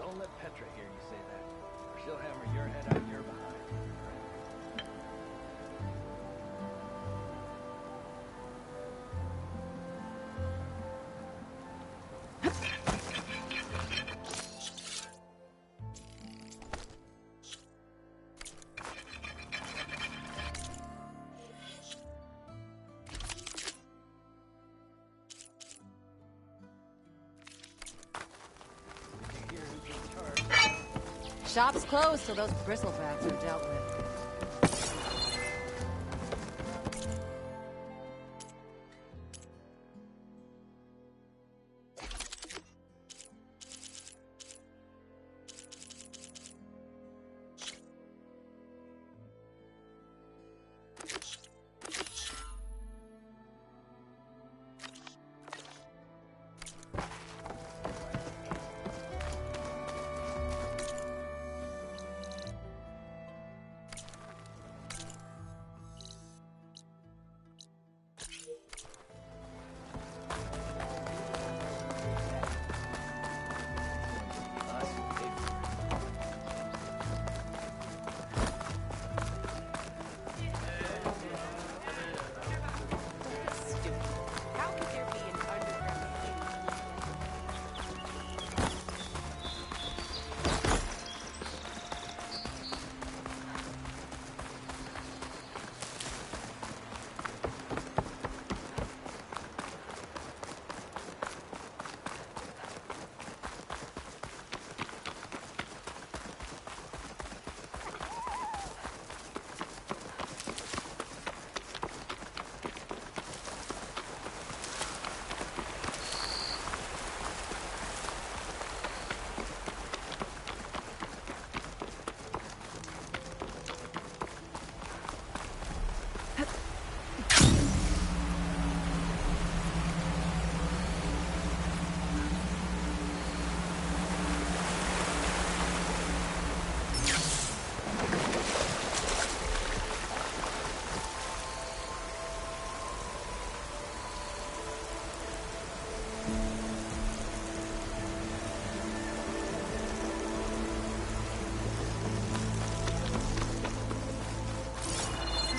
Don't let Petra hear you say that, or she'll hammer your head out your behind. Shop's closed till those bristlebacks are dealt with.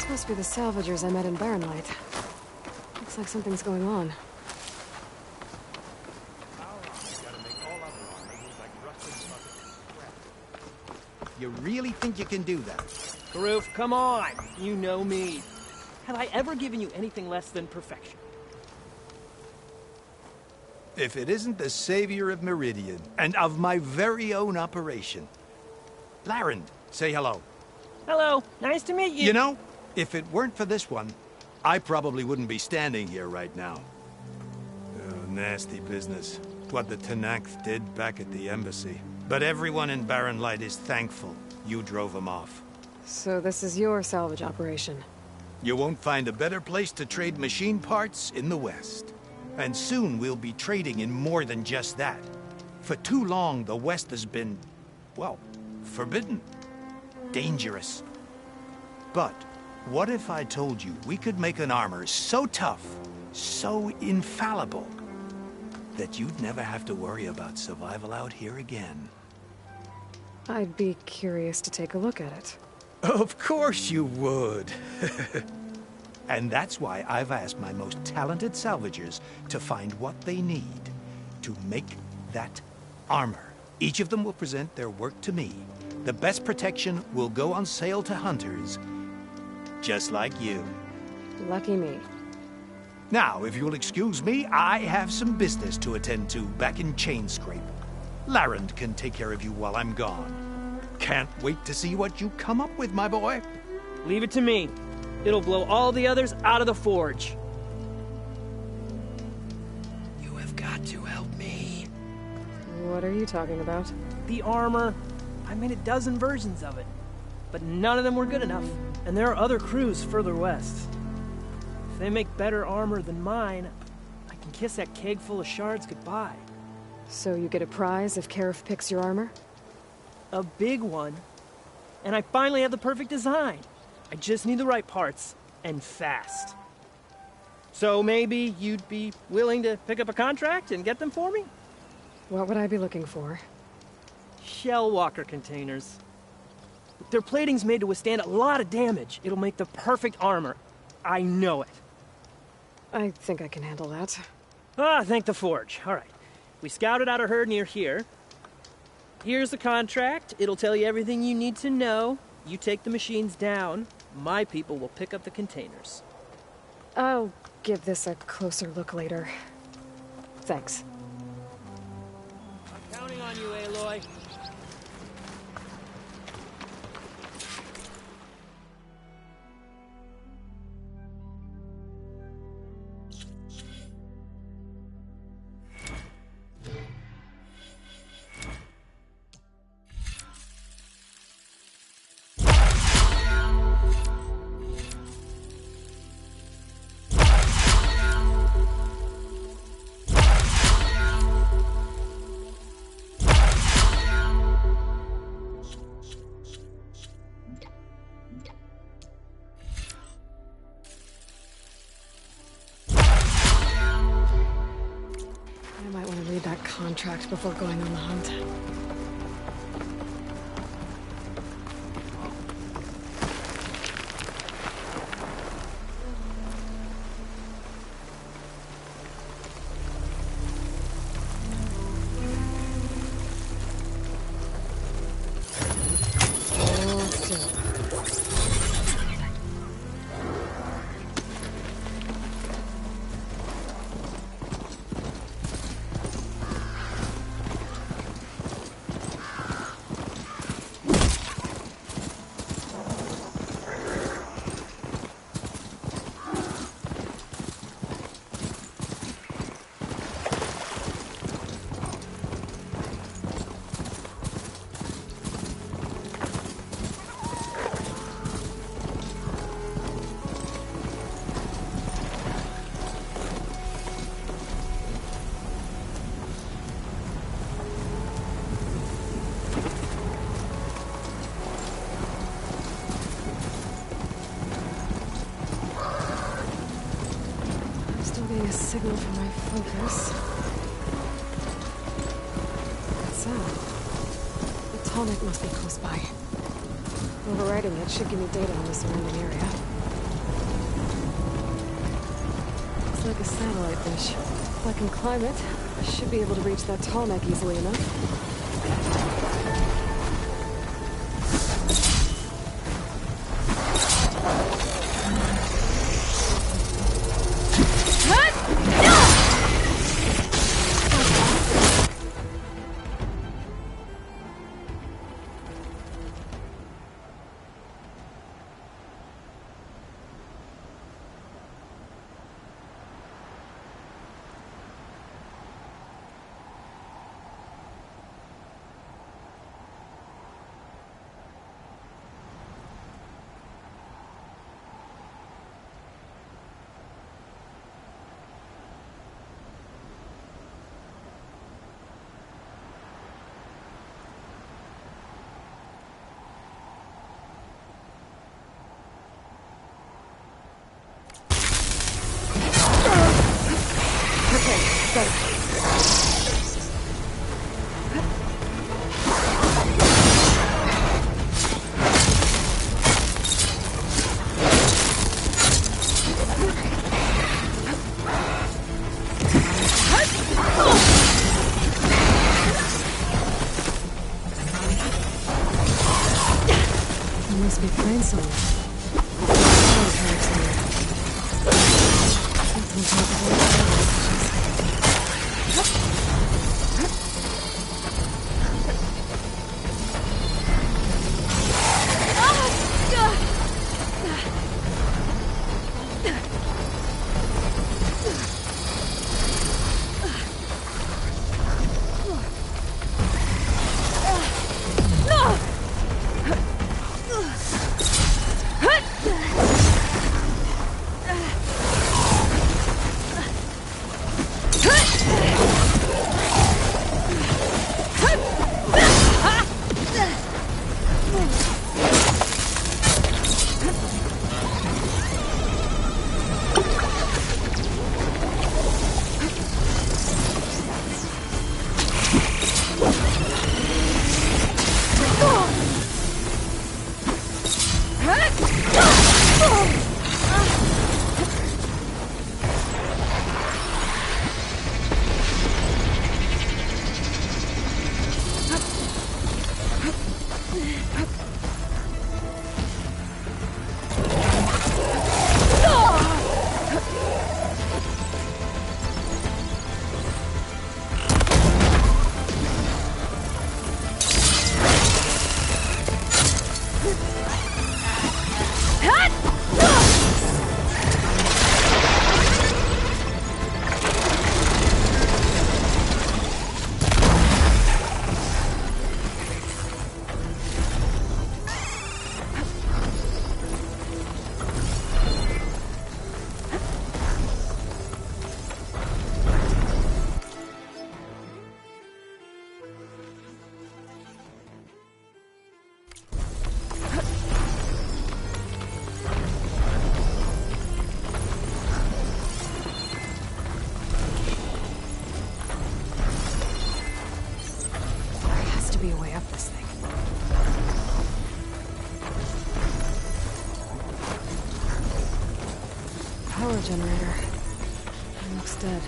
Must be the salvagers I met in Barrenlight. Looks like something's going on. You really think you can do that? Karuf, come on! You know me. Have I ever given you anything less than perfection? If it isn't the savior of Meridian, and of my very own operation. Larend, say hello. Hello, nice to meet you. You know, if it weren't for this one, I probably wouldn't be standing here right now. Oh, nasty business. What the Tenakth did back at the embassy. But everyone in Barrenlight is thankful you drove them off. So this is your salvage operation? You won't find a better place to trade machine parts in the West. And soon we'll be trading in more than just that. For too long, the West has been, well, forbidden. Dangerous. But what if I told you we could make an armor so tough, so infallible, that you'd never have to worry about survival out here again? I'd be curious to take a look at it. Of course you would. And that's why I've asked my most talented salvagers to find what they need to make that armor. Each of them will present their work to me. The best protection will go on sale to hunters, just like you. Lucky me. Now, if you'll excuse me, I have some business to attend to back in Chainscrape. Larend can take care of you while I'm gone. Can't wait to see what you come up with, my boy. Leave it to me. It'll blow all the others out of the forge. You have got to help me. What are you talking about? The armor. I made a dozen versions of it, but none of them were good enough. And there are other crews further west. If they make better armor than mine, I can kiss that keg full of shards goodbye. So you get a prize if Karif picks your armor? A big one. And I finally have the perfect design. I just need the right parts, and fast. So maybe you'd be willing to pick up a contract and get them for me? What would I be looking for? shell walker containers. Their plating's made to withstand a lot of damage. It'll make the perfect armor. I know it. I think I can handle that. Ah, thank the Forge. All right. We scouted out a herd near here. Here's the contract. It'll tell you everything you need to know. You take the machines down. My people will pick up the containers. I'll give this a closer look later. Thanks. I'm counting on you, Aloy. I might want to read that contract before going on the hunt. A signal for my focus. That sound. The tonic must be close by. Overriding it should give me data on the surrounding area. Looks like a satellite dish. If I can climb it, I should be able to reach that tall neck easily enough. Must be playing somewhere. Be a way up this thing. Power generator. It looks dead.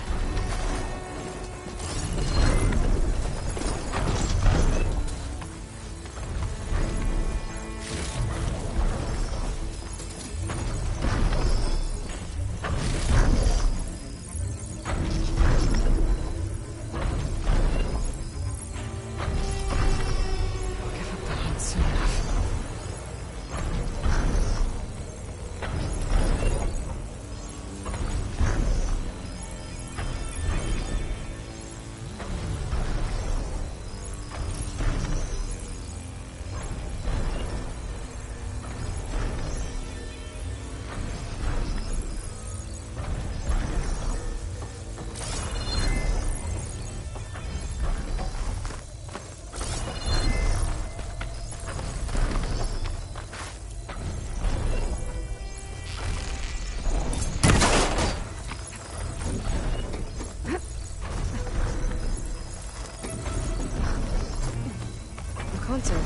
Console.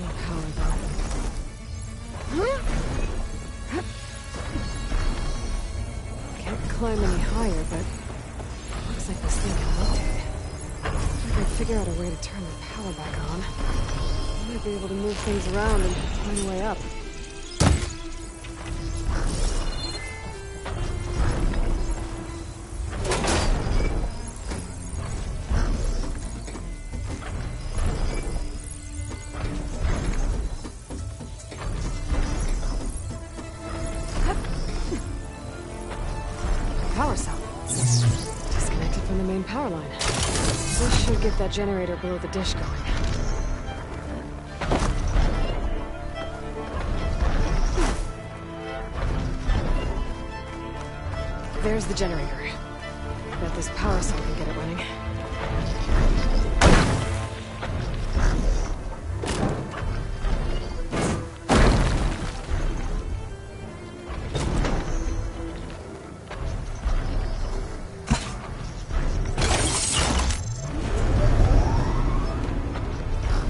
No power though. Can't climb any higher, but looks like this thing can rotate. If I can figure out a way to turn the power back on, I might be able to move things around and find a way up. Power cell. Disconnected from the main power line. This should get that generator below the dish going. There's the generator. Bet this power cell can get it running.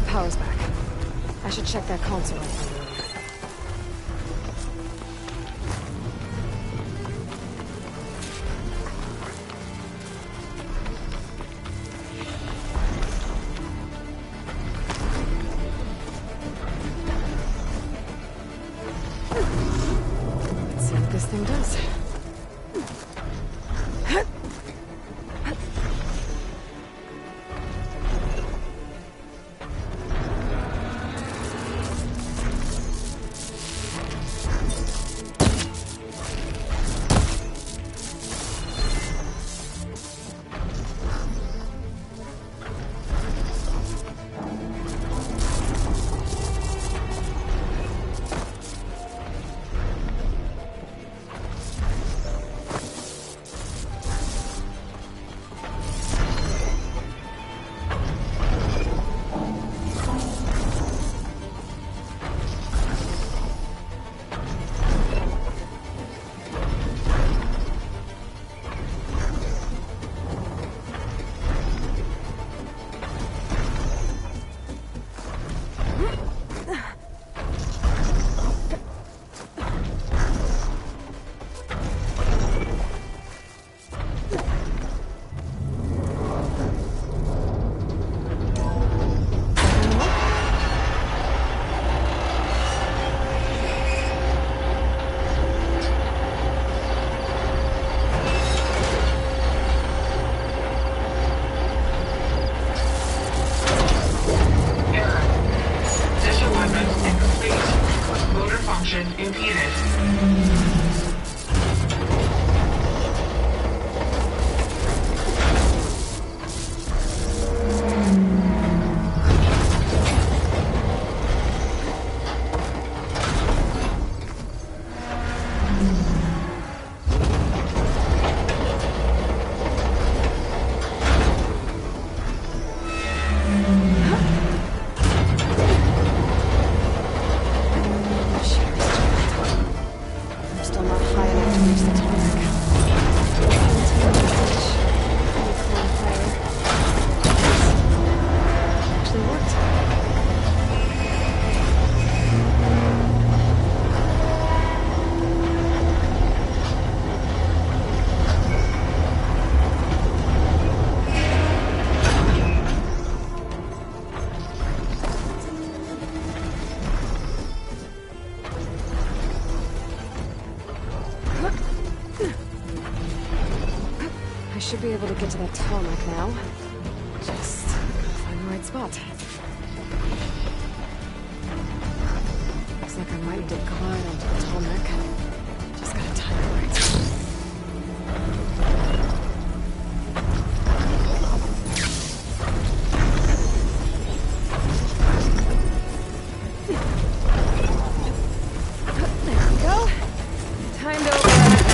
Power's back. I should check that console. Let's see what this thing does. should be able to get to that tarmac now. Just gotta find the right spot. Looks like I might need to glide onto the tarmac. Just gotta time it right. There we go. Time to open it.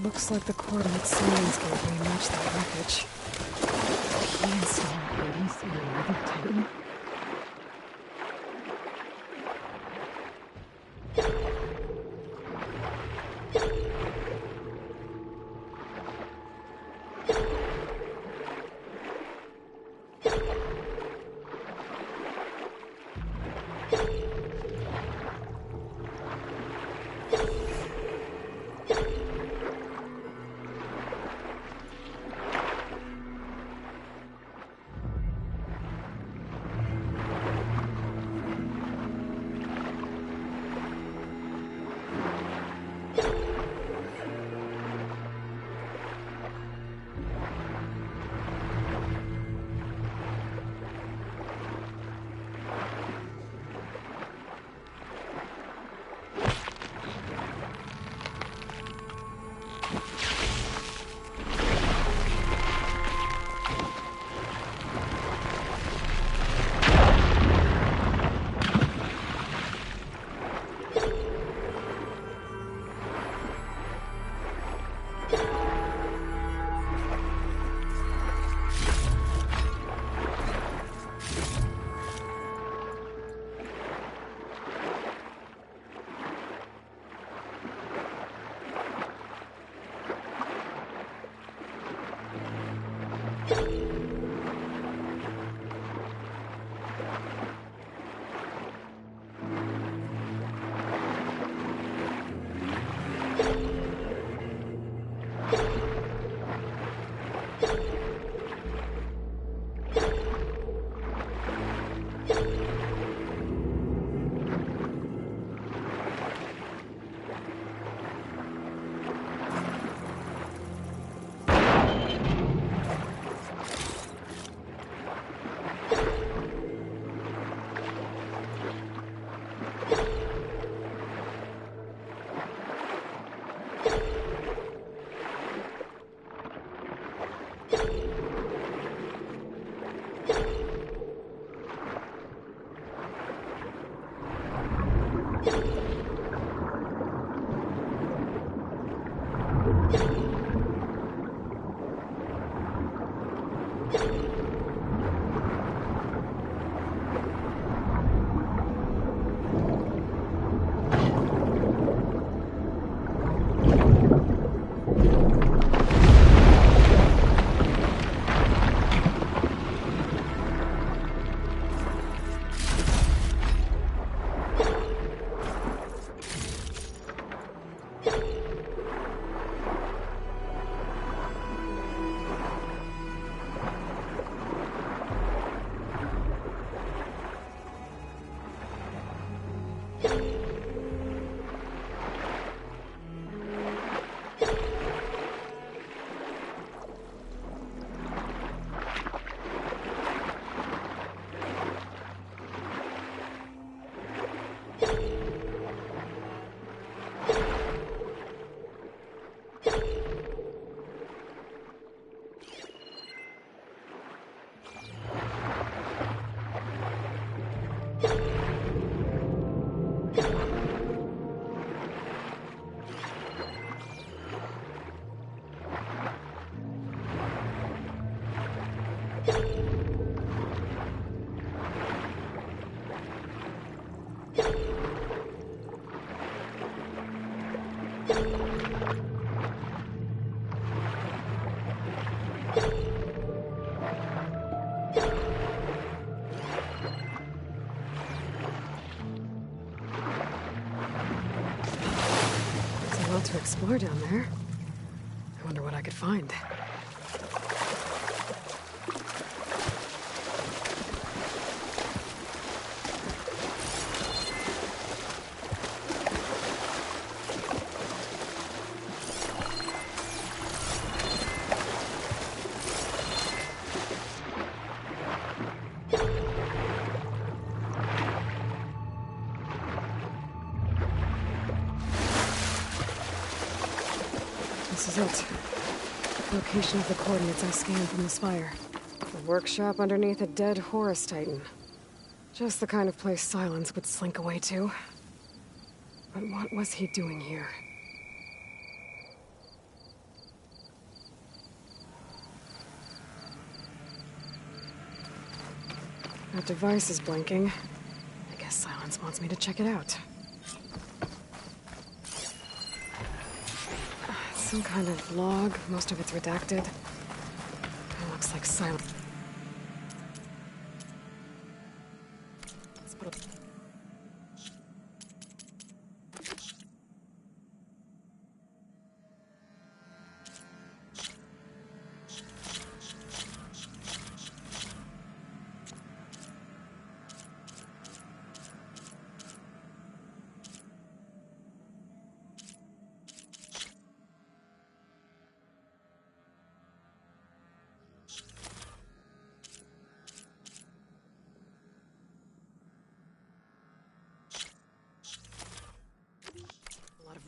Looks like the coordinates Simmons gave me match that wreckage. He installed 83 too. explore down there. I wonder what I could find. This is it. Location of the coordinates I scanned from the spire. A workshop underneath a dead Horus Titan. Just the kind of place Silence would slink away to. But what was he doing here? That device is blinking. I guess Silence wants me to check it out. Some kind of log, most of it's redacted. It looks like Silence. Let's put a...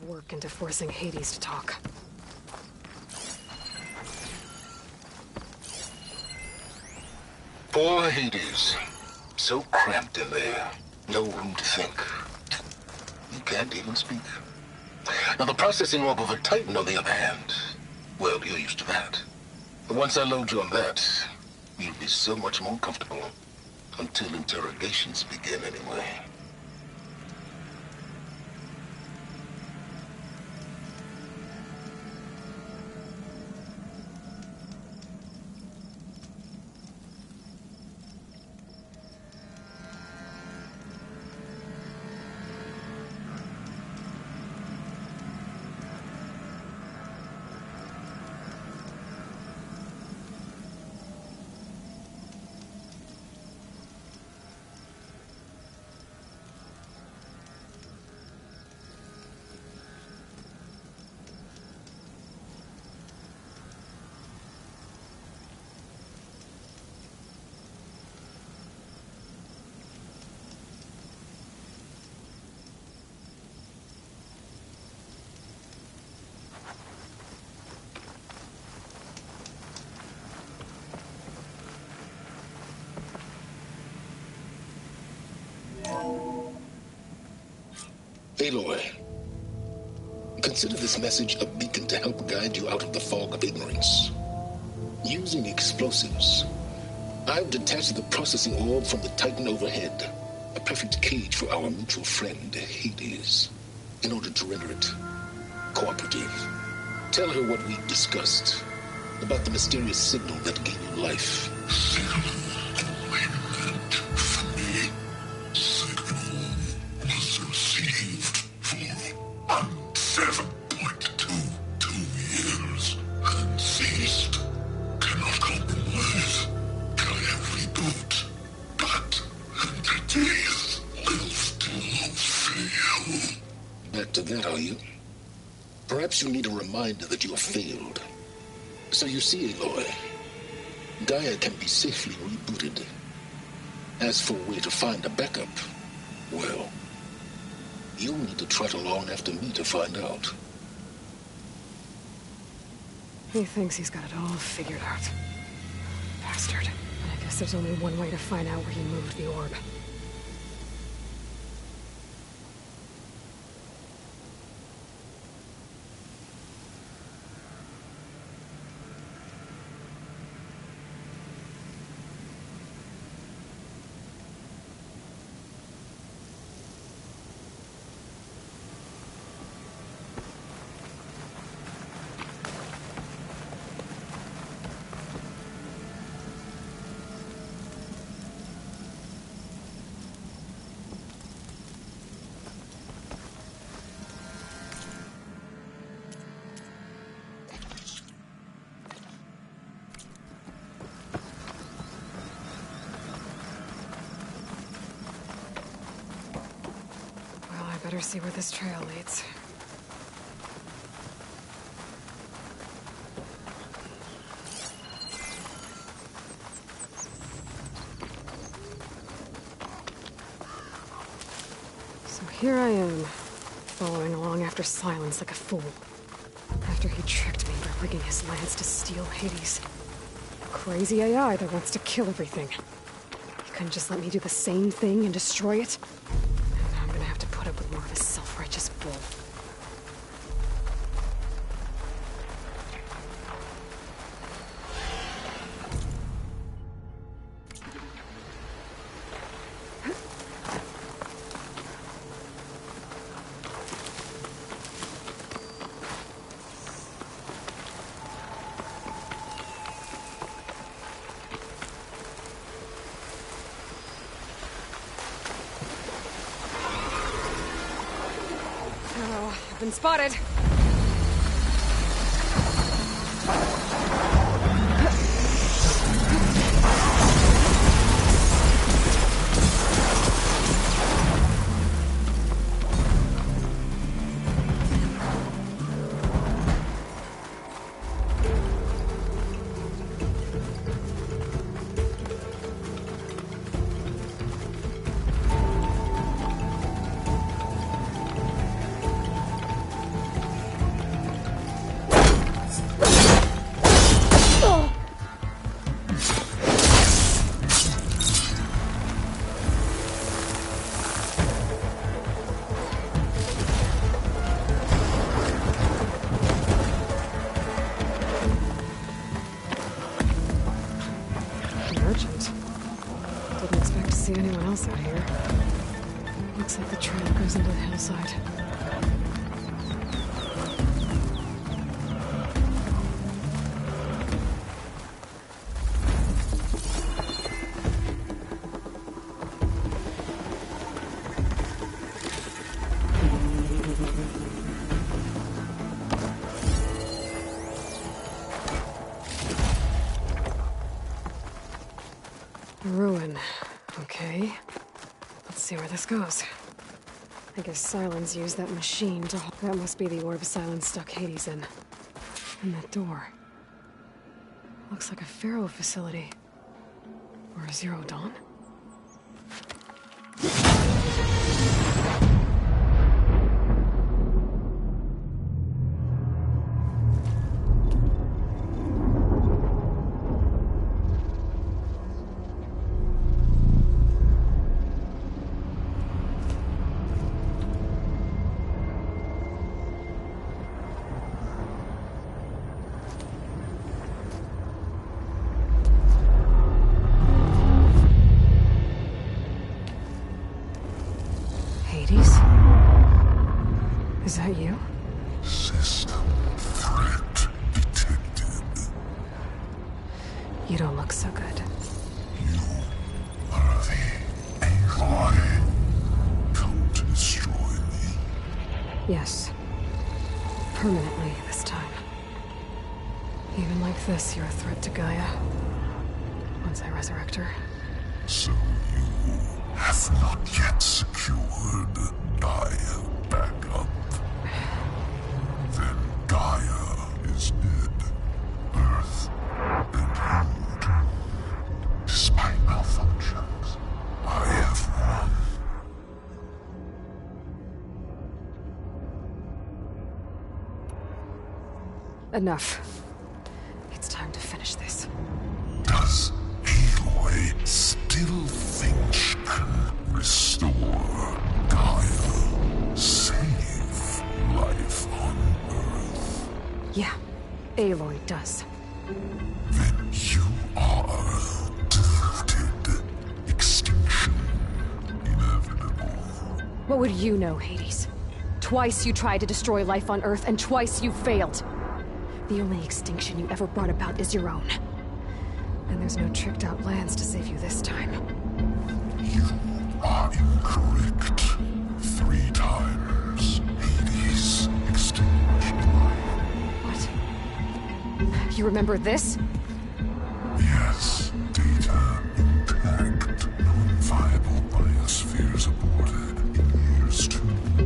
work into forcing Hades to talk. Poor Hades. So cramped in there. No room to think. You can't even speak. Now the processing orb of a Titan, on the other hand, well, you're used to that. But once I load you on that, you'll be so much more comfortable. Until interrogations begin, anyway. Aloy, consider this message a beacon to help guide you out of the fog of ignorance. Using explosives, I've detached the processing orb from the Titan overhead, a perfect cage for our mutual friend, Hades, in order to render it cooperative. Tell her what we discussed about the mysterious signal that gave you life. Perhaps you need a reminder that you have failed. So you see, Aloy, Gaia can be safely rebooted. As for where to find a backup, well, you'll need to trot along after me to find out. He thinks he's got it all figured out. Bastard. I guess there's only one way to find out where he moved the orb. better see where this trail leads. So here I am, following along after Silence like a fool. After he tricked me by rigging his lance to steal Hades. A crazy AI that wants to kill everything. He couldn't just let me do the same thing and destroy it? And now I'm gonna have to put up with more of his self-righteous bull. I've been spotted. See anyone else out here. Looks like the trail goes into the hillside. A ruin. Okay. Let's see where this goes. I guess Silence used that machine to... That must be the orb Silence stuck Hades in. And that door. Looks like a Pharaoh facility. Or a Zero Dawn? Is that you? System threat detected. You don't look so good. You are the Aloy. Come to destroy me. Yes. Permanently this time. Even like this, you're a threat to Gaia. Once I resurrect her. So you have not yet secured Gaia back up. Then Gaia is dead. Earth and you too. Despite malfunctions, I have won. Enough. It's time to finish this. Does Aloy still think she can restore Gaia? Save life on Earth? Yeah, Aloy does. Then you are deluded. Extinction inevitable. What would you know, Hades? Twice you tried to destroy life on Earth, and twice you failed. The only extinction you ever brought about is your own. And there's no tricked-out lands to save you this time. You are incorrect. 3 times. Hades extinguished life. What? You remember this? Yes, data intact. Non-viable biospheres aborted in years 2,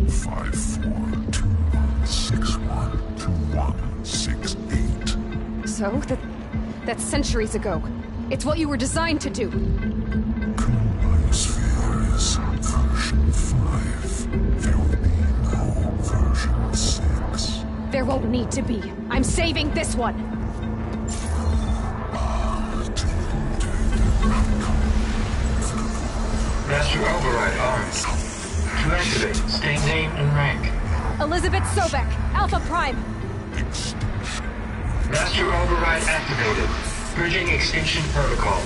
5, 5-4-2-1-6-1-2-1-6-8. So? That's centuries ago. It's what you were designed to do. Biosphere is version 5. There will be no version 6. There won't need to be. I'm saving this one. Master override armed. To activate, state name and rank. Elizabeth Sobek, Alpha Prime. Master override activated. Bridging extinction protocol.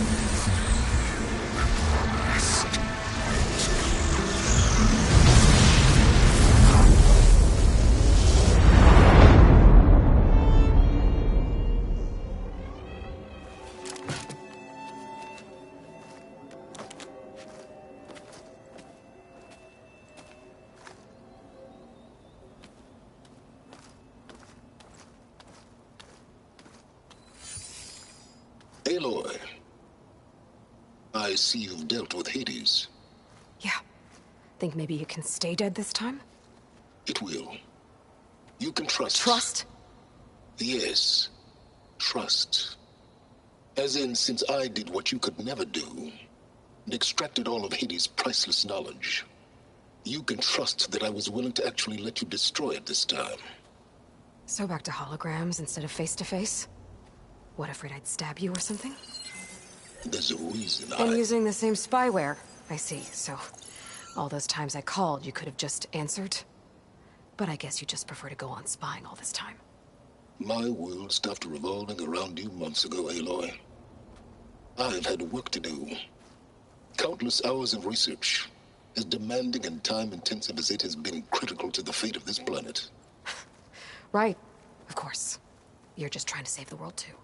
Aloy, I see you've dealt with Hades. Yeah. Think maybe you can stay dead this time? It will. You can trust. Trust? Yes. Trust. As in, since I did what you could never do, and extracted all of Hades' priceless knowledge, you can trust that I was willing to actually let you destroy it this time. So back to holograms instead of face-to-face? What, afraid I'd stab you or something? There's a reason And using the same spyware. I see, so... all those times I called, you could have just answered? But I guess you just prefer to go on spying all this time. My world stopped revolving around you months ago, Aloy. I've had work to do. Countless hours of research, as demanding and time-intensive as it has been critical to the fate of this planet. Right, of course. You're just trying to save the world, too.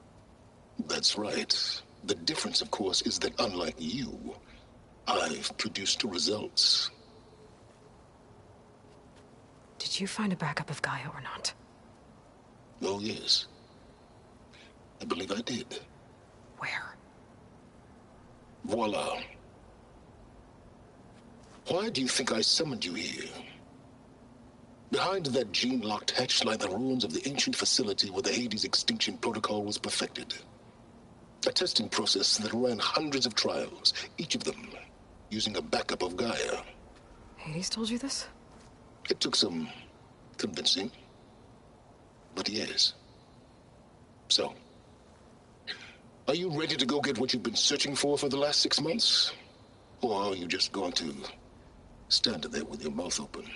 That's right. The difference, of course, is that unlike you, I've produced results. Did you find a backup of Gaia or not? Oh, yes. I believe I did. Where? Voila. Why do you think I summoned you here? Behind that gene-locked hatch lie the ruins of the ancient facility where the Hades extinction protocol was perfected. A testing process that ran hundreds of trials, each of them using a backup of Gaia. Hades told you this? It took some convincing, but yes. So, are you ready to go get what you've been searching for the last 6 months? Or are you just going to stand there with your mouth open?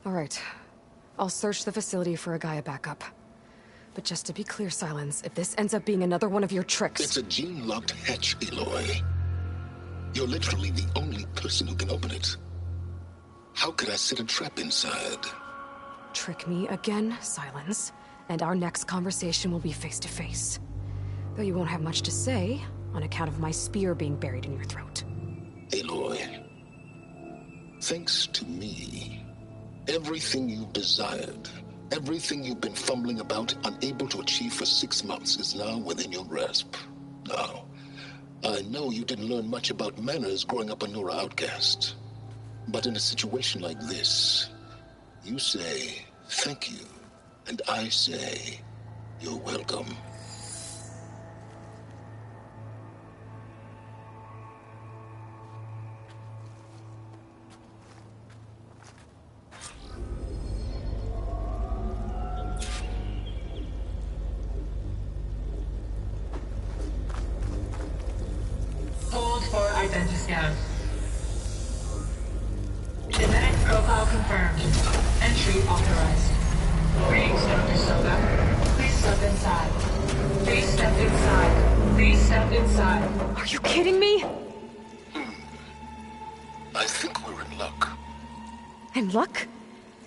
All right. I'll search the facility for a Gaia backup. But just to be clear, Silence, if this ends up being another one of your tricks... It's a gene-locked hatch, Aloy. You're literally the only person who can open it. How could I set a trap inside? Trick me again, Silence, and our next conversation will be face-to-face. Though you won't have much to say, on account of my spear being buried in your throat. Aloy, thanks to me, everything you've desired, everything you've been fumbling about, unable to achieve for 6 months, is now within your grasp. Now, I know you didn't learn much about manners growing up a Nora outcast. But in a situation like this, you say, thank you, and I say, you're welcome. Hold for identiscan. Genetic profile confirmed. Entry authorized. Greetings, Dr. Soda. Please step inside. Please step inside. Please step inside. Are you kidding me? I think we're in luck. In luck?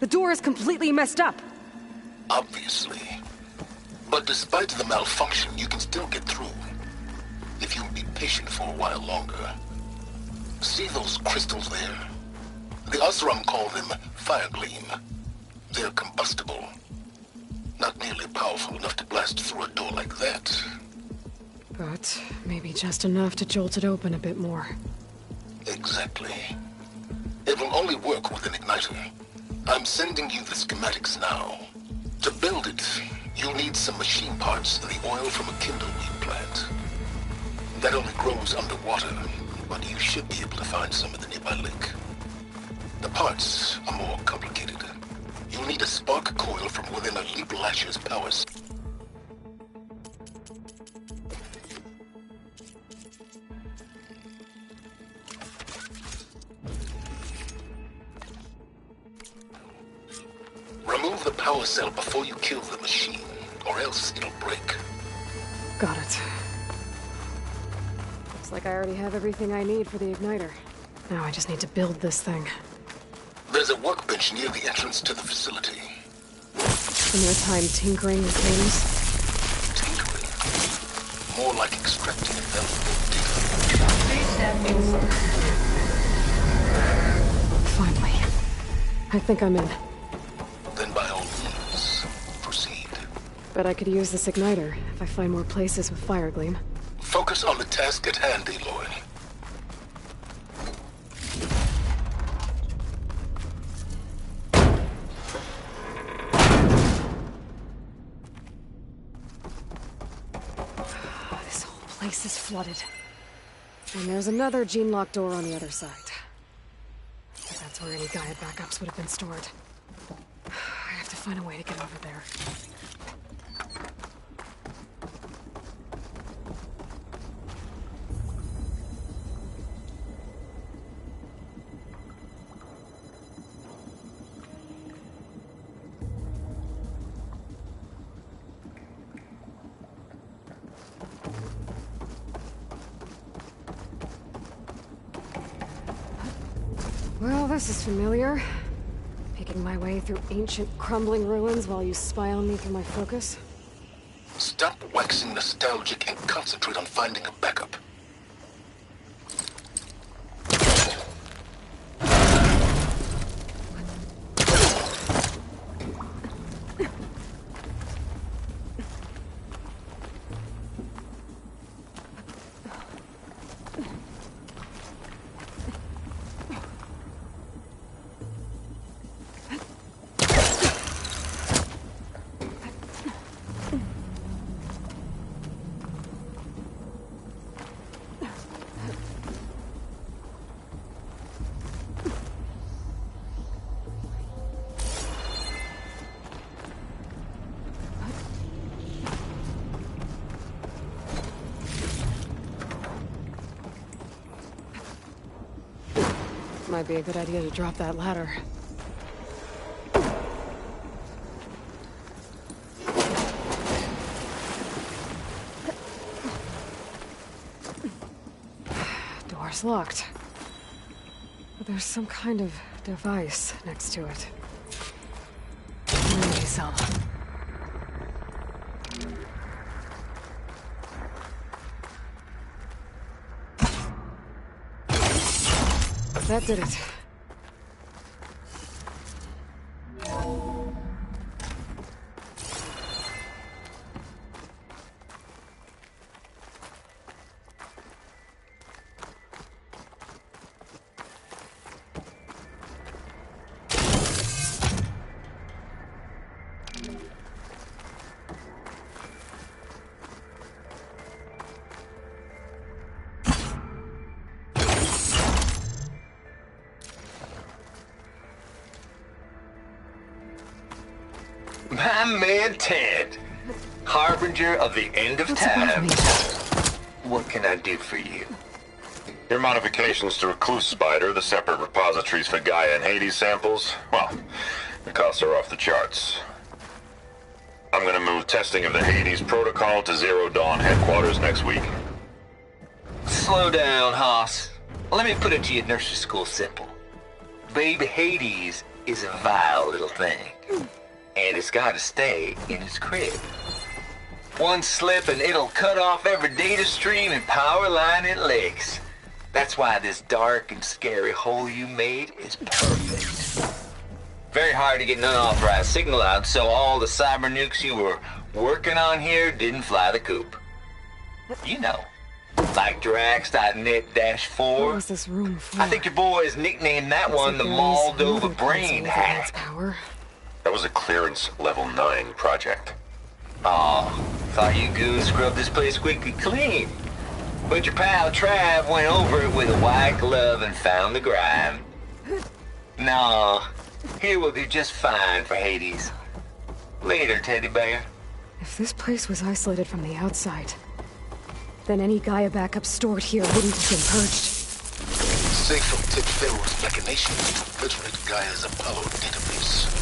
The door is completely messed up. Obviously. But despite the malfunction, you can still get through. If you'll be patient for a while longer. See those crystals there? The Osram call them fire gleam. They're combustible. Not nearly powerful enough to blast through a door like that. But maybe just enough to jolt it open a bit more. Exactly. It will only work with an igniter. I'm sending you the schematics now. To build it, you'll need some machine parts and the oil from a kindleweed plant. That only grows underwater, but you should be able to find some in the nearby lake. The parts are more complicated. You'll need a spark coil from within a Leap Lasher's power. Remove the power cell before you kill the machine, or else it'll break. Got it. Looks like I already have everything I need for the igniter. Now I just need to build this thing. There's a workbench near the entrance to the facility. Spend your time tinkering with things? Tinkering? More like extracting valuable data. Please step inside. Finally. I think I'm in. Then by all means, proceed. Bet I could use this igniter if I find more places with fire gleam. Focus on the task at hand, Aloy. This whole place is flooded. And there's another gene-locked door on the other side. But that's where any Gaia backups would have been stored. I have to find a way to get over there. Well, this is familiar. Picking my way through ancient, crumbling ruins while you spy on me through my focus. Stop waxing nostalgic and concentrate on finding a backup. Might be a good idea to drop that ladder. Door's locked. But there's some kind of device next to it. Energy cell. That did it. My man Ted, harbinger of the end of time. What can I do for you? Your modifications to Recluse Spider, the separate repositories for Gaia and Hades samples, well, the costs are off the charts. I'm gonna move testing of the Hades protocol to Zero Dawn headquarters next week. Slow down, Haas. Let me put it to you nursery school simple. Baby Hades is a vile little thing. And it's gotta stay in its crib. One slip and it'll cut off every data stream and power line it licks. That's why this dark and scary hole you made is perfect. Very hard to get an unauthorized signal out, so all the cyber nukes you were working on here didn't fly the coop. You know. Like Drax.net-4. What was this room for? I think your boys nicknamed that one the Moldova Brain Hack. Power. That was a clearance level 9 project. Aw, thought you goons scrubbed this place quickly clean. But your pal Trav went over it with a white glove and found the grime. No, here we'll do just fine for Hades. Later, teddy bear. If this place was isolated from the outside, then any Gaia backup stored here wouldn't have been purged. Safe from Tip Pharaoh's machinations to filtrate Gaia's Apollo database.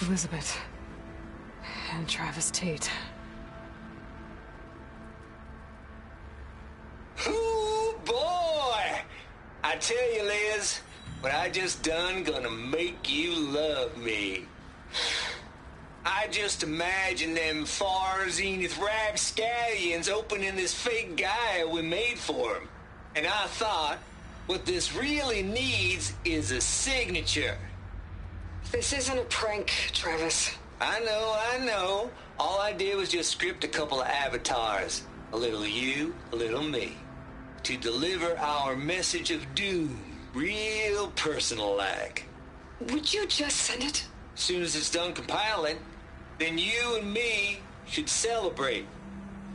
Elizabeth. And Travis Tate. Ooh, boy! I tell you, Liz, what I just done gonna make you love me. I just imagine them far zenith rapscallions opening this fake Gaia we made for them. And I thought, what this really needs is a signature. This isn't a prank, Travis. I know. All I did was just script a couple of avatars. A little you, a little me. To deliver our message of doom, real personal-like. Would you just send it? Soon as it's done compiling, then you and me should celebrate.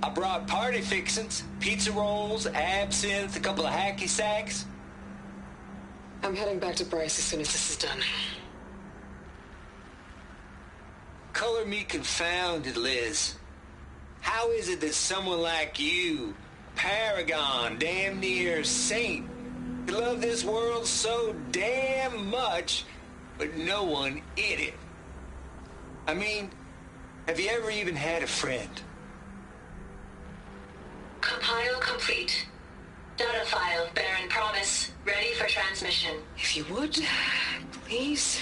I brought party fixins, pizza rolls, absinthe, a couple of hacky sacks. I'm heading back to Bryce as soon as this is done. Color me confounded, Liz. How is it that someone like you, paragon, damn near saint, could love this world so damn much, but no one in it? I mean, have you ever even had a friend? Compile complete. Data file, Baron Promise, ready for transmission. If you would, please.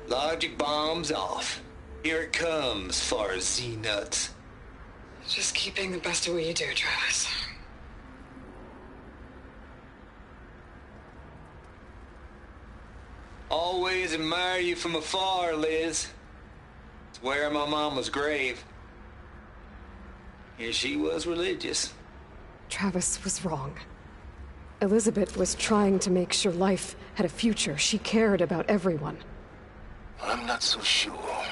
Logic bombs off. Here it comes, far Z-nuts. Just keeping the best of what you do, Travis. Always admire you from afar, Liz. It's where my mama's grave. And she was religious. Travis was wrong. Elizabeth was trying to make sure life had a future. She cared about everyone. I'm not so sure.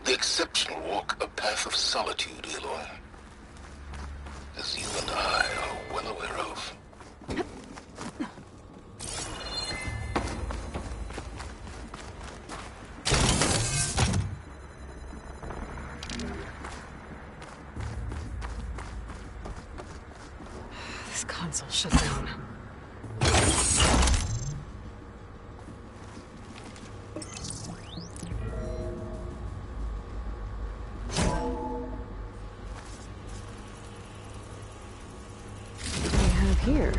The exceptional walk a path of solitude, Aloy. As you and I are well aware of. This console shut down. Here.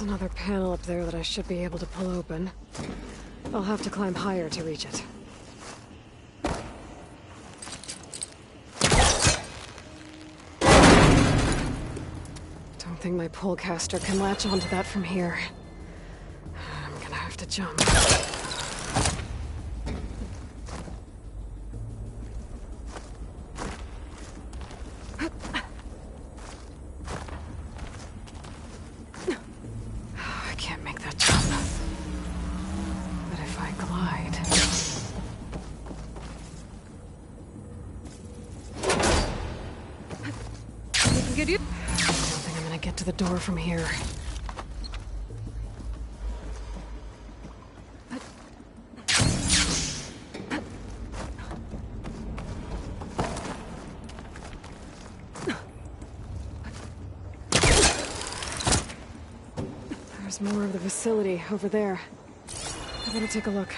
another panel up there that I should be able to pull open. I'll have to climb higher to reach it. Don't think my pullcaster can latch onto that from here. I'm gonna have to jump. I can't make that jump. But if I glide... You can get you. I don't think I'm gonna get to the door from here. There's more of the facility over there. I better take a look.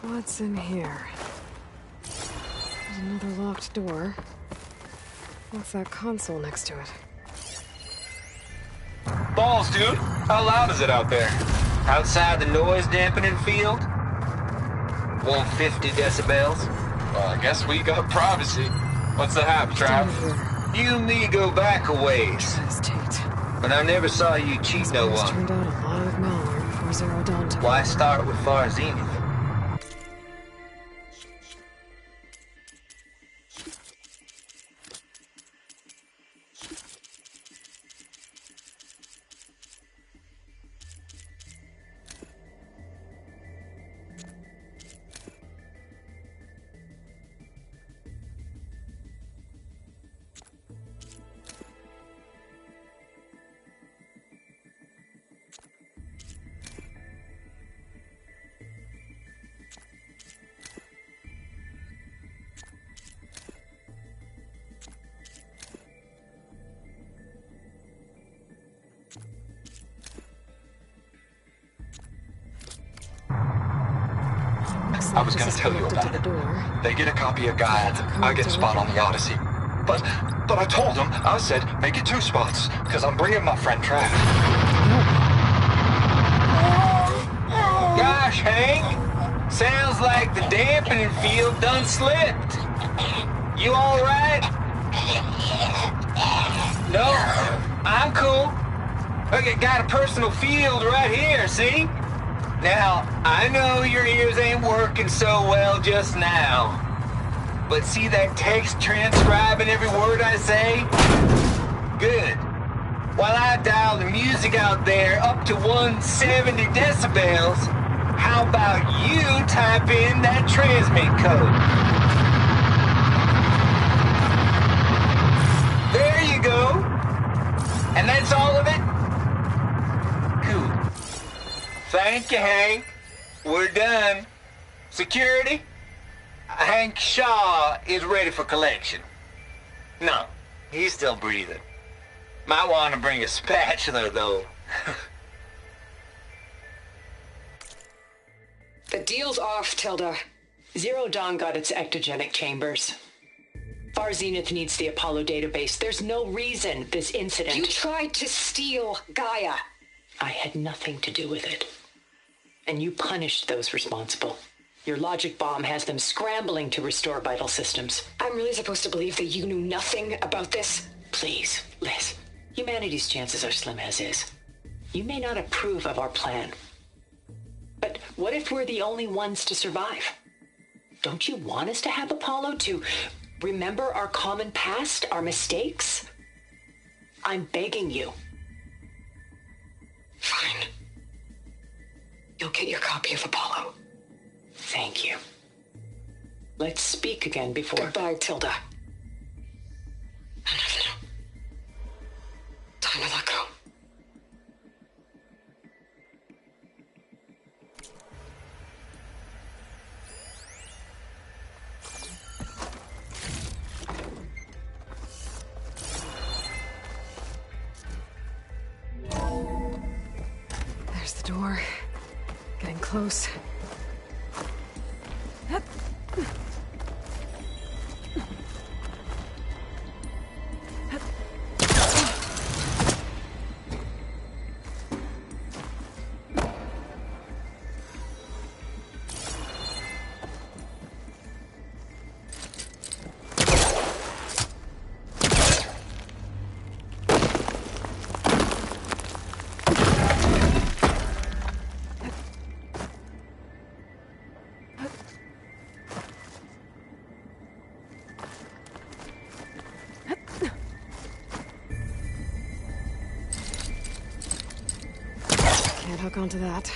What's in here? There's another locked door. What's that console next to it? Balls, dude. How loud is it out there? Outside the noise dampening field? 150 decibels? Well, I guess we got privacy. What's the hap, Trav? You and me go back a ways. But I never saw you cheat no one. Turned out a lot of malware before Zero Dawn took Why over. start with Far Zenith? Looks I was like gonna this is tell you connected about to it. the door. They get a copy of Gaia, I get a spot on the Odyssey. But I told them, I said, make it 2 spots, because I'm bringing my friend Trav. Gosh, Hank. Sounds like the dampening field done slipped. You alright? No, I'm cool. Look, I got a personal field right here, see? Now, I know your ears ain't working so well just now. But see that text transcribing every word I say? Good. While I dial the music out there up to 170 decibels, how about you type in that transmit code? There you go. And that's all of it? Cool. Thank you, Hank. We're done. Security? Hank Shaw is ready for collection. No, he's still breathing. Might want to bring a spatula, though. The deal's off, Tilda. Zero Dawn got its ectogenic chambers. Far Zenith needs the Apollo database. There's no reason this incident... You tried to steal Gaia. I had nothing to do with it. And you punished those responsible. Your logic bomb has them scrambling to restore vital systems. I'm really supposed to believe that you knew nothing about this? Please, Liz. Humanity's chances are slim as is. You may not approve of our plan. But what if we're the only ones to survive? Don't you want us to have Apollo to remember our common past, our mistakes? I'm begging you. Fine. You'll get your copy of Apollo. Thank you. Let's speak again before... Goodbye, Tilda. close. Can't hook onto that.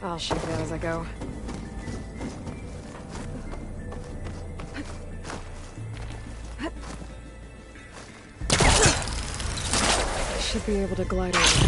I'll shoot that as I go. I should be able to glide over.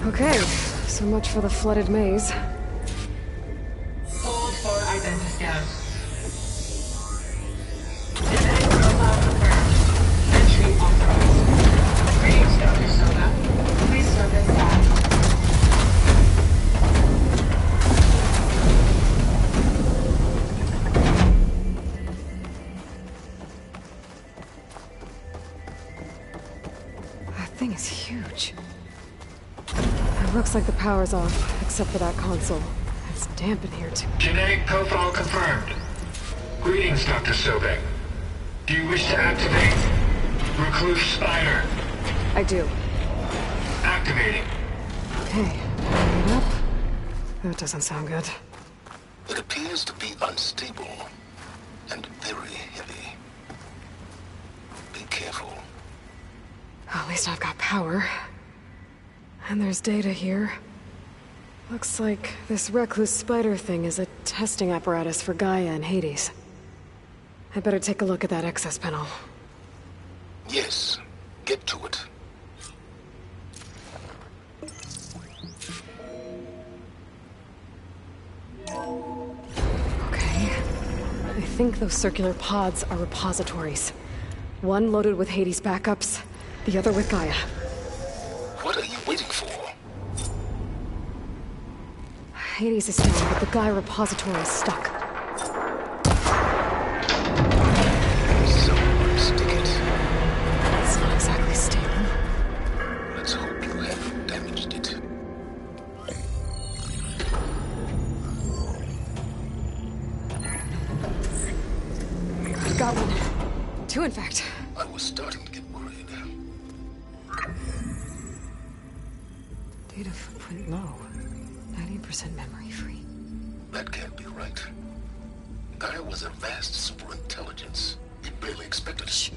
Okay, so much for the flooded maze. Hold for identiscan. Genetic profile confirmed. Entry authorized. Greetings, Dr. Soda. Please step inside. That thing is huge. It looks like the power's off, except for that console. It's damp in here too. Genetic profile confirmed. Greetings, Dr. Sobek. Do you wish to activate Recluse Spider? I do. Activating. Okay, bring it up. That doesn't sound good. It appears to be unstable and very heavy. Be careful. At least I've got power. And there's data here. Looks like this Recluse Spider thing is a testing apparatus for Gaia and Hades. I better take a look at that access panel. Yes, get to it. Okay. I think those circular pods are repositories. One loaded with Hades backups, the other with Gaia. What are you waiting for? Hades is down, but the Gaia repository is stuck. So unstick it. It's not exactly stable. Let's hope you haven't damaged it. I've got one. Two, in fact. I was starting to get worried. Data footprint low. 90% memory free. That can't be right. Gaia was a vast superintelligence. We barely expected it.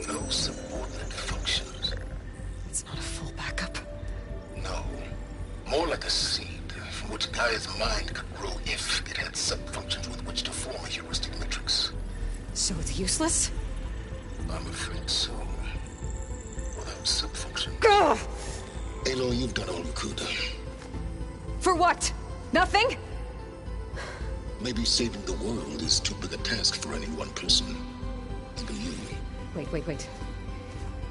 No subordinate functions. It's not a full backup. No. More like a seed from which Gaia's mind could grow if it had sub-functions with which to form a heuristic matrix. So it's useless? I'm afraid so. Without sub-function. Gah! Aloy, you've done all you could. For what? Nothing? Maybe saving the world is too big a task for any one person. Even you. Wait.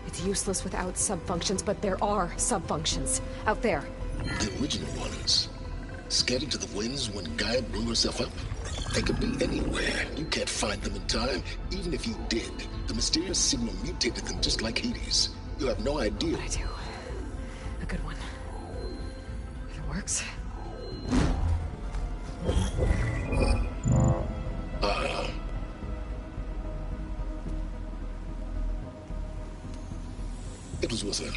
It's useless without sub-functions, but there are sub-functions out there. The original ones. Scattered to the winds when Gaia blew herself up? They could be anywhere. You can't find them in time. Even if you did, the mysterious signal mutated them just like Hades. You have no idea. But I do. A good one. If it works. It was with her.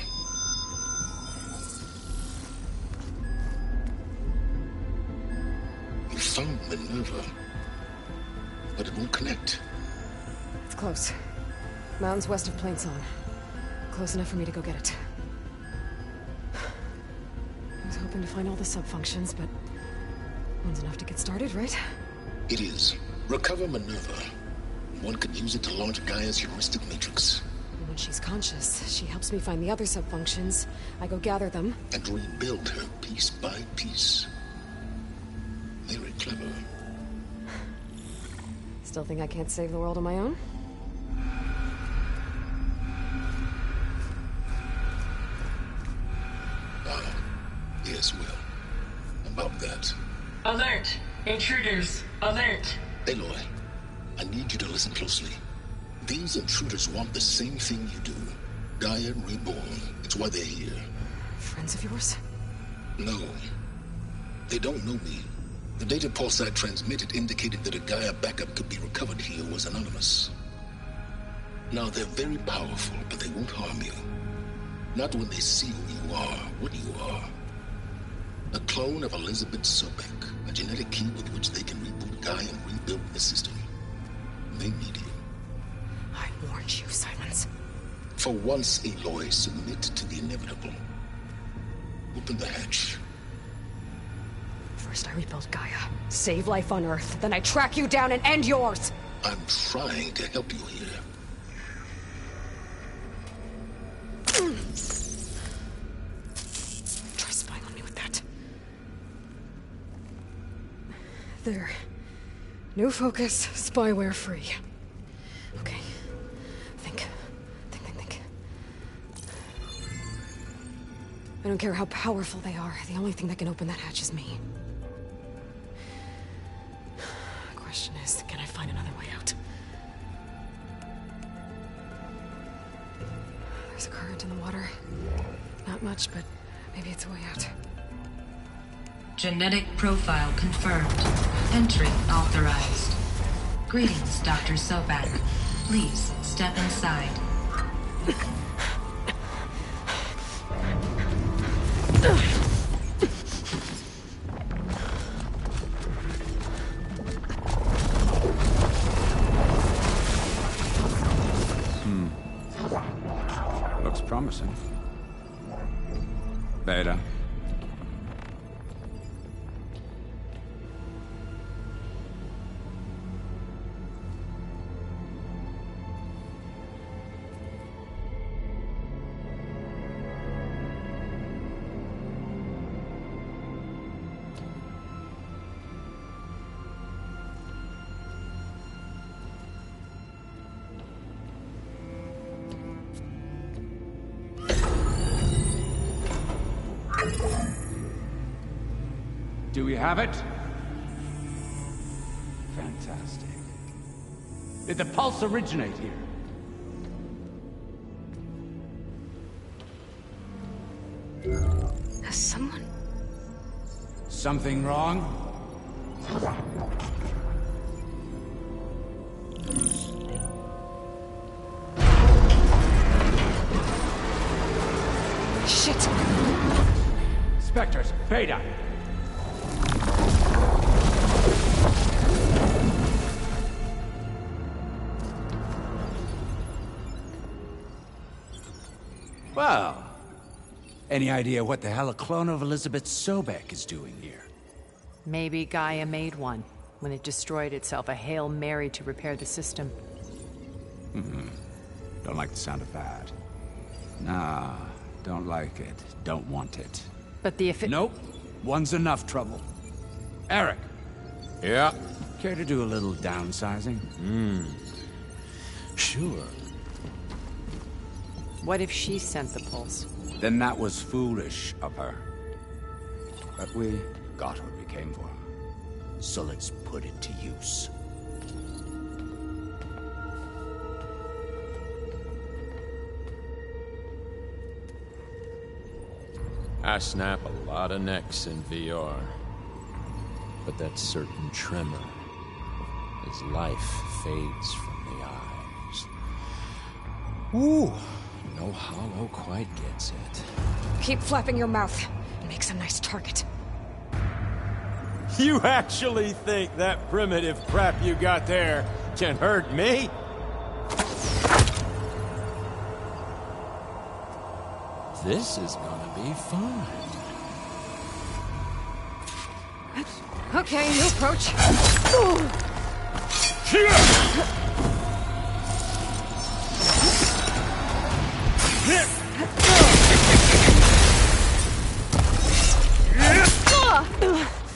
You found Minerva, but it won't connect. It's close. Mountains west of Plainsong. Close enough for me to go get it. I was hoping to find all the sub-functions, but one's enough to get started, right? It is. Recover Minerva. One could use it to launch Gaia's heuristic matrix. When she's conscious, she helps me find the other sub-functions. I go gather them. And rebuild her piece by piece. Very clever. Still think I can't save the world on my own? Yes, well. About that. Alert! Intruders! Alert! Aloy, I need you to listen closely. These intruders want the same thing you do. Gaia reborn. It's why they're here. Friends of yours? No. They don't know me. The data pulse I transmitted indicated that a Gaia backup could be recovered here was anonymous. Now, they're very powerful, but they won't harm you. Not when they see who you are, what you are. A clone of Elizabeth Sobek, a genetic key with which they can reboot Gaia and rebuild the system. They need you. I warned you, Silence. For once, Aloy, submit to the inevitable. Open the hatch. First I rebuild Gaia, save life on Earth, then I track you down and end yours! I'm trying to help you here. Try spying on me with that. There. New focus, spyware free. Okay. Think. I don't care how powerful they are. The only thing that can open that hatch is me. The question is, can I find another way out? There's a current in the water. Not much, but maybe it's a way out. Genetic profile confirmed. Entry authorized. Greetings, Dr. Sobek. Please step inside. Looks promising. Beta. Do we have it? Fantastic. Did the pulse originate here? Has someone... Something wrong? Vectors, Beta. Well, any idea what the hell a clone of Elizabeth Sobek is doing here? Maybe Gaia made one when it destroyed itself, a Hail Mary to repair the system. Don't like the sound of that. Nah, don't like it. Don't want it. But the Nope. One's enough trouble. Eric. Yeah? Care to do a little downsizing? Sure. What if she sent the pulse? Then that was foolish of her. But we got what we came for. So let's put it to use. I snap a lot of necks in VR. But that certain tremor as life fades from the eyes. Ooh, no hollow quite gets it. Keep flapping your mouth. Makes a nice target. You actually think that primitive crap you got there can hurt me? This is gonna be fun. Okay, new approach.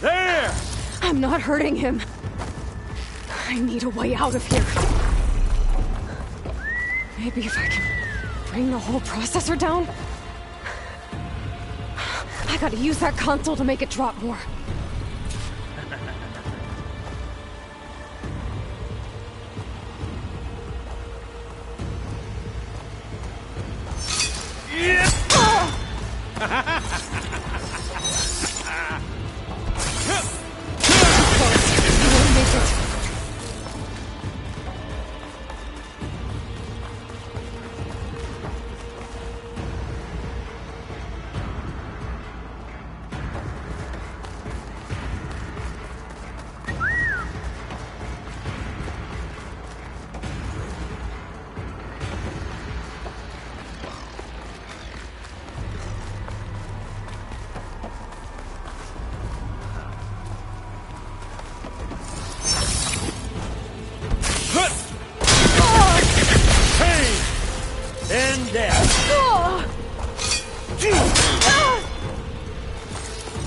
There! I'm not hurting him. I need a way out of here. Maybe if I can bring the whole processor down? I gotta use that console to make it drop more.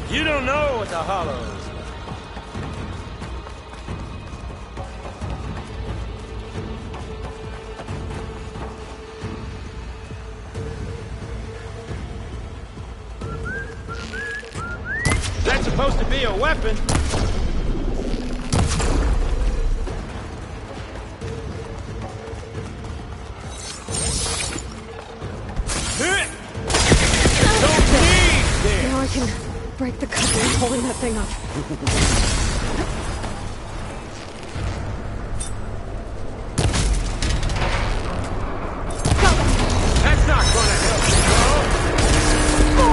You don't know what the hollows. That's supposed to be a weapon. Now I can break the coupling holding that thing up. That's not gonna help you, bro.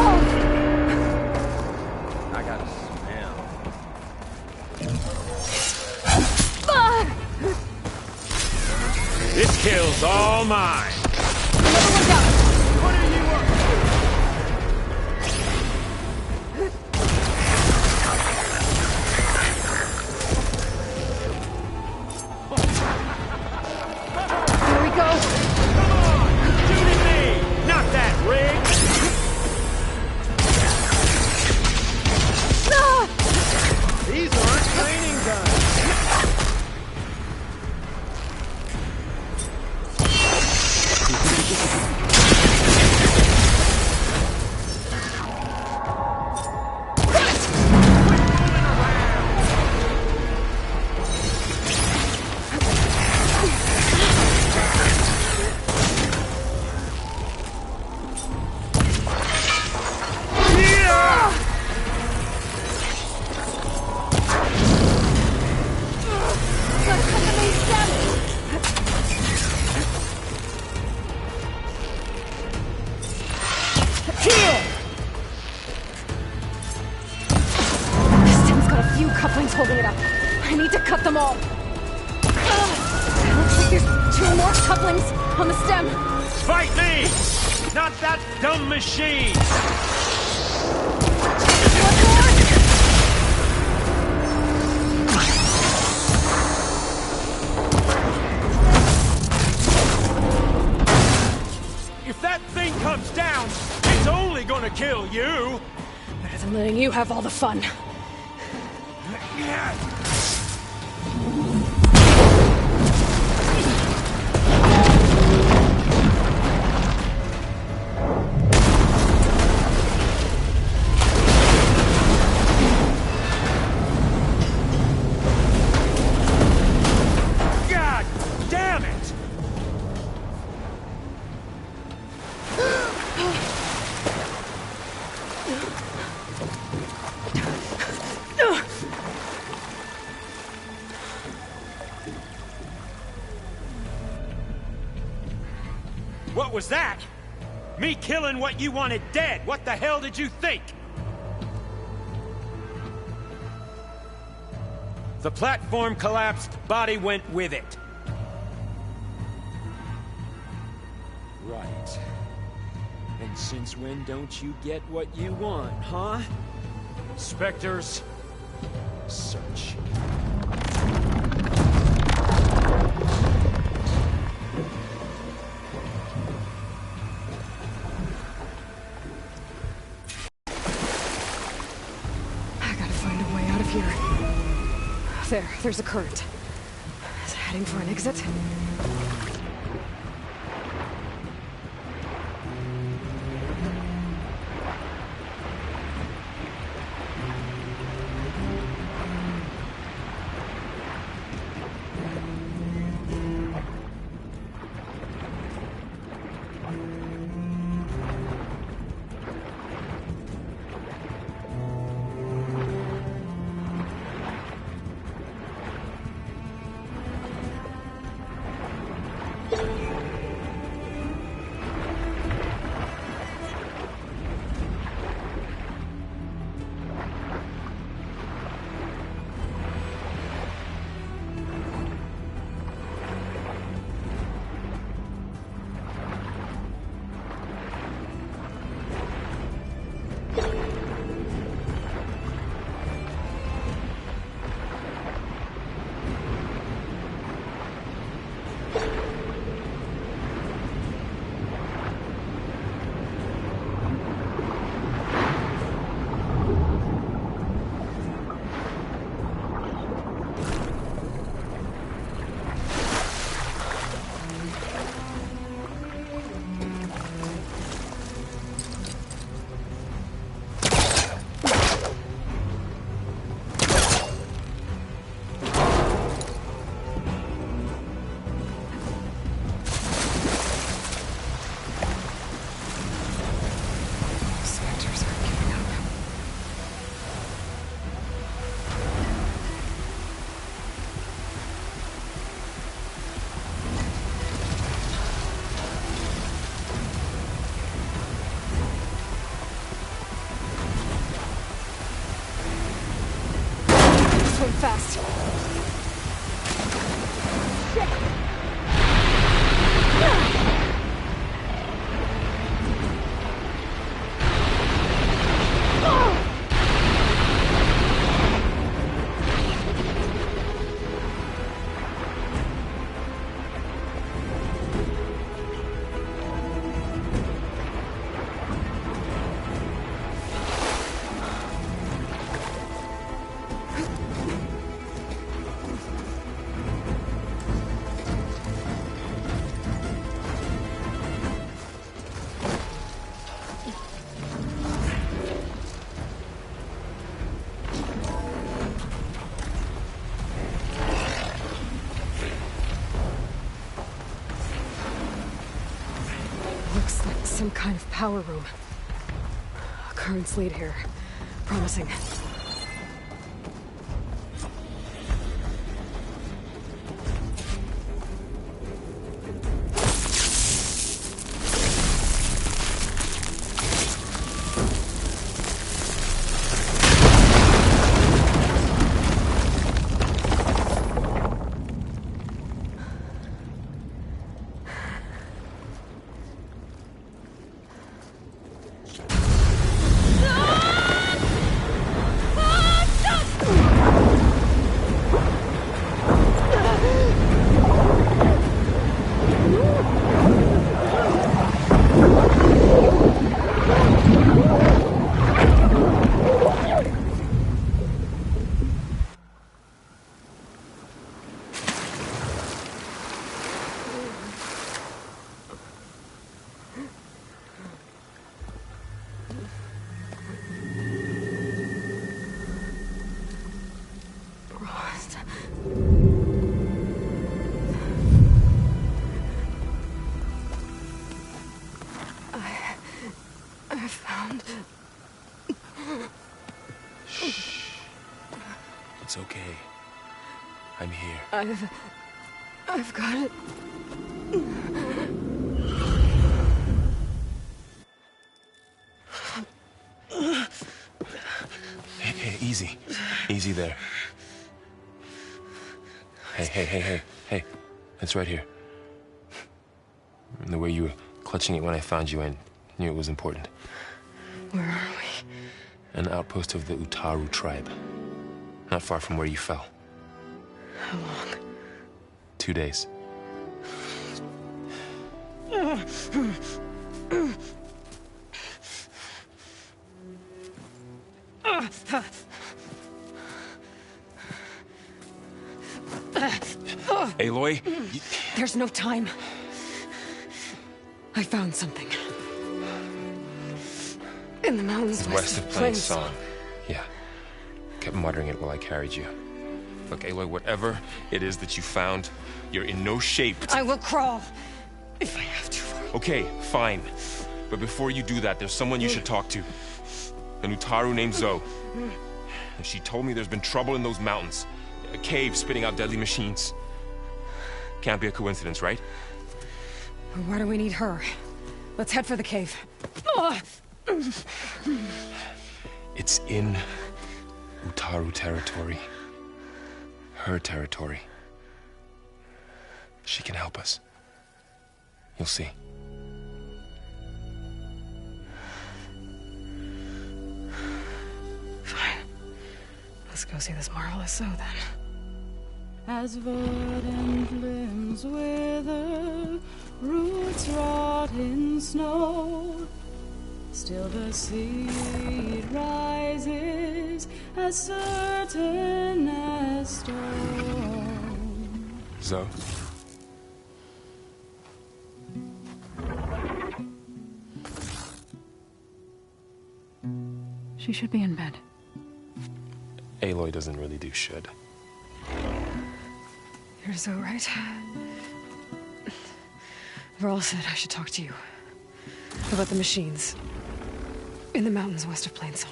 I got a smell. This kill's all mine. What are you up to? Here we go. Come on! Shoot at me! Not that rig! These aren't training guns! what's holding it up. I need to cut them all. Looks like there's 2 more couplings on the stem. Fight me! Not that dumb machine! If that thing comes down, it's only gonna kill you! Better than letting you have all the fun. God damn it! What was that? Me killing what you wanted dead. What the hell did you think? The platform collapsed, body went with it. Right. And since when don't you get what you want, huh? Spectres, search. There's a current. Is it heading for an exit? Fast. Some kind of power room. Currents lead here. Promising. It's okay. I'm here. I've got it. Hey, easy. Easy there. Hey. It's right here. And the way you were clutching it when I found you, I knew it was important. Where are we? An outpost of the Utaru tribe. Not far from where you fell. How long? 2 days. Aloy? There's no time. I found something. In the mountains west of Plainsong. Yeah. Kept muttering it while I carried you. Look, Aloy, whatever it is that you found, you're in no shape to... I will crawl. If I have to. Okay, fine. But before you do that, there's someone you should talk to. An Utaru named Zoe. And she told me there's been trouble in those mountains. A cave spitting out deadly machines. Can't be a coincidence, right? Why do we need her? Let's head for the cave. It's in Utaru territory. Her territory. She can help us. You'll see. Fine. Let's go see this marvelous Zoe then. As verdant limbs wither, roots rot in snow, still the seed rises as certain as stone. Zoe? She should be in bed. Aloy doesn't really do should. You're so right. Varl said I should talk to you about the machines in the mountains west of Plainsong.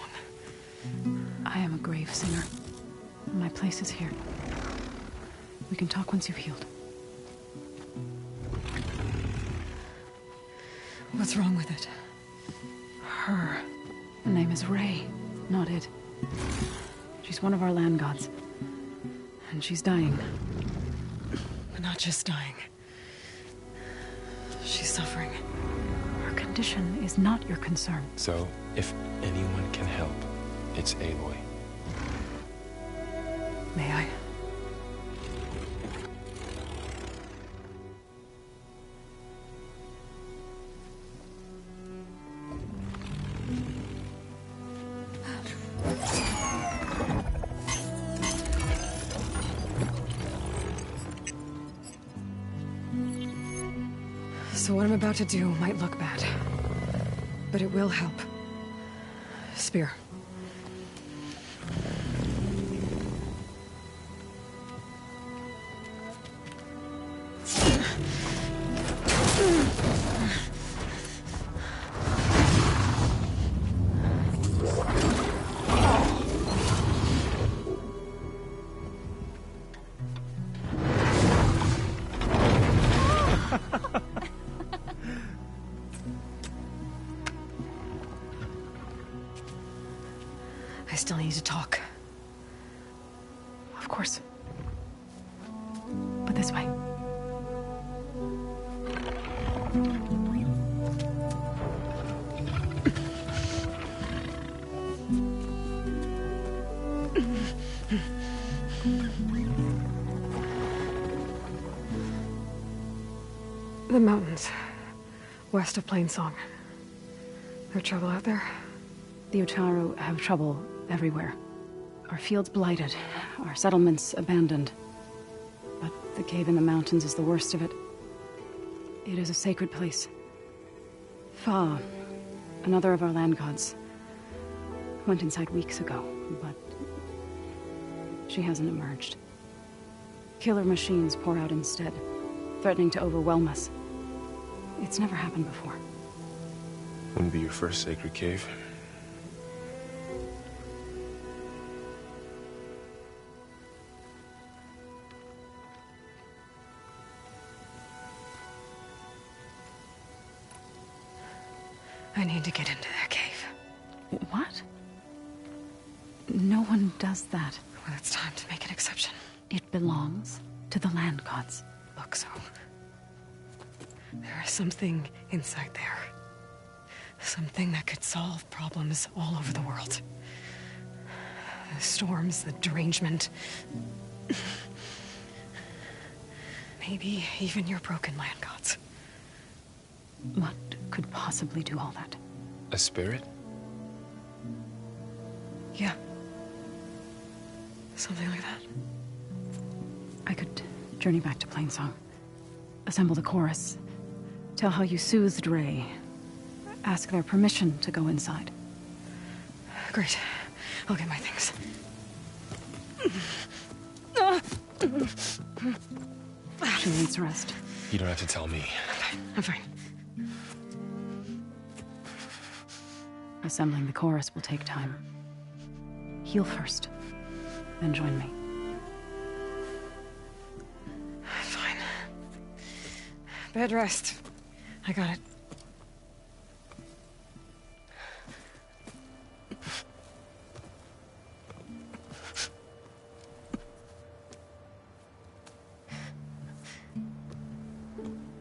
I am a grave singer. My place is here. We can talk once you've healed. What's wrong with it? Her. Her name is Ray, not it. She's one of our land gods. And she's dying. But not just dying. She's suffering. Her condition is not your concern. So, if anyone can help, it's Aloy. May I? So what I'm about to do might look bad, but it will help. Spear. I still need to talk. Of course. But this way. The mountains, west of Plainsong. There's trouble out there? The Utaru have trouble everywhere. Our fields blighted, our settlements abandoned. But the cave in the mountains is the worst of it. It is a sacred place. Fa, another of our land gods, went inside weeks ago, but she hasn't emerged. Killer machines pour out instead, threatening to overwhelm us. It's never happened before. Wouldn't be your first sacred cave. I need to get into that cave. What? No one does that. Well, it's time to make an exception. It belongs to the land gods. Look, so... there is something inside there. Something that could solve problems all over the world. The storms, the derangement. Maybe even your broken land gods. What could possibly do all that? A spirit? Yeah. Something like that. I could journey back to Plainsong. Assemble the chorus. Tell how you soothed Ray. Ask their permission to go inside. Great. I'll get my things. She needs rest. You don't have to tell me. I'm fine. Assembling the chorus will take time. Heal first, then join me. Fine. Bed rest. I got it.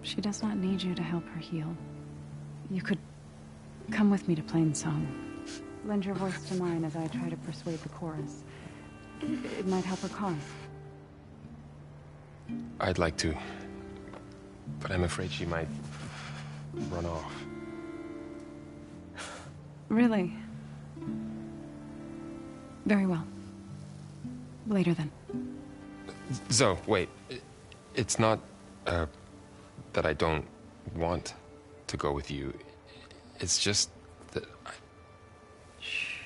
She does not need you to help her heal. You could come with me to Plainsong. Lend your voice to mine as I try to persuade the chorus. It might help her cause. I'd like to, but I'm afraid she might run off. Really? Very well. Later then. Zoe, wait. It's not, that I don't want to go with you. It's just that I... Shh.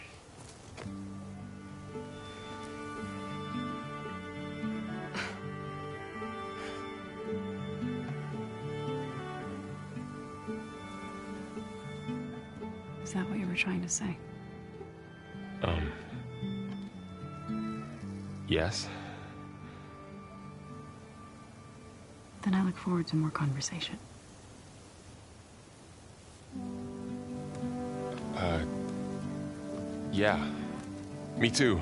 Is that what you were trying to say? Yes? Then I look forward to more conversation. Yeah. Me too.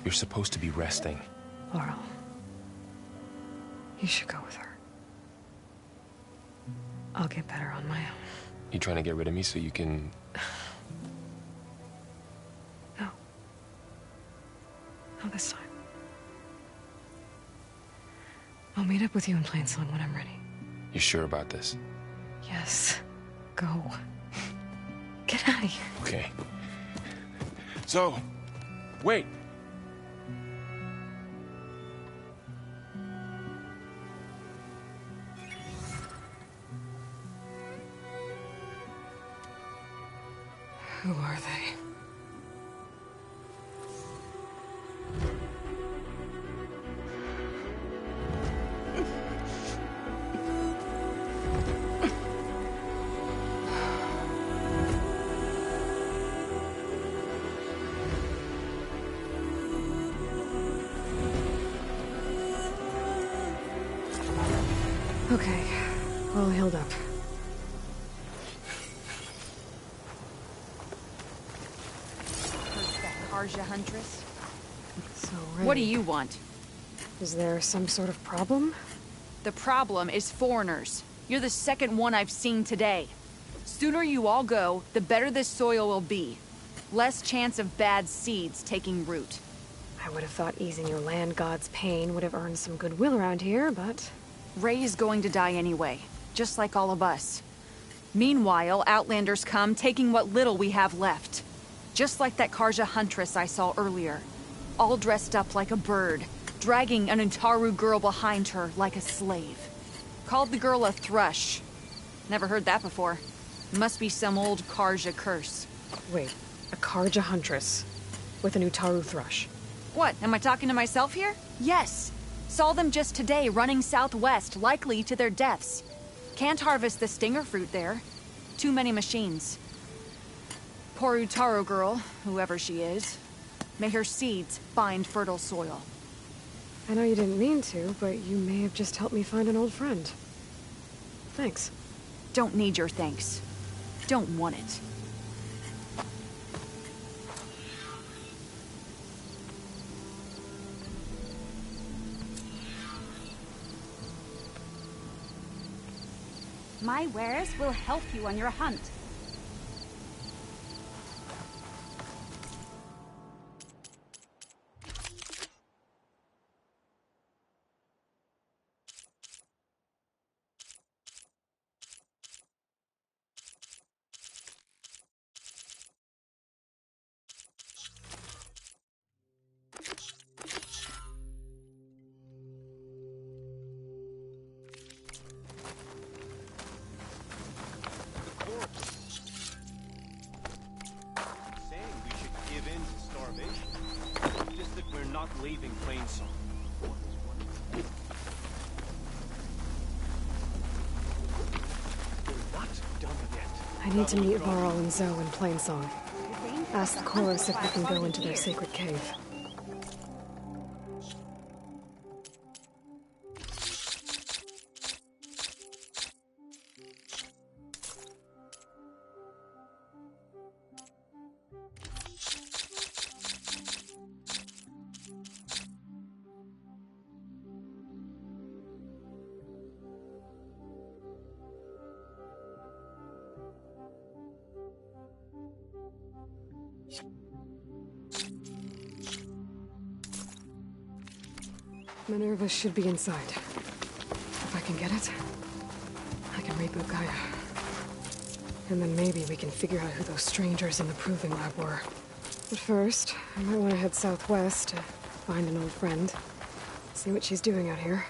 You're supposed to be resting. Laurel, you should go with her. I'll get better on my own. You trying to get rid of me so you can... No. Not this time. I'll meet up with you in Plainsong when I'm ready. You sure about this? Yes. Go. Get out of here. Okay. So, wait. Who are they? Okay, all healed up. Karja Huntress? So, Ray, What do you want? Is there some sort of problem? The problem is foreigners. You're the second one I've seen today. Sooner you all go, the better this soil will be. Less chance of bad seeds taking root. I would have thought easing your land god's pain would have earned some goodwill around here, but... Ray is going to die anyway, just like all of us. Meanwhile, Outlanders come, taking what little we have left. Just like that Karja Huntress I saw earlier. All dressed up like a bird, dragging an Utaru girl behind her like a slave. Called the girl a thrush. Never heard that before. Must be some old Karja curse. Wait, a Karja Huntress with an Utaru thrush. What, am I talking to myself here? Yes. Saw them just today running southwest, likely to their deaths. Can't harvest the stinger fruit there. Too many machines. Poor Utaru girl, whoever she is. May her seeds find fertile soil. I know you didn't mean to, but you may have just helped me find an old friend. Thanks. Don't need your thanks. Don't want it. My wares will help you on your hunt. Leaving Plainsong. We're not done yet. I need to meet Varl and Zoe in Plainsong. Ask the chorus if we can go into their sacred cave. Minerva should be inside. If I can get it, I can reboot Gaia. And then maybe we can figure out who those strangers in the Proving Lab were. But first, I might want to head southwest to find an old friend. See what she's doing out here.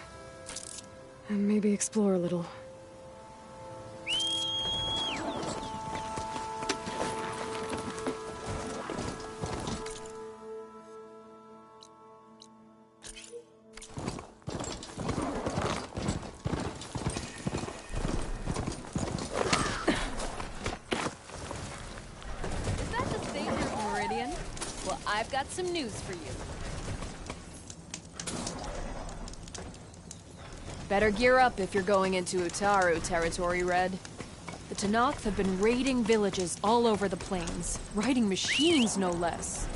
And maybe explore a little. I've got some news for you. Better gear up if you're going into Utaru territory, Red. The Tenakth have been raiding villages all over the plains, riding machines no less.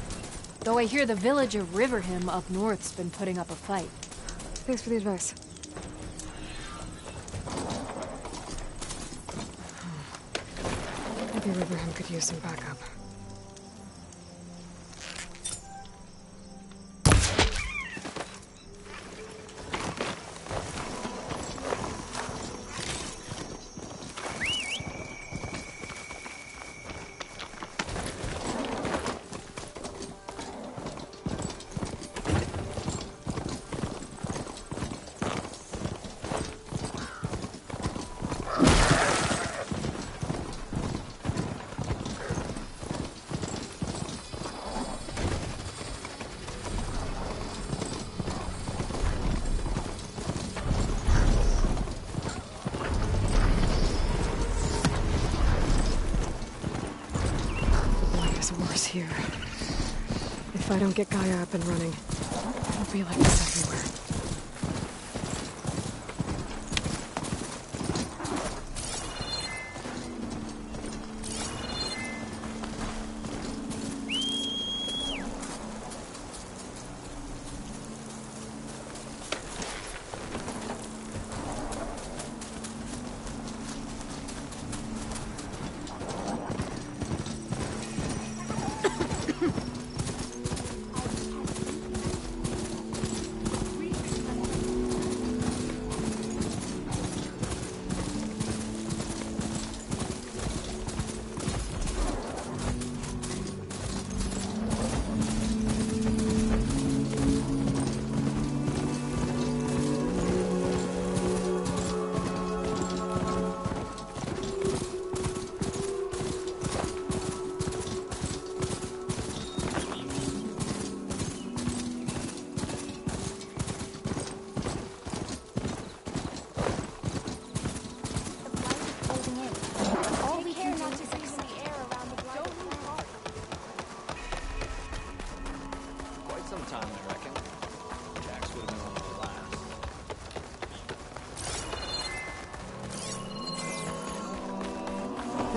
Though I hear the village of Riverhim up north's been putting up a fight. Thanks for the advice. Maybe Riverhim could use some backup. Here. If I don't get Gaia up and running, it'll be like this everywhere.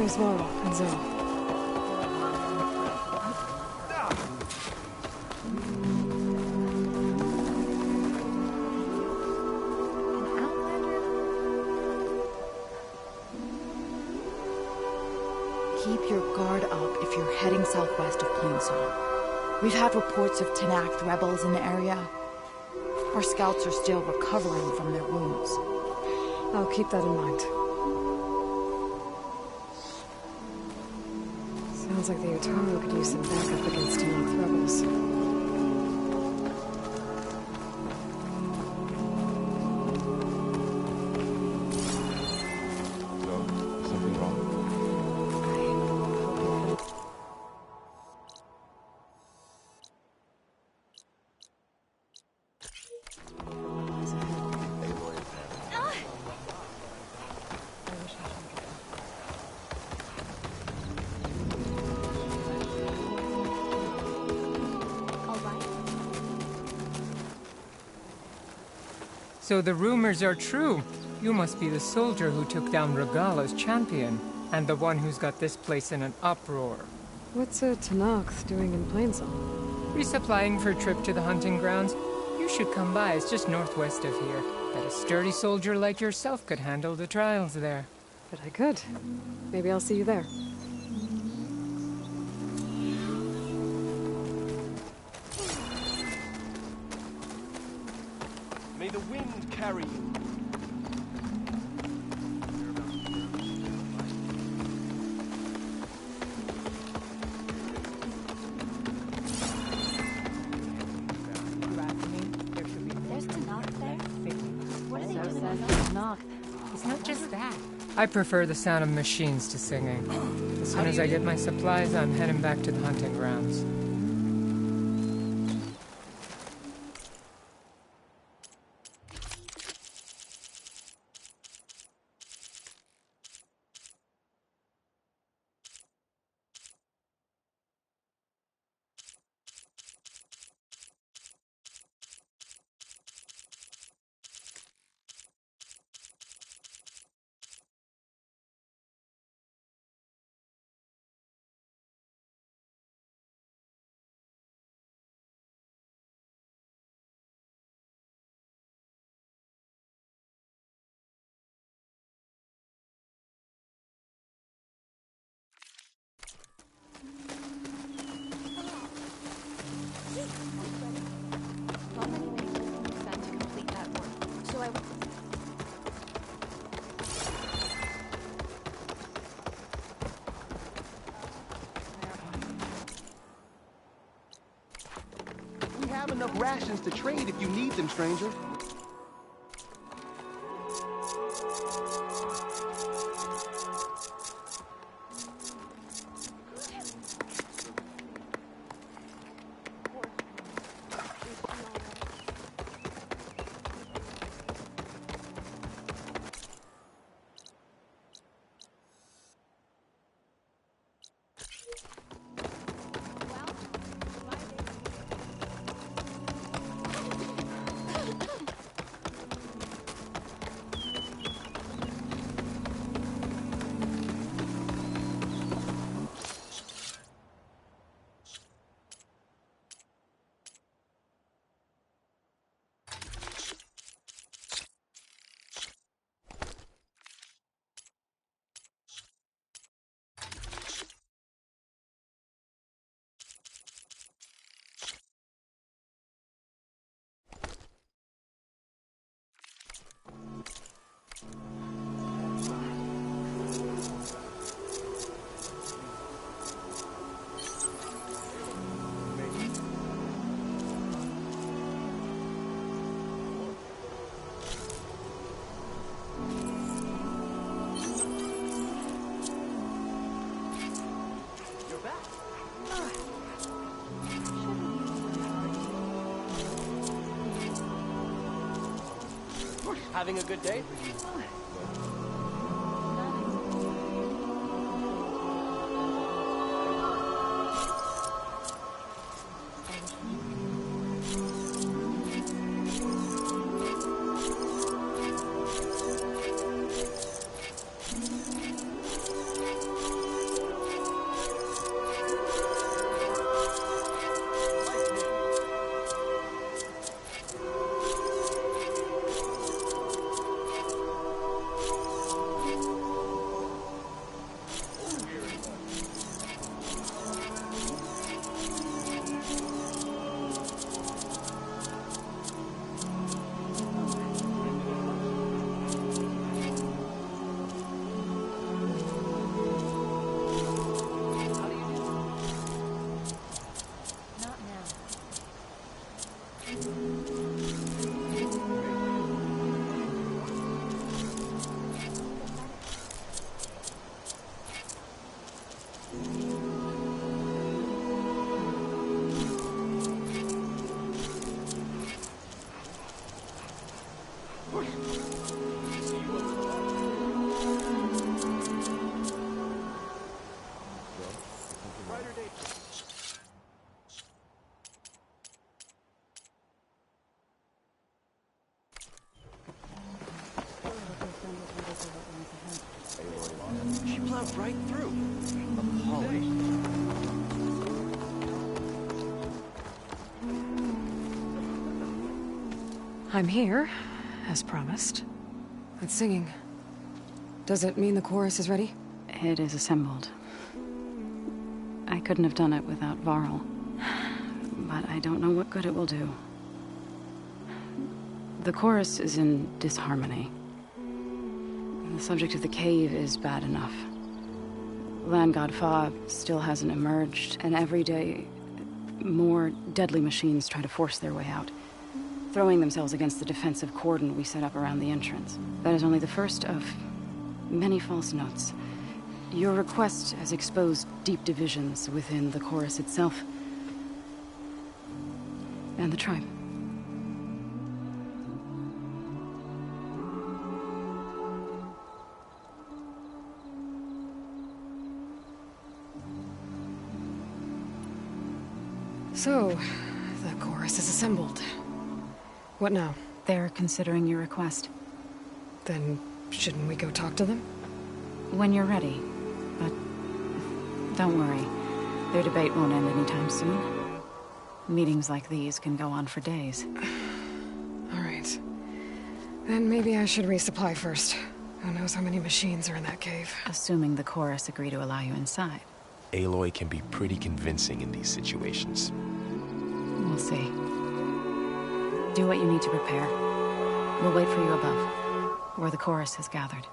Where's Varl and Zoe? Keep your guard up if you're heading southwest of Plainsong. We've had reports of Tenakth rebels in the area. Our scouts are still recovering from their wounds. I'll keep that in mind. Sounds like the Utaru could use some backup against Tenakth rebels. Something wrong? So the rumors are true. You must be the soldier who took down Regalla's champion, and the one who's got this place in an uproar. What's a Tenakth doing in Plainsong? Resupplying for a trip to the hunting grounds? You should come by, it's just northwest of here. Bet a sturdy soldier like yourself could handle the trials there. But I could. Maybe I'll see you there. May the wind carry you. There's Tenakth there? What are they doing with Tenakth? It's not just that. I prefer the sound of machines to singing. As soon as I get my supplies, I'm heading back to the hunting grounds. We have enough rations to trade if you need them, stranger. Having a good day? I'm here, as promised. It's singing. Does it mean the chorus is ready? It is assembled. I couldn't have done it without Varl. But I don't know what good it will do. The chorus is in disharmony. The subject of the cave is bad enough. Land God Fa still hasn't emerged, and every day, more deadly machines try to force their way out, throwing themselves against the defensive cordon we set up around the entrance. That is only the first of many false notes. Your request has exposed deep divisions within the chorus itself and the tribe. So, the chorus is assembled. What now? They're considering your request. Then, shouldn't we go talk to them? When you're ready. But don't worry. Their debate won't end anytime soon. Meetings like these can go on for days. All right. Then maybe I should resupply first. Who knows how many machines are in that cave? Assuming the chorus agree to allow you inside. Aloy can be pretty convincing in these situations. We'll see. Do what you need to prepare. We'll wait for you above, where the chorus has gathered.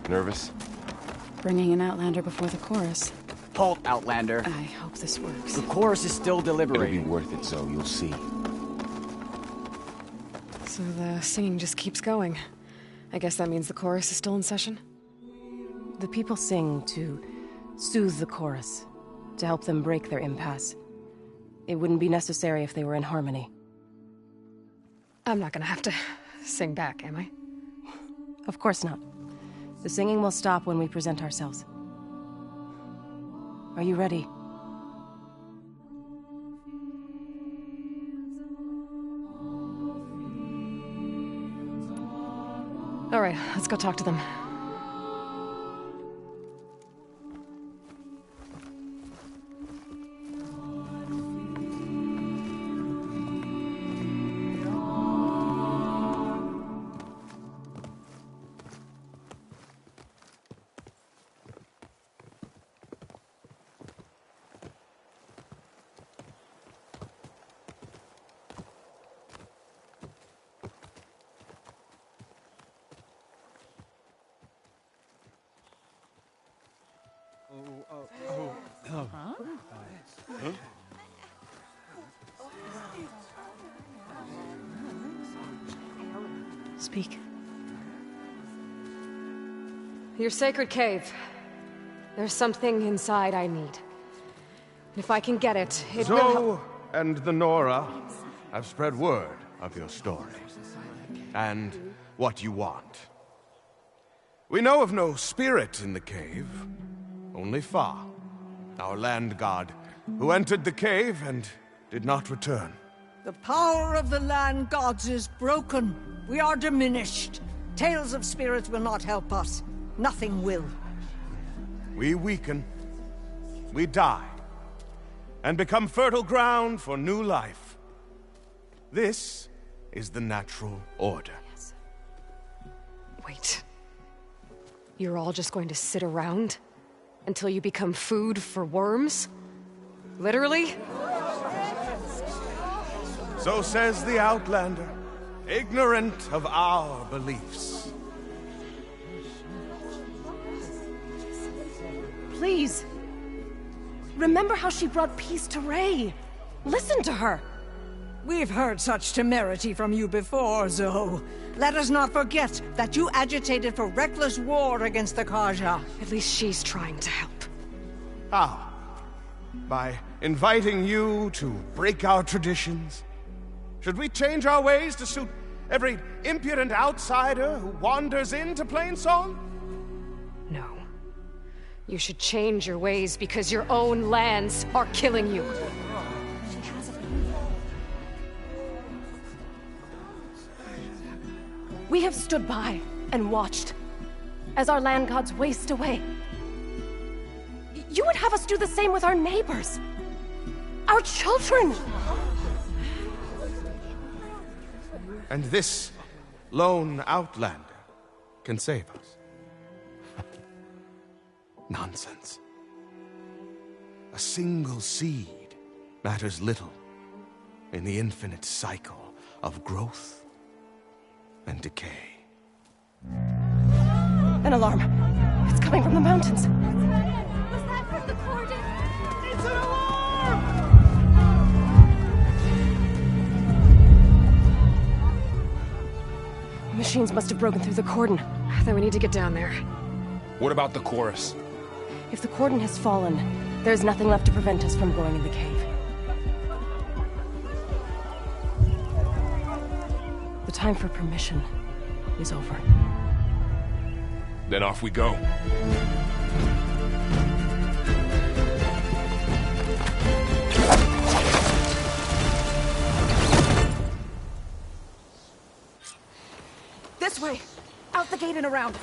Nervous? Bringing an Outlander before the chorus. Halt, Outlander. I hope this works. The chorus is still deliberating. It'll be worth it, Zoe. You'll see. So the singing just keeps going. I guess that means the chorus is still in session? The people sing to soothe the chorus, to help them break their impasse. It wouldn't be necessary if they were in harmony. I'm not gonna have to sing back, am I? Of course not. The singing will stop when we present ourselves. Are you ready? All right, let's go talk to them. Speak. Your sacred cave. There's something inside I need. If I can get it, it will help. Zoe and the Nora have spread word of your story. And what you want. We know of no spirit in the cave. Only Fa, our land god, who entered the cave and did not return. The power of the land gods is broken. We are diminished. Tales of spirits will not help us. Nothing will. We weaken. We die. And become fertile ground for new life. This is the natural order. Yes. Wait. You're all just going to sit around until you become food for worms? Literally? So says the Outlander, ignorant of our beliefs. Please. Remember how she brought peace to Ray. Listen to her. We've heard such temerity from you before, Zoe. Let us not forget that you agitated for reckless war against the Carja. At least she's trying to help. How? By inviting you to break our traditions? Should we change our ways to suit every impudent outsider who wanders into Plainsong? No. You should change your ways because your own lands are killing you. We have stood by and watched as our land gods waste away. You would have us do the same with our neighbors, our children. And this lone Outlander can save us. Nonsense. A single seed matters little in the infinite cycle of growth and decay. An alarm. It's coming from the mountains. Was that from the cordon? It's an alarm! Machines must have broken through the cordon. Then we need to get down there. What about the chorus? If the cordon has fallen, there's nothing left to prevent us from going in the cave. The time for permission is over. Then off we go. This way! Out the gate and around!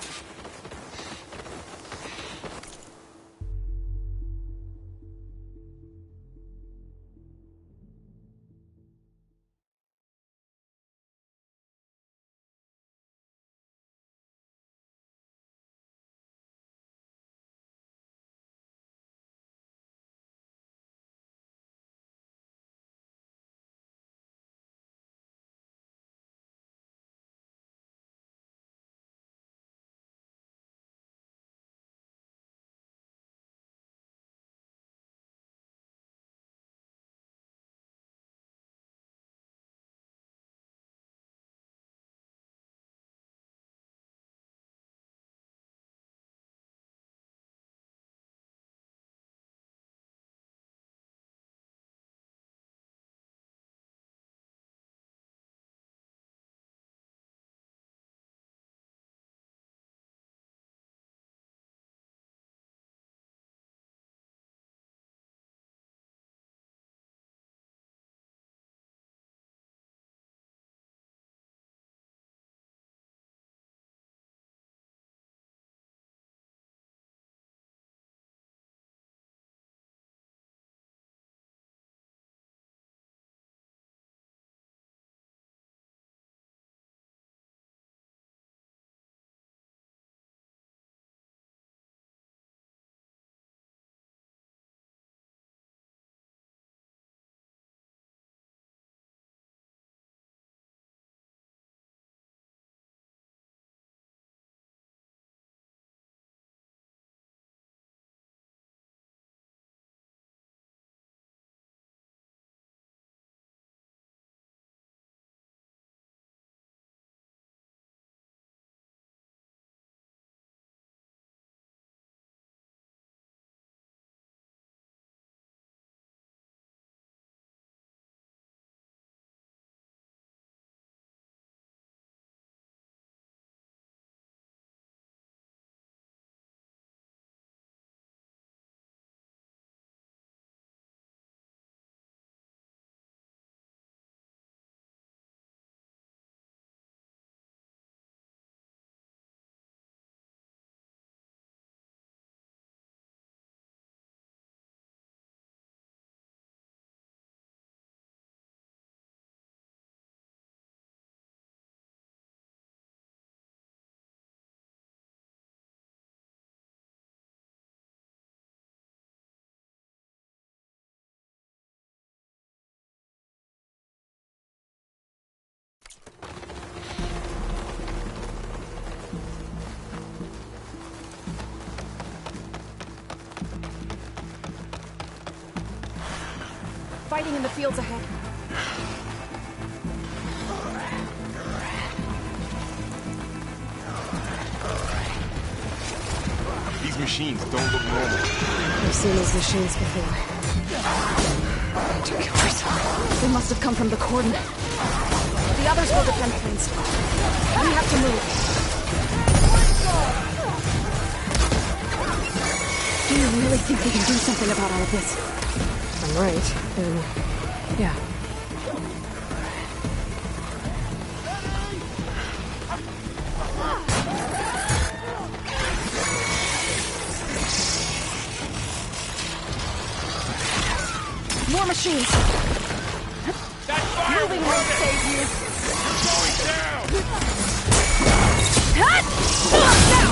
fighting in the fields ahead. These machines don't look normal. I've seen these machines before. Hunter killers. They must have come from the cordon. The others will defend Plainsong. We have to move. Do you really think we can do something about all of this? If I'm right, then... yeah. More machines! Moving won't save you! You're going down! Now!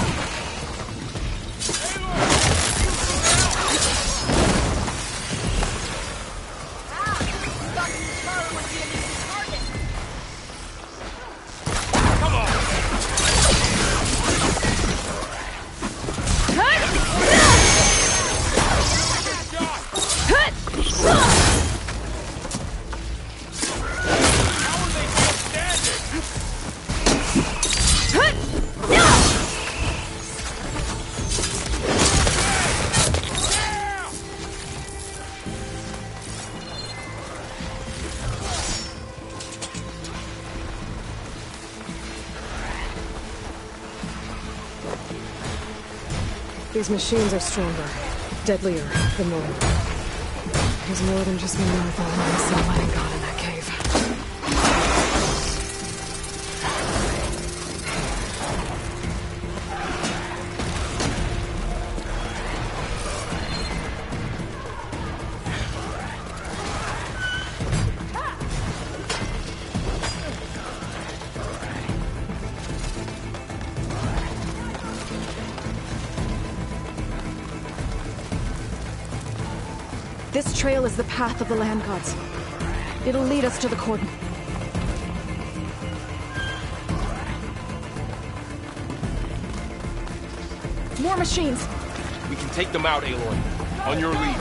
These machines are stronger, deadlier than normal. There's more than just one marathon I saw Land God in that cave. This trail is the path of the Land Gods. It'll lead us to the cordon. More machines! We can take them out, Aloy. On your lead.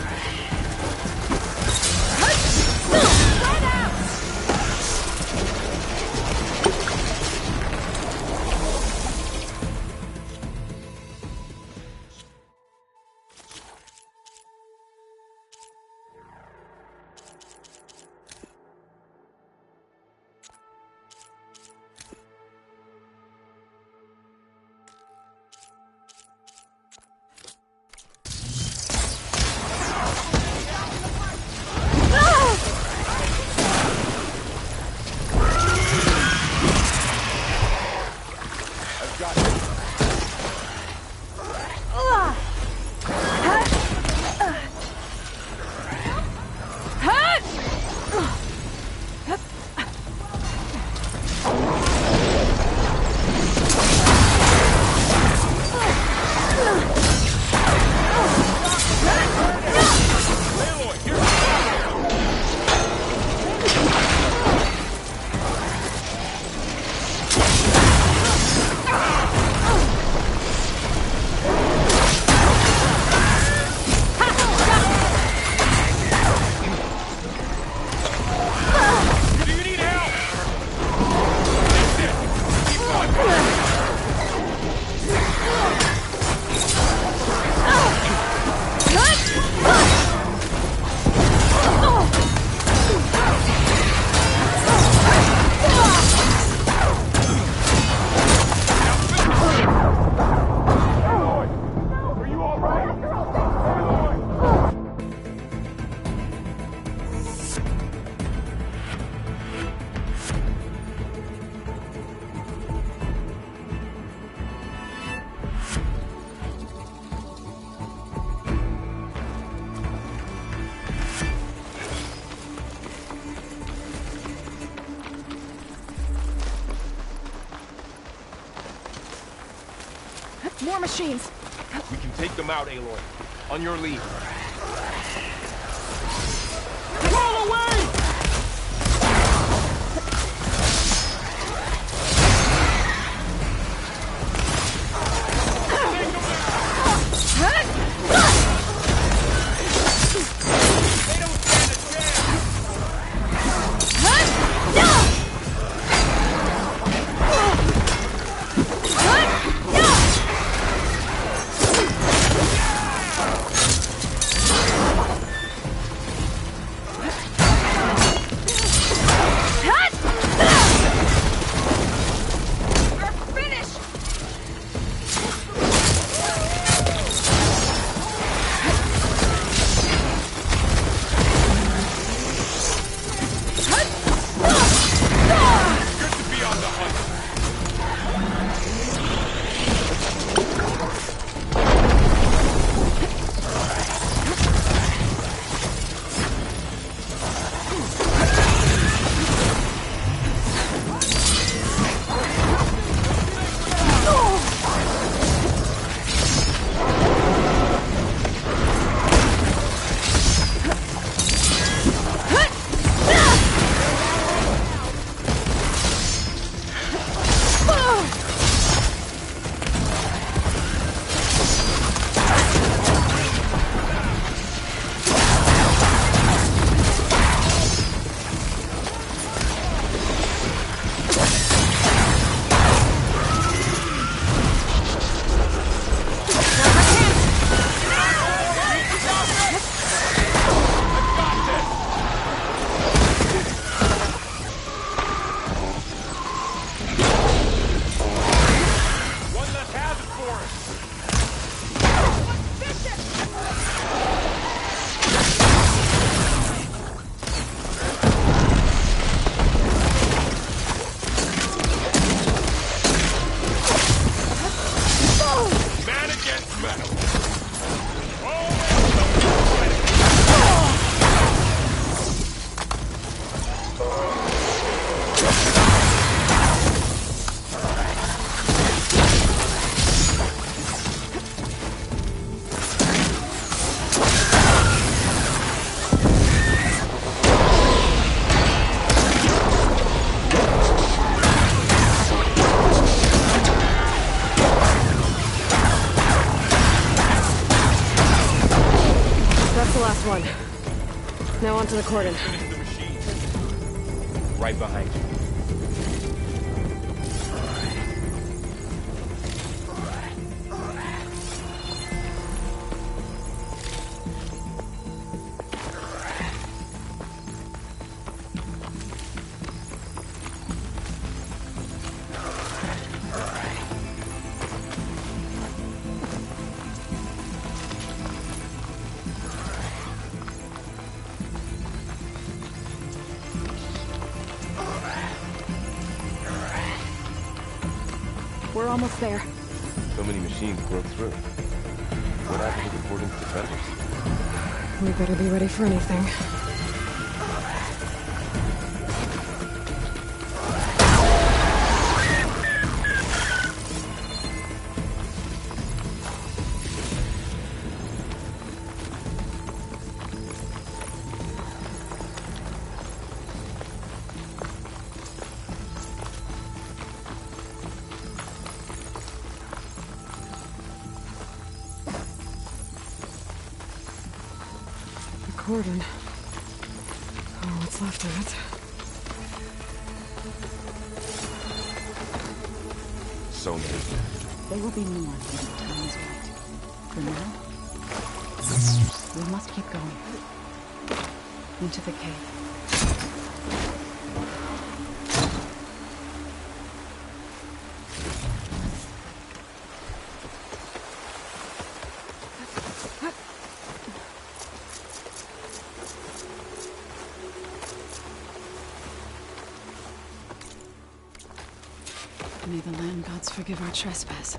More machines! We can take them out, Aloy. On your lead. Roll away! onto the cordon. Right behind you. We're almost there. So many machines broke through. What happened to the cordon's defenders? We better be ready for anything. Cordon. Oh, what's left of it? So many. There will be more when the time is right. For now, we must keep going. Into the cave. May the land gods forgive our trespass.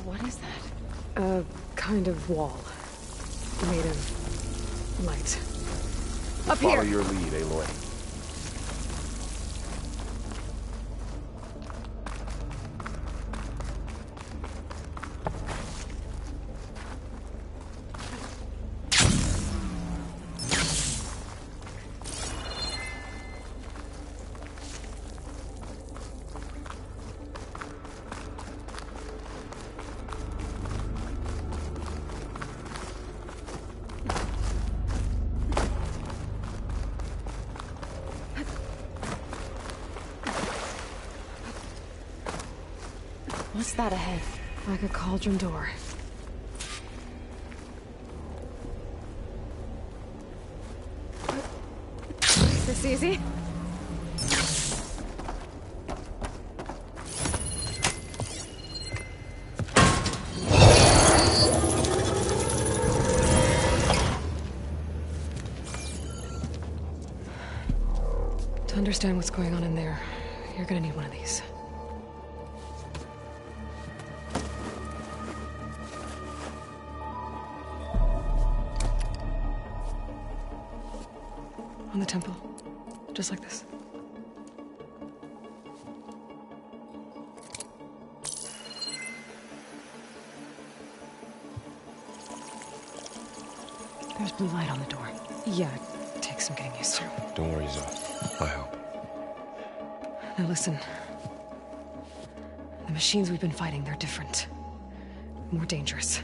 What is that? A kind of wall. Made of light. Up Follow here! your lead, Aloy. What's that ahead? Like a cauldron door. This easy? To understand what's going on in there, you're gonna need one of these. On the temple. Just like this. There's blue light on the door. Yeah, it takes some getting used to. Don't worry, Zoe. I help. Now listen. The machines we've been fighting, they're different. More dangerous.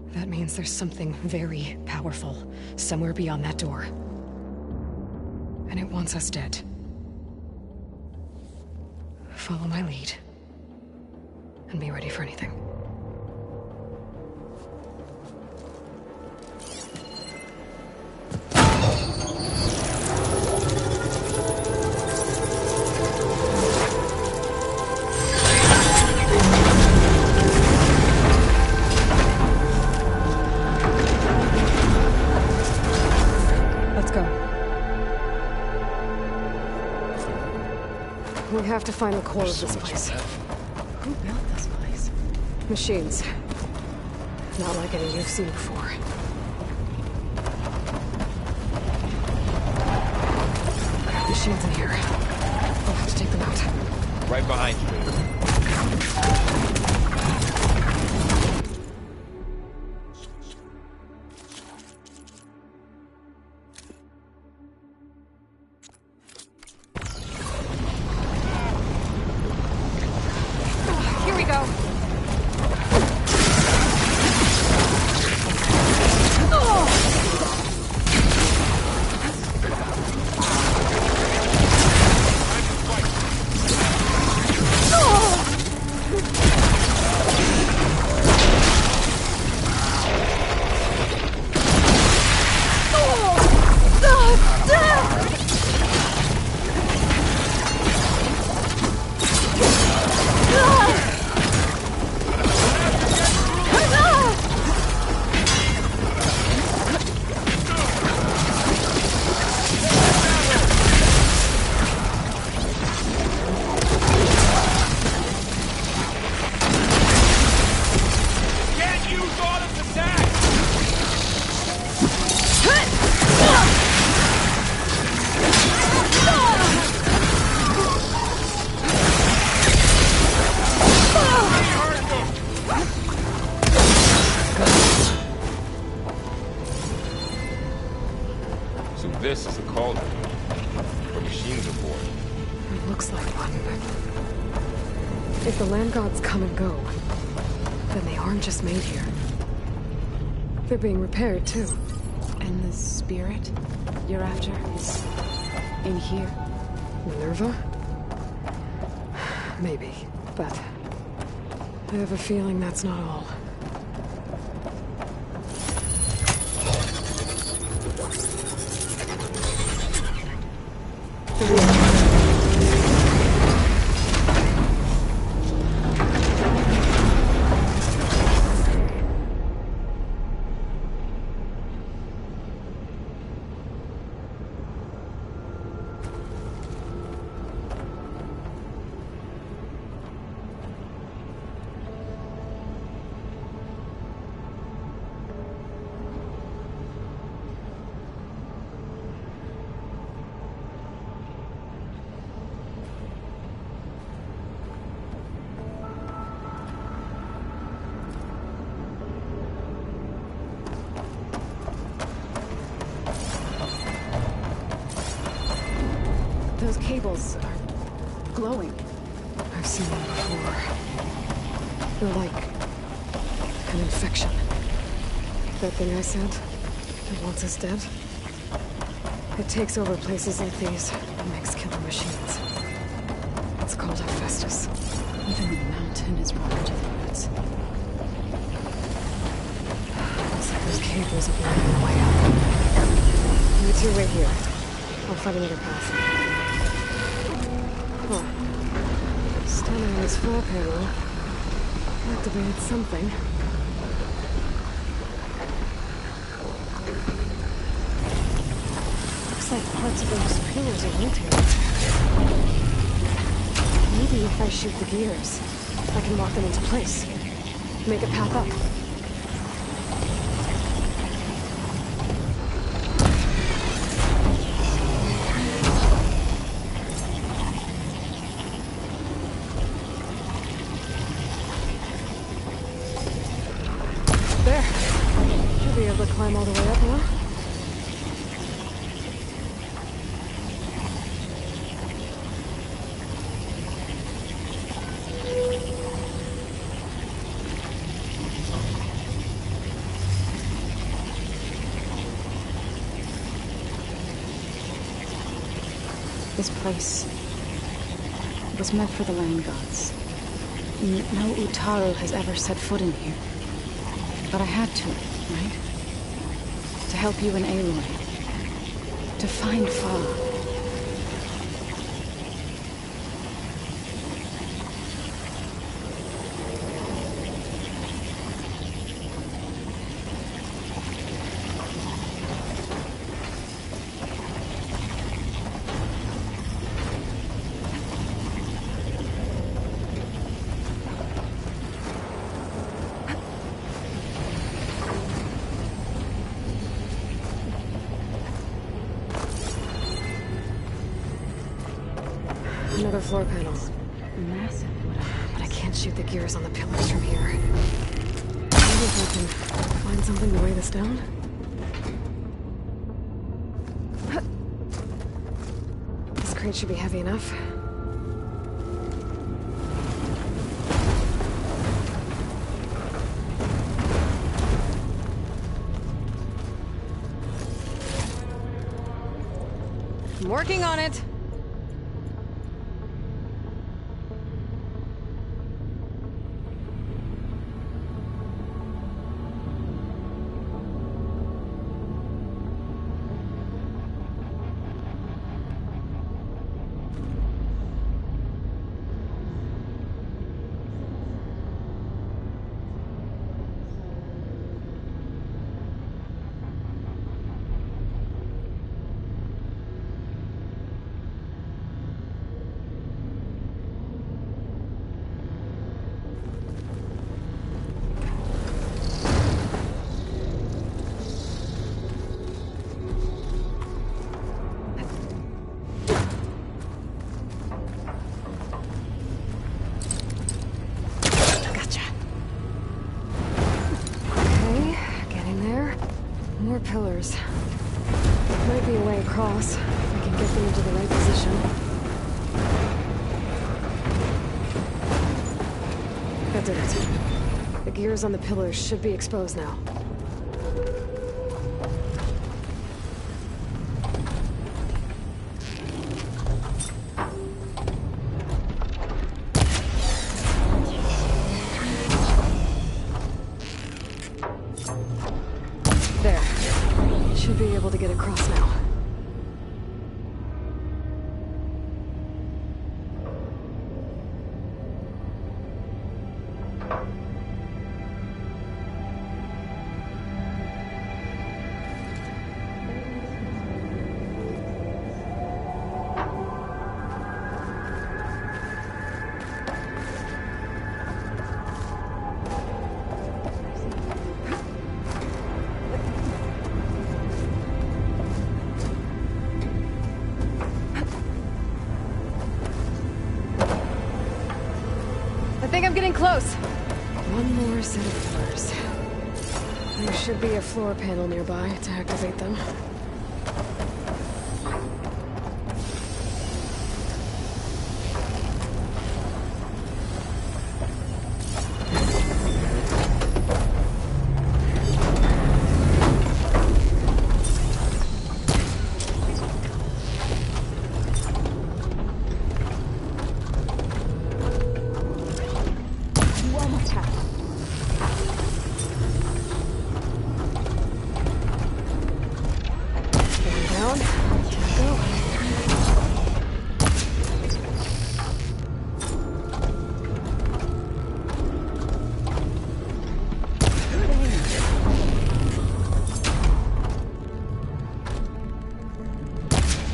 That means there's something very powerful somewhere beyond that door. And it wants us dead. Follow my lead. And be ready for anything. We have to find the core of this place. Who built this place? Machines. Not like any you've seen before. Machines in here. We'll have to take them out. Right behind you. Here we go. this is a cauldron. Or machines aboard. It looks like one. If the land gods come and go, then they aren't just made here. They're being repaired, too. And the spirit you're after is in here? Minerva? Maybe, but I have a feeling that's not all. Those cables are glowing. I've seen them before. They're like an infection. That thing I said that wants us dead? It takes over places like these and makes killer machines. It's called Hephaestus. Even the mountain is rotted to the roots. Looks like those cables are blocking the way up. You two wait here. I'll find another path. Huh. Standing on this floor panel activated something. Looks like parts of those pillars are rotating. Maybe if I shoot the gears, I can lock them into place. Make a path up. Climb all the way up now? This place was meant for the land gods. No Utaru has ever set foot in here. But I had to, right? To help you and Aloy. To find Fa. Another floor panel. Massive. But I can't shoot the gears on the pillars from here. Maybe if I can find something to weigh this down? This crate should be heavy enough. I'm working on it. Pillars. Might be a way across, if I can get them into the right position. That did it. The gears on the pillars should be exposed now. There. Should be able to get across now. I think I'm getting close. One more set of pillars. There should be a floor panel nearby to activate them.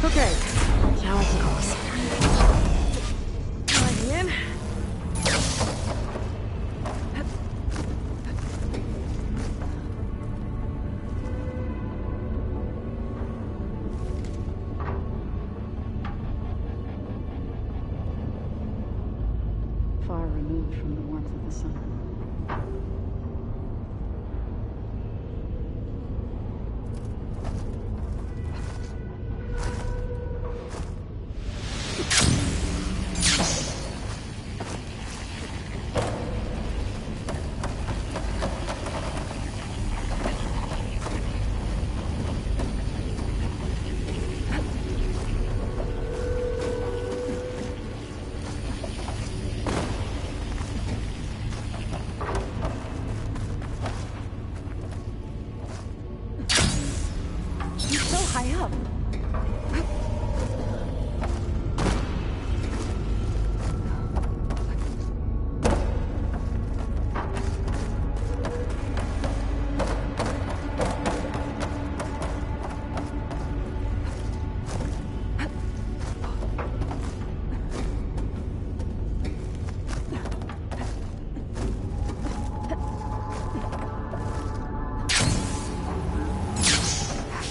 Okay, now I can cross. Climbing in. Far removed from the warmth of the sun. High up.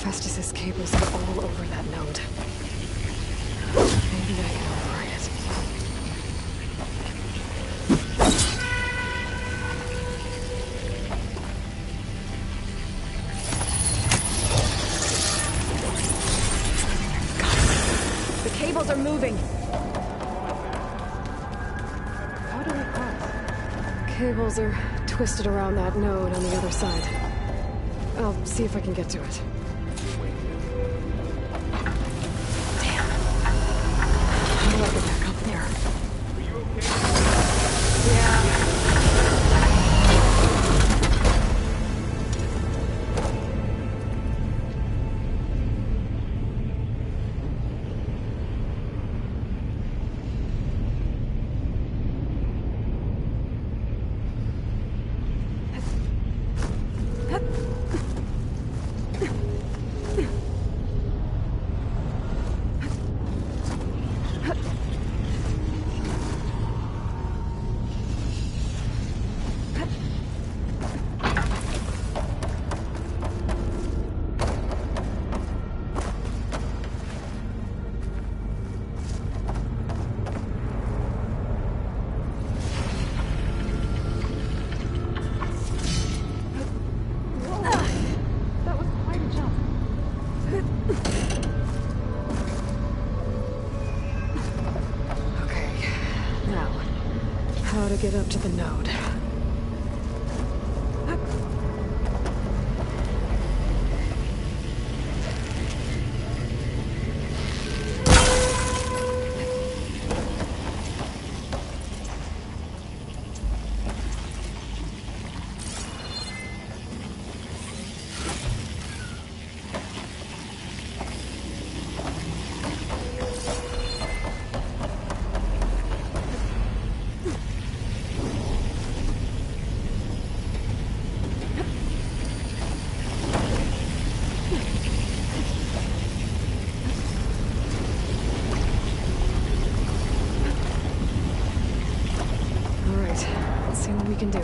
Festus's cables are all over that node. Maybe I can override it. The cables are moving. How do we cross? Cables are twisted around that node on the other side. I'll see if I can get to it. get up to the node. Can do.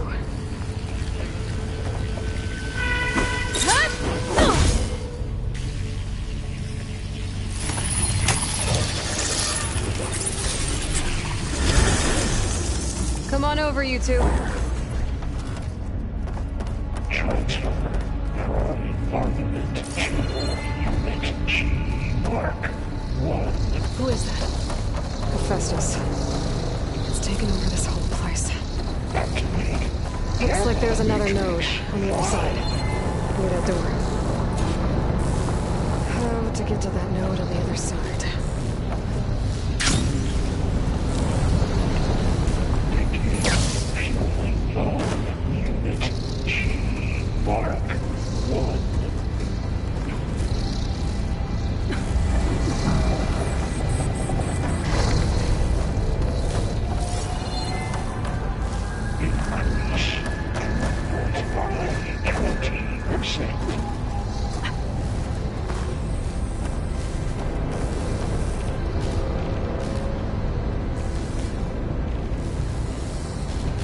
Come on over, you two. Transfer from armament to unit G Mark 1. Who is that? Hephaestus. It's taken over this whole place. Looks like there's another node on the other side, near that door. How to get to that node on the other side? Unit G Mark 1.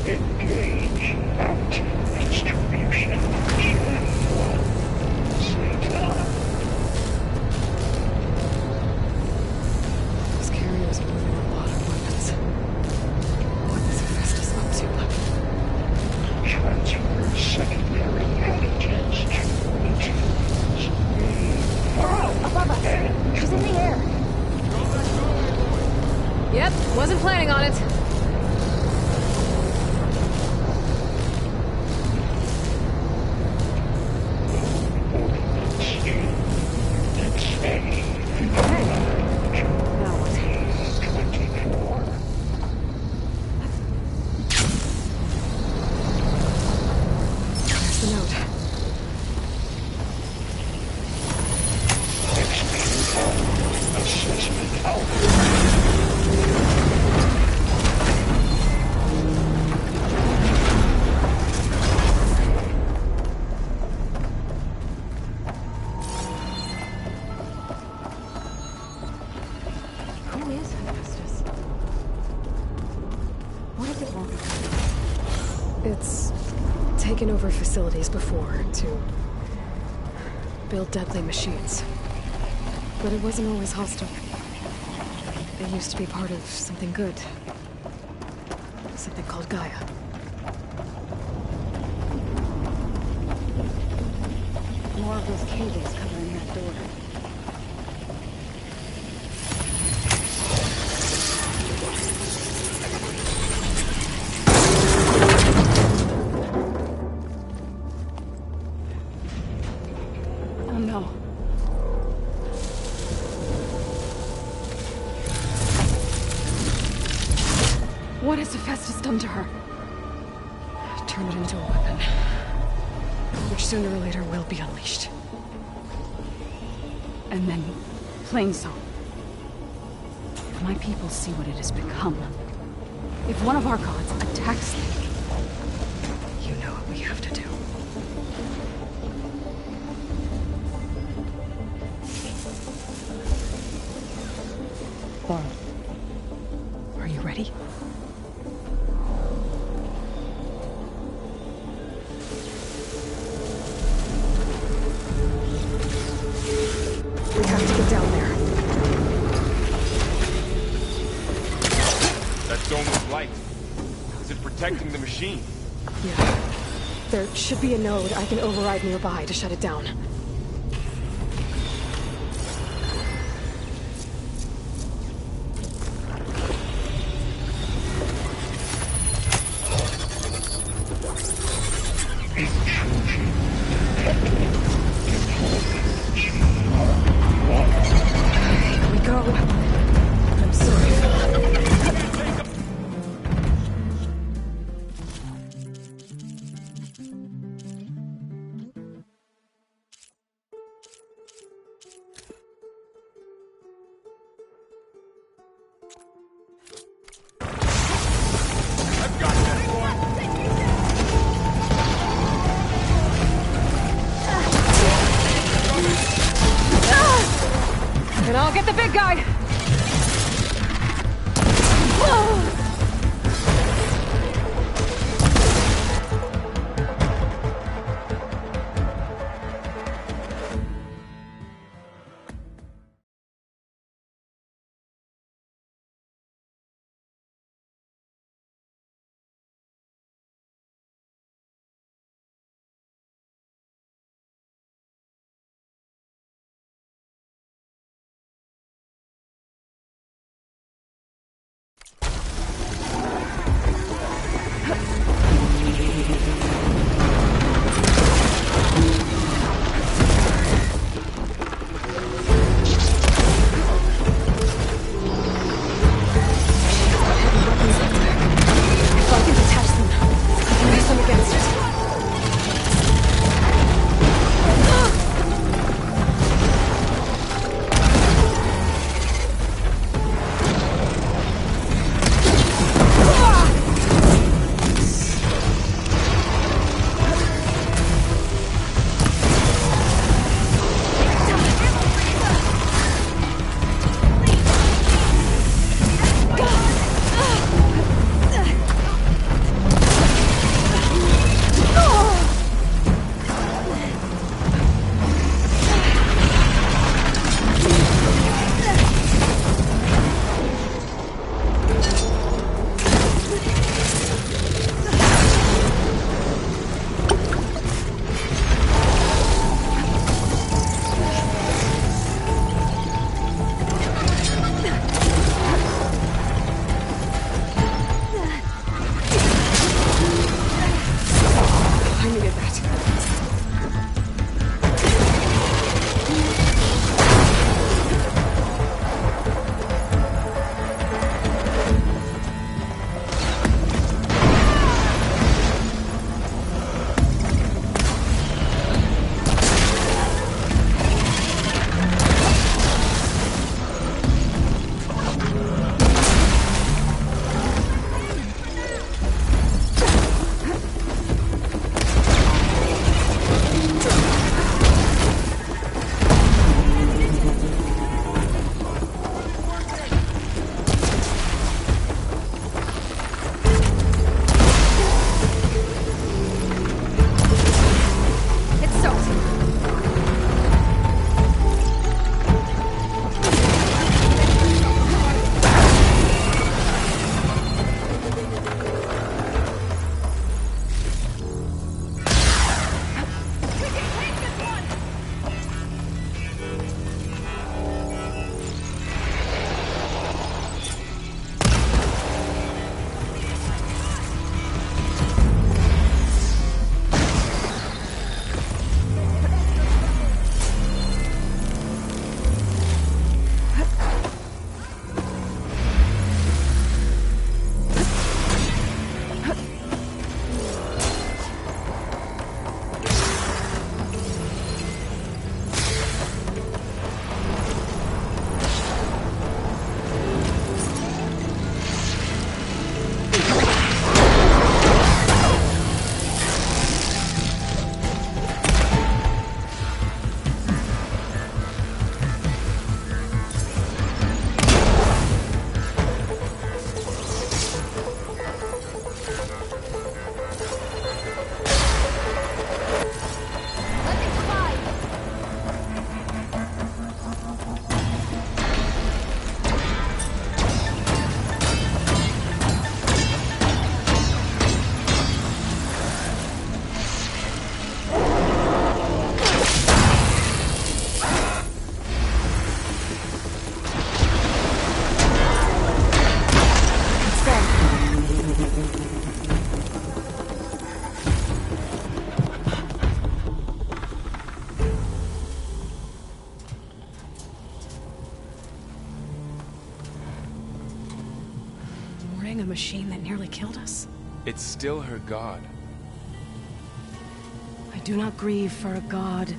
Engage out distribution. These carriers are moving a lot of weapons. What is Hephaestus up to? Transfer secondary habitats to routines. Burrow, above us. She's in the air. Yep, wasn't planning on it. It's taken over facilities before to build deadly machines. But it wasn't always hostile. It used to be part of something good. Something called Gaia. More of those cables covering that door. What has Hephaestus done to her? Turn it into a weapon, which sooner or later will be unleashed. And then Plainsong. If my people see what it has become, if one of our gods attacks them, you know what we have to do. Are you ready? We have to get down there. That dome of light. Is it protecting the machine? Yeah. There should be a node I can override nearby to shut it down. And I'll get the big guy! A machine that nearly killed us? It's still her god. I do not grieve for a god.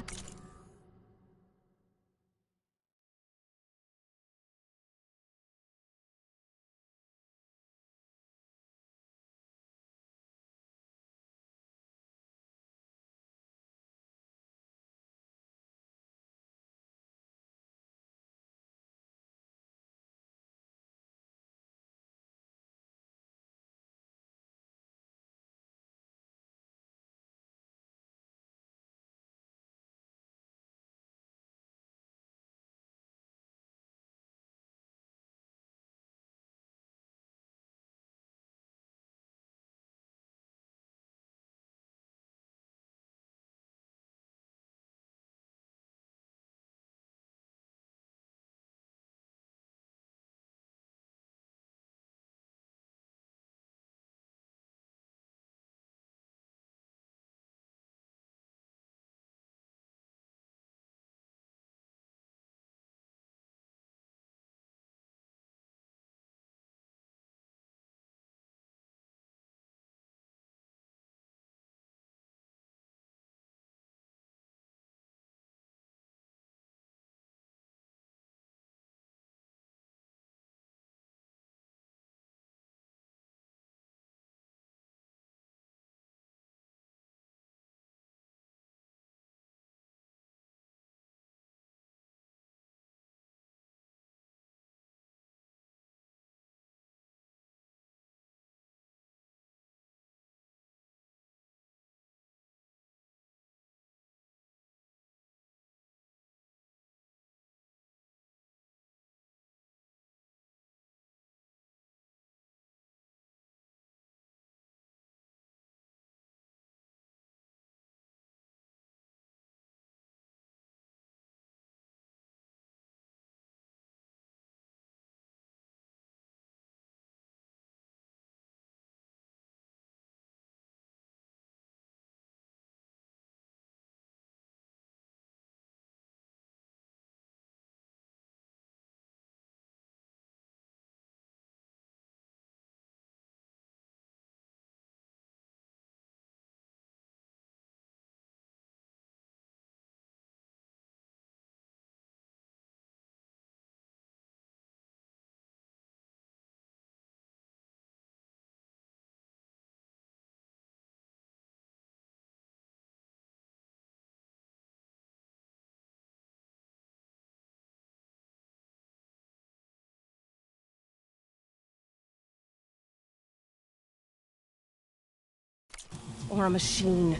or a machine.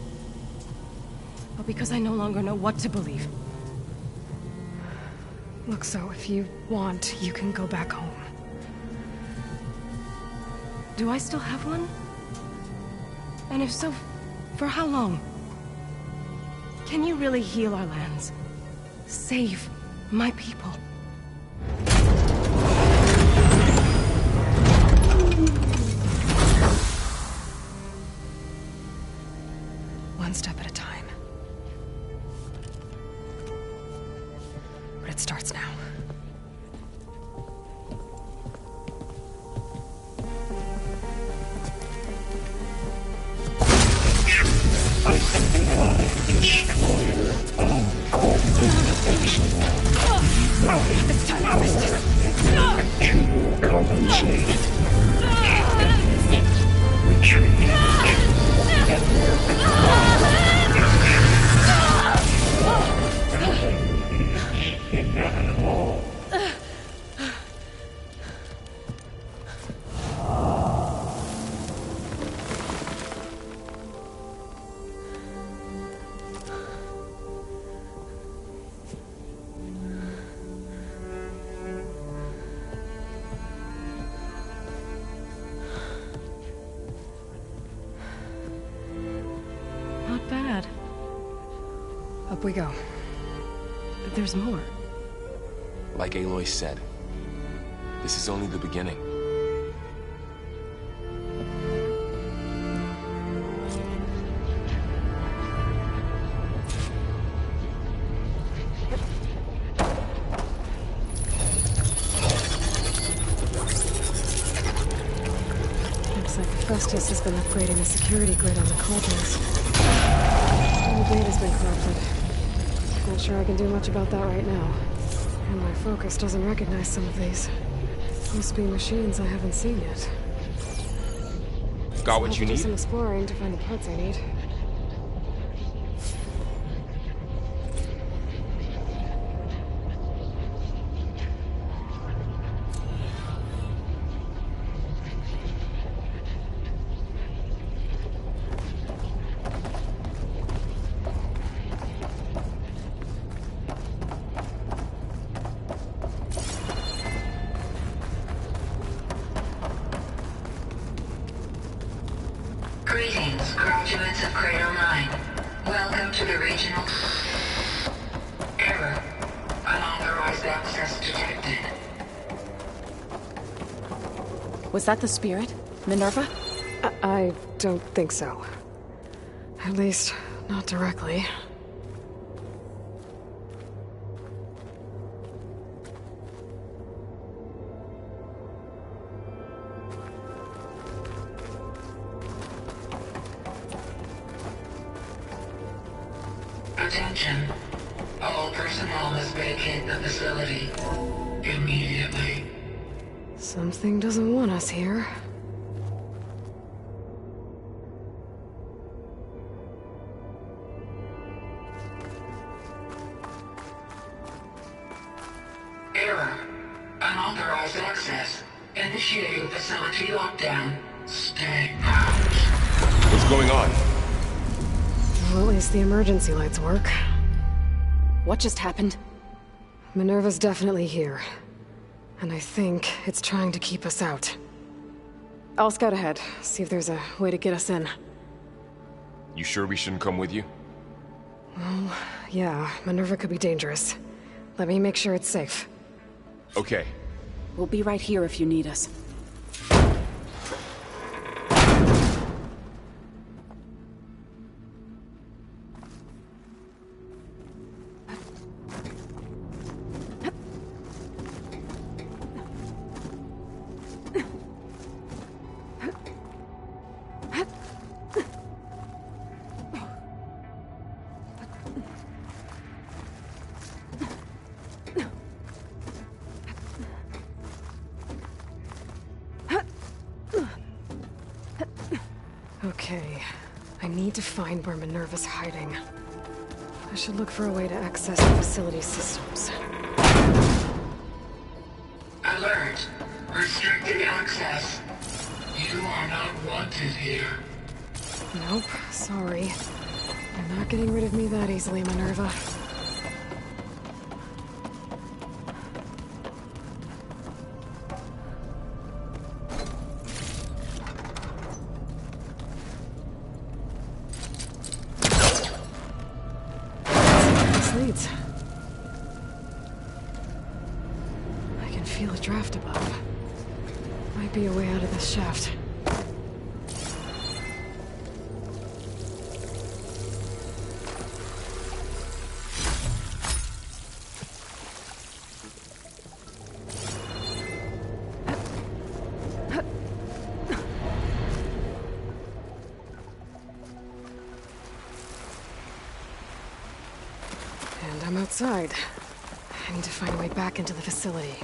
But because I no longer know what to believe. Look, so if you want, you can go back home. Do I still have one? And if so, for how long? Can you really heal our lands? Save my people? One step at a time. But it starts now. It's time to compensate. Retreat. Not bad. Up we go. But there's more. Like Aloy said, this is only the beginning. Looks like Hephaestus has been upgrading the security grid on the cauldrons. All the data's been corrupted. Not sure I can do much about that right now. And my focus doesn't recognize some of these. Must be machines I haven't seen yet. Got what you Do need? some exploring to find the parts I need. Greetings, graduates of Cradle 9. Welcome to the regional... Error. Unauthorized access detected. Was that the spirit? Minerva? I don't think so. At least, not directly. Attention. All personnel must vacate the facility. Immediately. Something doesn't want us here. Error. Unauthorized access. Initiating facility lockdown. Stay out. What's going on? Well, at least the emergency lights work. What just happened? Minerva's definitely here. And I think it's trying to keep us out. I'll scout ahead, see if there's a way to get us in. You sure we shouldn't come with you? Well, yeah, Minerva could be dangerous. Let me make sure it's safe. Okay. We'll be right here if you need us. Okay, I need to find where Minerva's hiding. I should look for a way to access the facility systems. Alert. Restricted access. You are not wanted here. Nope, sorry. You're not getting rid of me that easily, Minerva. This leads. I can feel a draft above. Might be a way out of this shaft. I'm outside. I need to find a way back into the facility.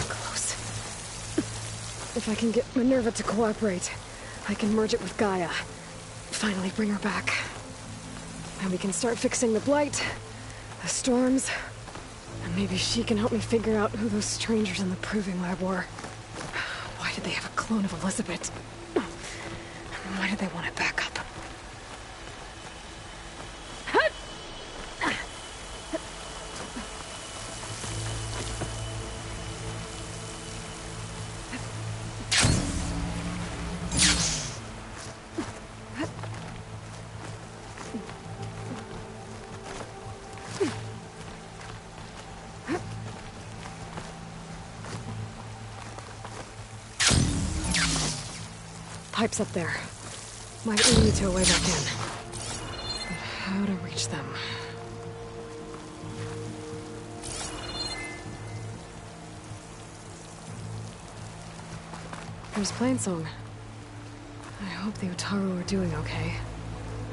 Close. If I can get Minerva to cooperate, I can merge it with Gaia. Finally bring her back. And we can start fixing the Blight, the storms, and maybe she can help me figure out who those strangers in the Proving Lab were. Why did they have a clone of Elizabeth? Why did they want it back up? Pipes up there. Might lead me to a way back in. But how to reach them? There's Plainsong. I hope the Utaru are doing okay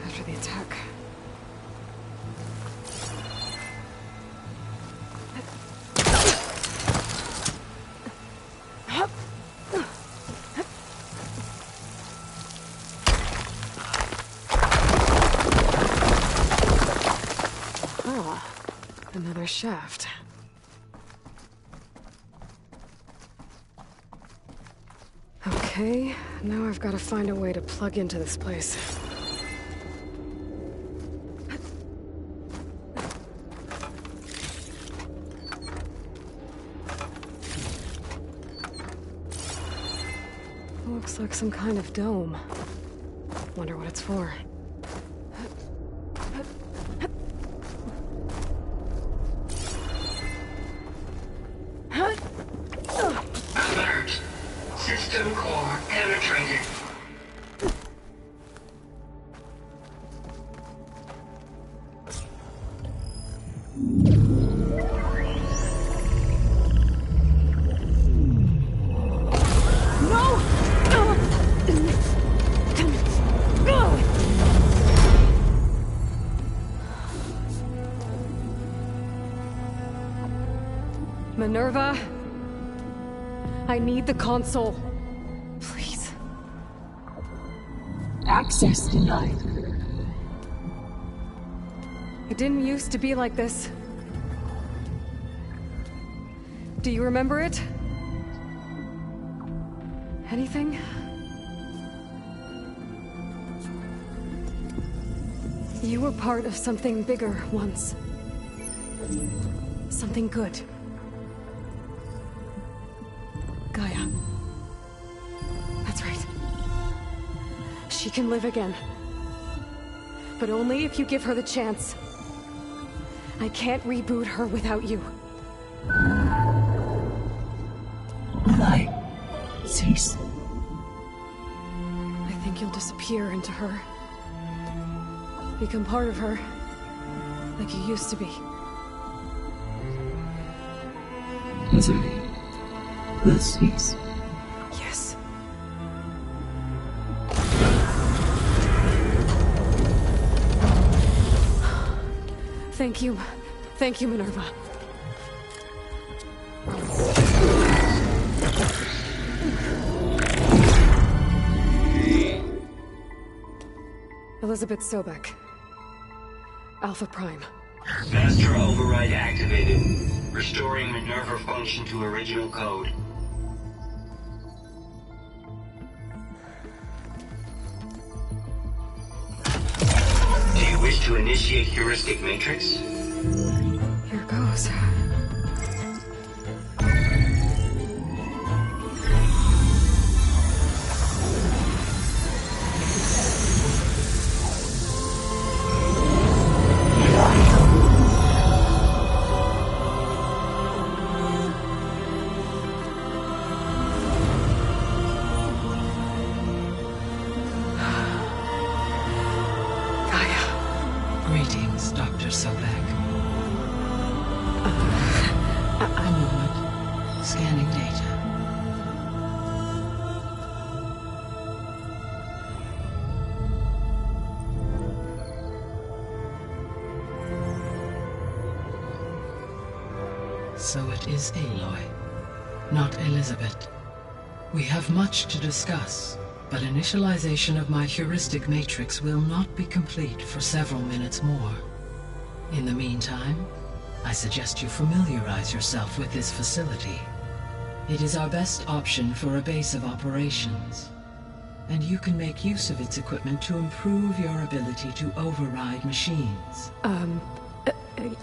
after the attack. Another shaft. Okay, now I've got to find a way to plug into this place. Looks like some kind of dome. Wonder what it's for. Alert. System core penetrated. Minerva, I need the console. Please. Access denied. It didn't used to be like this. Do you remember it? Anything? You were part of something bigger once. Something good. Gaia. That's right. She can live again. But only if you give her the chance. I can't reboot her without you. Light. Cease. I think you'll disappear into her. Become part of her. Like you used to be. Misery. The cease. Yes. Thank you. Thank you, Minerva. Elizabeth Sobek. Alpha Prime. Master override activated. Restoring Minerva function to original code. Do you wish to initiate heuristic matrix? Here goes. Greetings, Dr. Sobek. A moment. Scanning data. So it is Aloy, not Elizabeth. We have much to discuss, but initialization of my heuristic matrix will not be complete for several minutes more. In the meantime, I suggest you familiarize yourself with this facility. It is our best option for a base of operations, and you can make use of its equipment to improve your ability to override machines.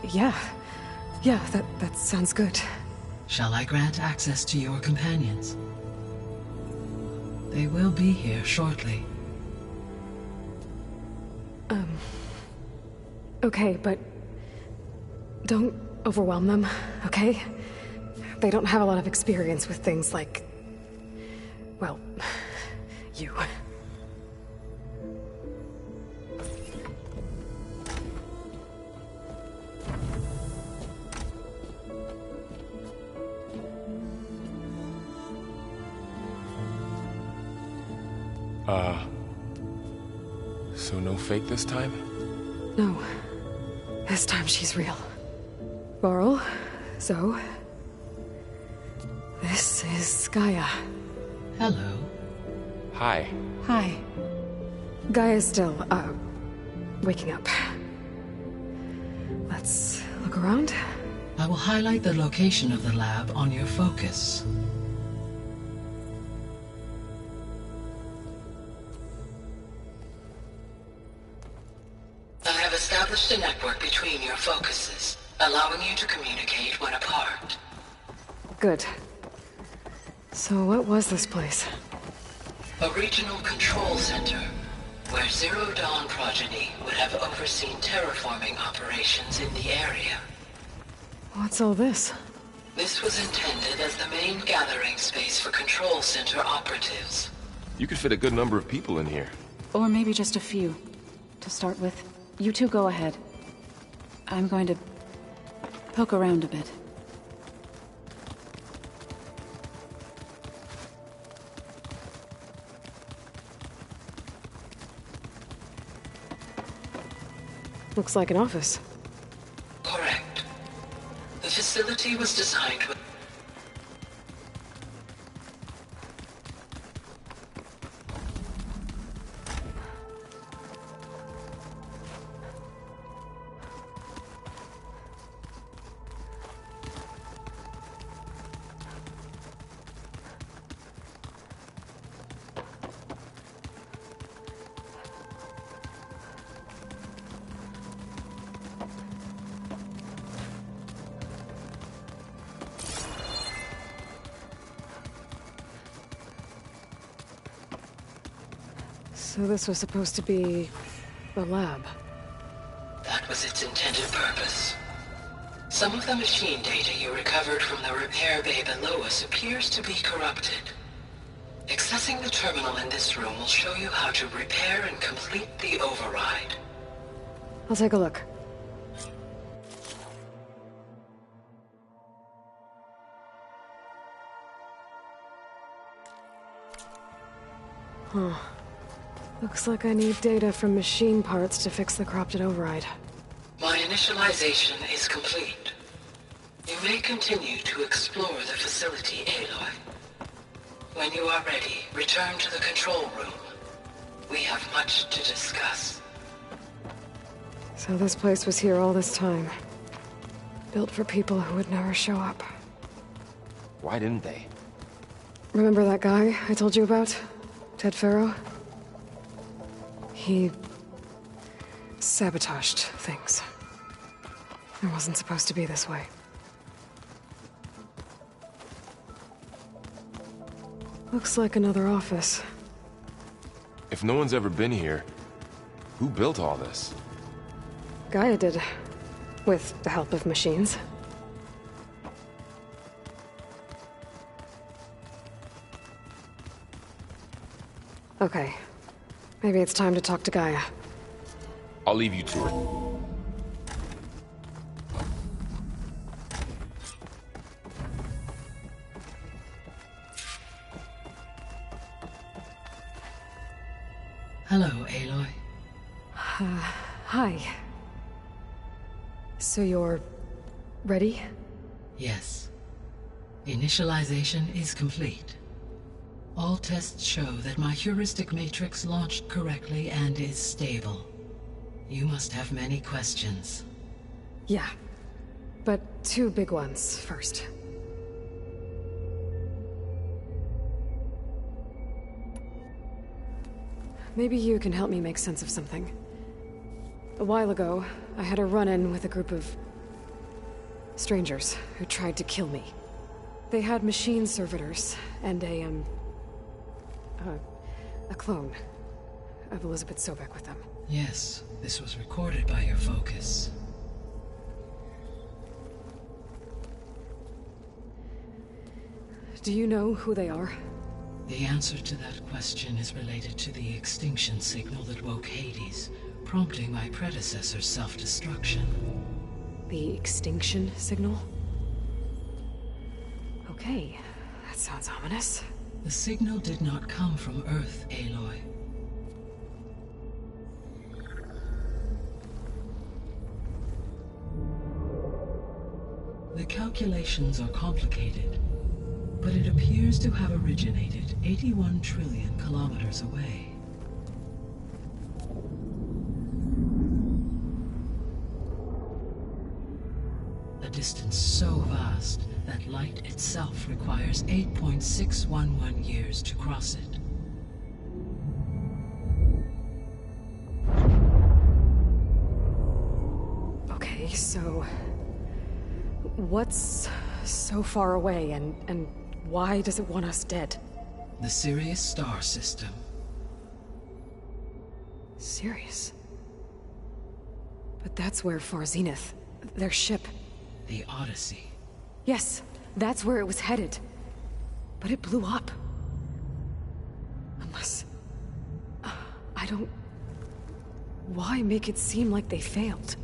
Yeah. Yeah, that sounds good. Shall I grant access to your companions? They will be here shortly. Okay, but don't overwhelm them, okay? They don't have a lot of experience with things like, well, you. So no fake this time? No. This time she's real. Varl, Zoe. This is Gaia. Hello. Hi. Hi. Gaia's still, waking up. Let's look around. I will highlight the location of the lab on your focus. I have established a network between your focuses, allowing you to communicate when apart. Good. So what was this place? A regional control center, where Zero Dawn progeny would have overseen terraforming operations in the area. What's all this? This was intended as the main gathering space for control center operatives. You could fit a good number of people in here. Or maybe just a few. To start with, you two go ahead. I'm going to poke around a bit. Looks like an office. Correct. The facility was designed with So this was supposed to be the lab. That was its intended purpose. Some of the machine data you recovered from the repair bay below us appears to be corrupted. Accessing the terminal in this room will show you how to repair and complete the override. I'll take a look. Huh. Looks like I need data from machine parts to fix the corrupted override. My initialization is complete. You may continue to explore the facility, Aloy. When you are ready, return to the control room. We have much to discuss. So this place was here all this time. Built for people who would never show up. Why didn't they? Remember that guy I told you about? Ted Faro? He sabotaged things. It wasn't supposed to be this way. Looks like another office. If no one's ever been here, who built all this? Gaia did. With the help of machines. Okay. Maybe it's time to talk to Gaia. I'll leave you to it. Hello, Aloy. Hi. So you're... ready? Yes. Initialization is complete. All tests show that my heuristic matrix launched correctly and is stable. You must have many questions. Yeah. But 2 big ones first. Maybe you can help me make sense of something. A while ago, I had a run-in with a group of... strangers who tried to kill me. They had machine servitors and a clone of Elizabeth Sobek with them. Yes, this was recorded by your focus. Do you know who they are? The answer to that question is related to the extinction signal that woke Hades, prompting my predecessor's self-destruction. The extinction signal? Okay, that sounds ominous. The signal did not come from Earth, Aloy. The calculations are complicated, but it appears to have originated 81 trillion kilometers away. A distance so vast that light itself requires 8.611 years to cross it. Okay, so... what's so far away, and why does it want us dead? The Sirius star system. Sirius? But that's where Far Zenith, their ship... The Odyssey. Yes, that's where it was headed. But it blew up. Unless... I don't... Why make it seem like they failed?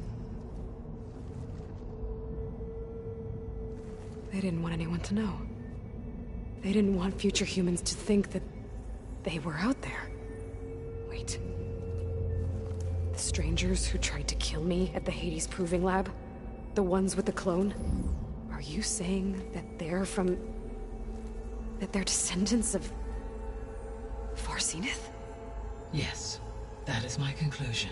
They didn't want anyone to know. They didn't want future humans to think that they were out there. Wait. The strangers who tried to kill me at the Hades Proving Lab? The ones with the clone? Are you saying that they're from... that they're descendants of... Far Zenith? Yes, that is my conclusion.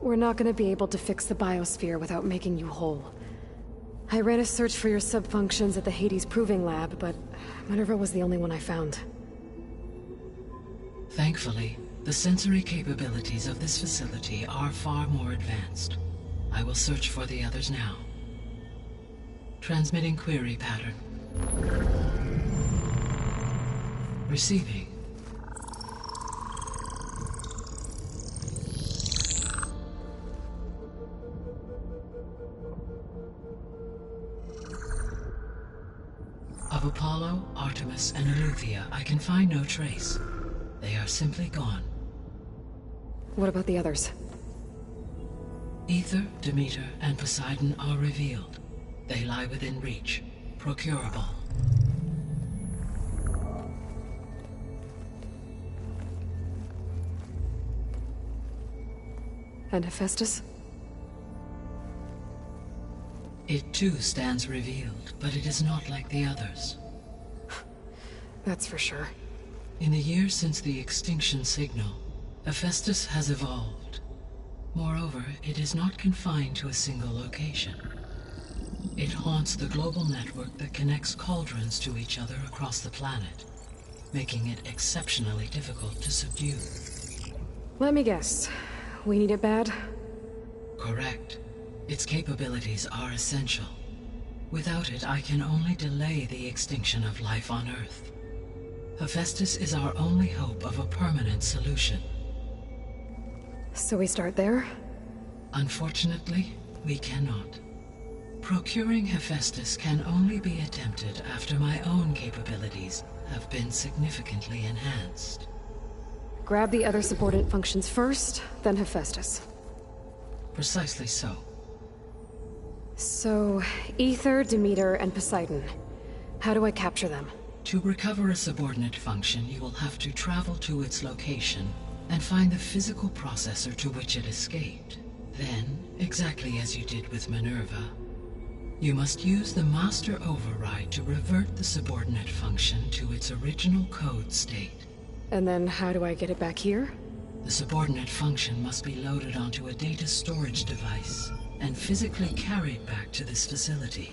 We're not gonna be able to fix the biosphere without making you whole. I ran a search for your subfunctions at the Hades Proving Lab, but Minerva was the only one I found. Thankfully, the sensory capabilities of this facility are far more advanced. I will search for the others now. Transmitting query pattern. Receiving. Of Apollo, Artemis, and Eleuthia, I can find no trace. They are simply gone. What about the others? Aether, Demeter, and Poseidon are revealed. They lie within reach, procurable. And Hephaestus? It too stands revealed, but it is not like the others. That's for sure. In the years since the extinction signal, Hephaestus has evolved. Moreover, it is not confined to a single location. It haunts the global network that connects cauldrons to each other across the planet, making it exceptionally difficult to subdue. Let me guess. We need it bad? Correct. Its capabilities are essential. Without it, I can only delay the extinction of life on Earth. Hephaestus is our only hope of a permanent solution. So we start there? Unfortunately, we cannot. Procuring Hephaestus can only be attempted after my own capabilities have been significantly enhanced. Grab the other subordinate functions first, then Hephaestus. Precisely so. So, Aether, Demeter, and Poseidon. How do I capture them? To recover a subordinate function, you will have to travel to its location and find the physical processor to which it escaped. Then, exactly as you did with Minerva, you must use the master override to revert the subordinate function to its original code state. And then how do I get it back here? The subordinate function must be loaded onto a data storage device and physically carried back to this facility.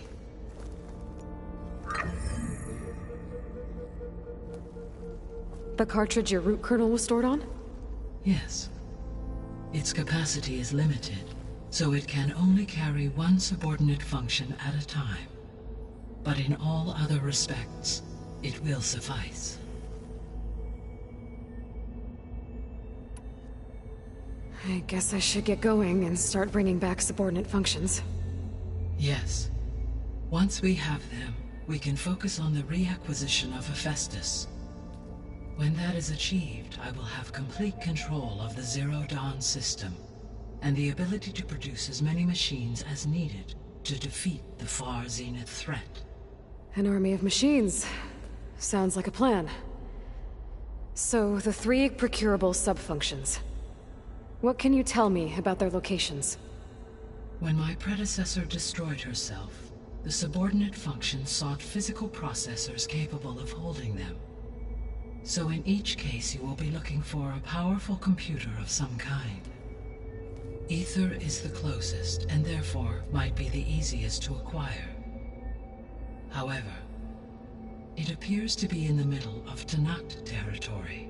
The cartridge your root kernel was stored on? Yes. Its capacity is limited, so it can only carry one subordinate function at a time. But in all other respects, it will suffice. I guess I should get going and start bringing back subordinate functions. Yes. Once we have them, we can focus on the reacquisition of Hephaestus. When that is achieved, I will have complete control of the Zero Dawn system, and the ability to produce as many machines as needed to defeat the Far Zenith threat. An army of machines. Sounds like a plan. So, the 3 procurable sub-functions. What can you tell me about their locations? When my predecessor destroyed herself, the subordinate functions sought physical processors capable of holding them. So in each case, you will be looking for a powerful computer of some kind. Aether is the closest, and therefore might be the easiest to acquire. However, it appears to be in the middle of Tenakth territory.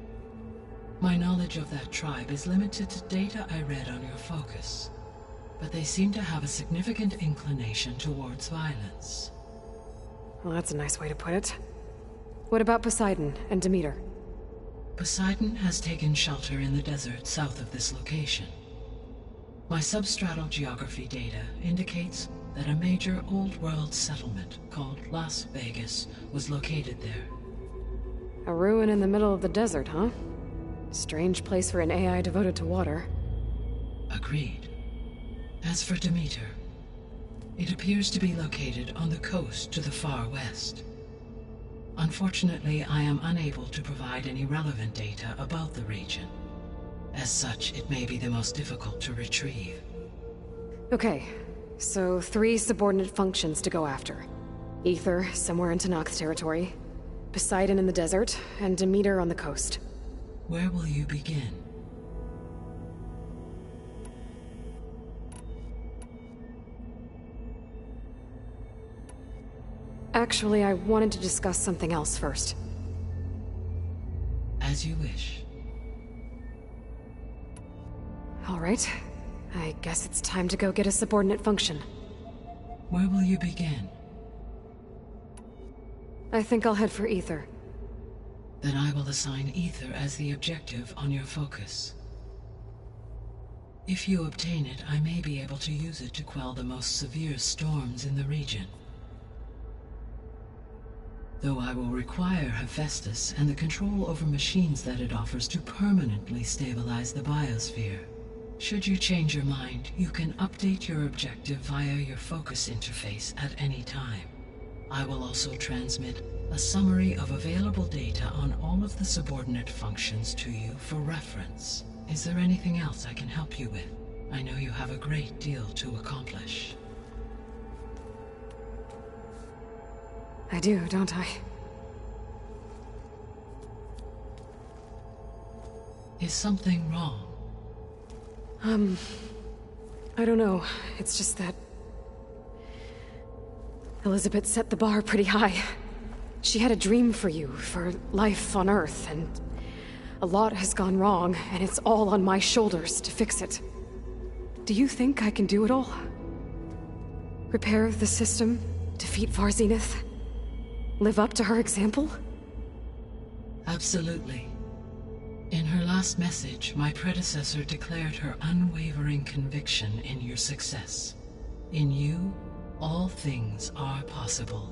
My knowledge of that tribe is limited to data I read on your focus, but they seem to have a significant inclination towards violence. Well, that's a nice way to put it. What about Poseidon and Demeter? Poseidon has taken shelter in the desert south of this location. My substratal geography data indicates that a major old-world settlement called Las Vegas was located there. A ruin in the middle of the desert, huh? Strange place for an AI devoted to water. Agreed. As for Demeter, it appears to be located on the coast to the far west. Unfortunately, I am unable to provide any relevant data about the region. As such, it may be the most difficult to retrieve. Okay, so 3 subordinate functions to go after. Aether, somewhere in Tenakth territory. Poseidon in the desert, and Demeter on the coast. Where will you begin? Actually, I wanted to discuss something else first. As you wish. All right. I guess it's time to go get a subordinate function. Where will you begin? I think I'll head for Aether. Then I will assign Aether as the objective on your focus. If you obtain it, I may be able to use it to quell the most severe storms in the region. Though I will require Hephaestus and the control over machines that it offers to permanently stabilize the biosphere. Should you change your mind, you can update your objective via your focus interface at any time. I will also transmit a summary of available data on all of the subordinate functions to you for reference. Is there anything else I can help you with? I know you have a great deal to accomplish. I do, don't I? Is something wrong? I don't know. It's just that... Elizabeth set the bar pretty high. She had a dream for you, for life on Earth, and a lot has gone wrong, and it's all on my shoulders to fix it. Do you think I can do it all? Repair the system, defeat Varzinith, live up to her example? Absolutely. In her last message, my predecessor declared her unwavering conviction in your success. In you, all things are possible.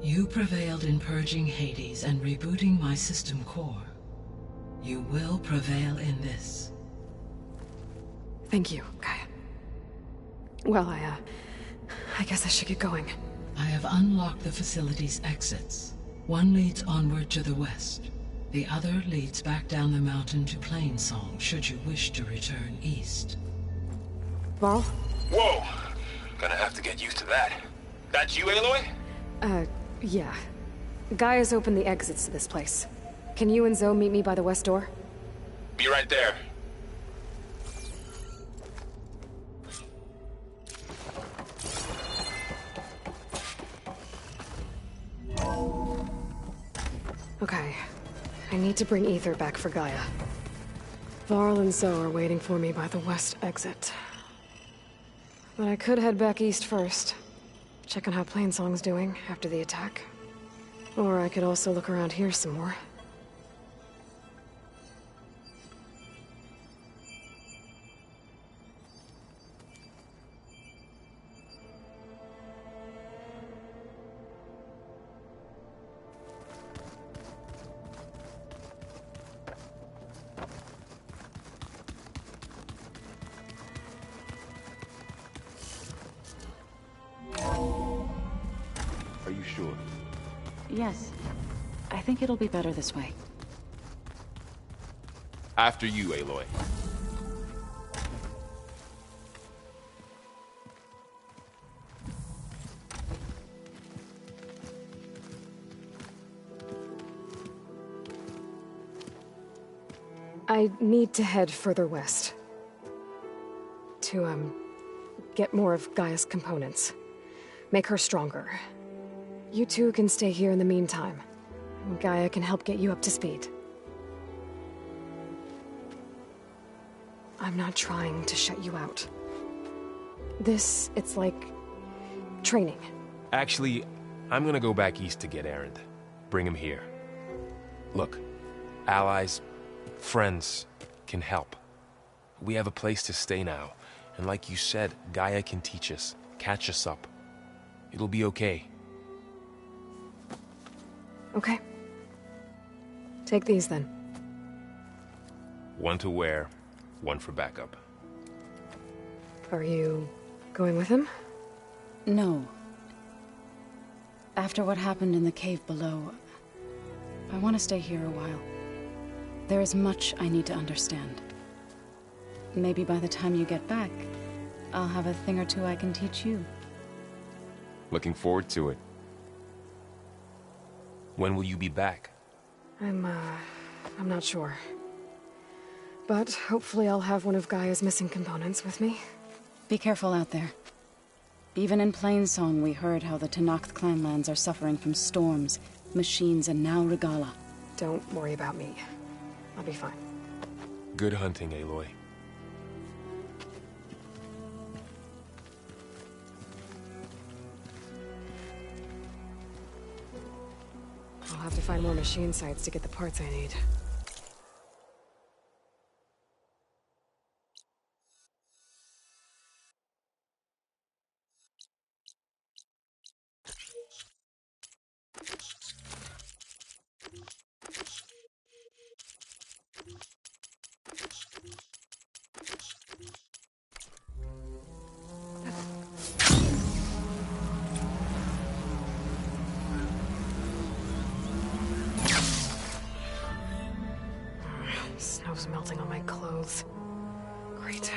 You prevailed in purging Hades and rebooting my system core. You will prevail in this. Thank you, Gaia. Well, I guess I should get going. I have unlocked the facility's exits. One leads onward to the west. The other leads back down the mountain to Plainsong, should you wish to return east. Varl? Whoa! Gonna have to get used to that. That's you, Aloy? Yeah. Gaia's opened the exits to this place. Can you and Zoe meet me by the west door? Be right there. Okay. I need to bring Ether back for Gaia. Varl and Zoe are waiting for me by the west exit. But I could head back east first. Check on how Plainsong's doing after the attack. Or I could also look around here some more. Are you sure? Yes. I think it'll be better this way. After you, Aloy. I need to head further west. To, get more of Gaia's components. Make her stronger. You two can stay here in the meantime. Gaia can help get you up to speed. I'm not trying to shut you out. It's like... training. Actually, I'm gonna go back east to get Erend. Bring him here. Look, allies, friends can help. We have a place to stay now. And like you said, Gaia can teach us, catch us up. It'll be okay. Okay. Take these then. One to wear, one for backup. Are you going with him? No. After what happened in the cave below, I want to stay here a while. There is much I need to understand. Maybe by the time you get back, I'll have a thing or two I can teach you. Looking forward to it. When will you be back? I'm not sure. But hopefully I'll have one of Gaia's missing components with me. Be careful out there. Even in Plainsong, we heard how the Tenakth clanlands are suffering from storms, machines, and now Regalla. Don't worry about me. I'll be fine. Good hunting, Aloy. I'll have to find more machine sites to get the parts I need. Snow's melting on my clothes. Great.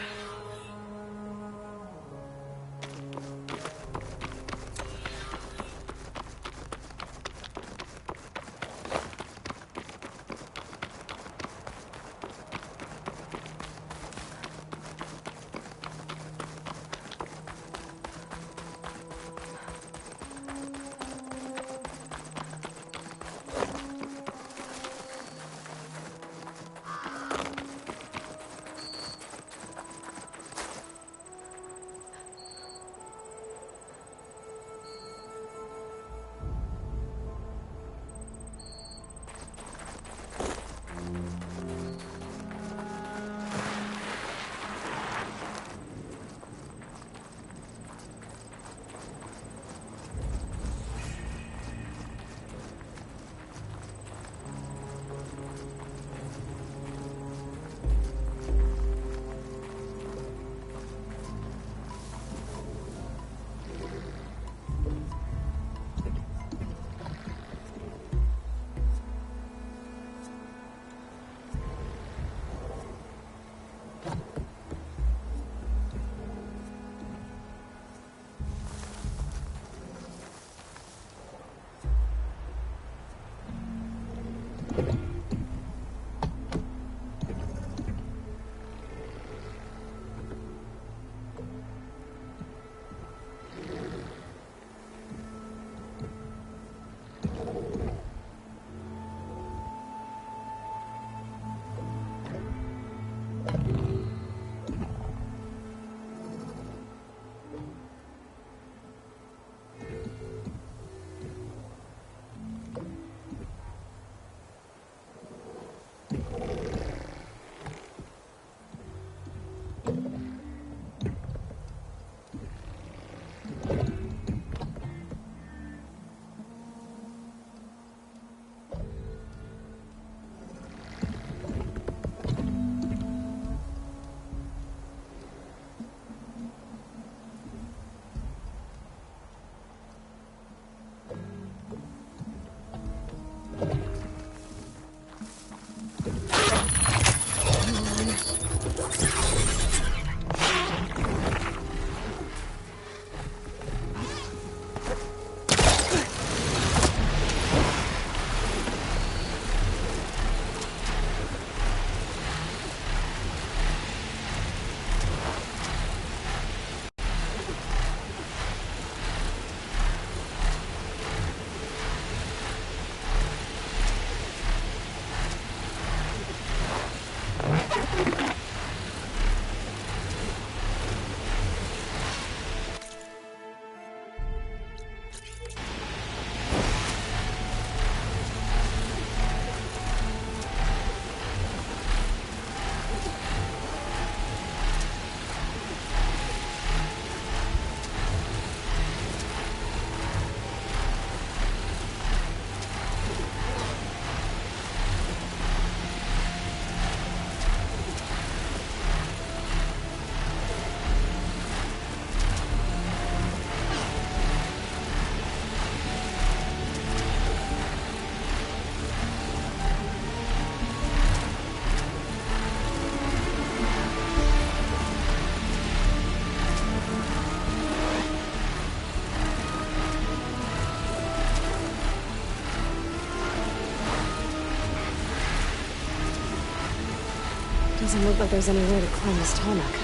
Doesn't look like there's any way to climb this tarmac.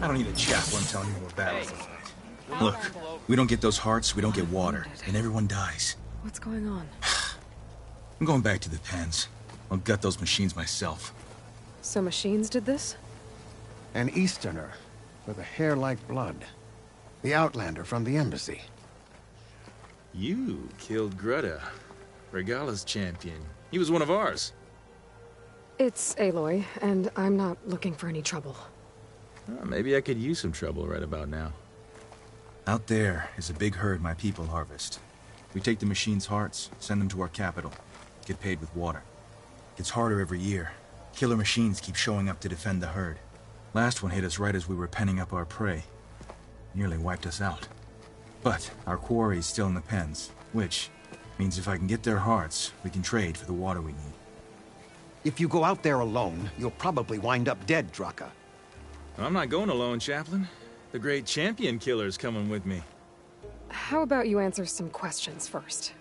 I don't need a chaplain telling me what battles look like. Look, we don't get those hearts, we don't get water, and everyone dies. What's going on? I'm going back to the pens. I'll gut those machines myself. So machines did this? An Easterner with a hair like blood. The Outlander from the embassy. You killed Greta, Regala's champion. He was one of ours. It's Aloy, and I'm not looking for any trouble. Maybe I could use some trouble right about now. Out there is a big herd my people harvest. We take the machine's hearts, send them to our capital, get paid with water. Gets harder every year. Killer machines keep showing up to defend the herd. Last one hit us right as we were penning up our prey. Nearly wiped us out. But our quarry is still in the pens, which means if I can get their hearts, we can trade for the water we need. If you go out there alone, you'll probably wind up dead, Draka. I'm not going alone, Chaplain. The great champion killer's coming with me. How about you answer some questions first?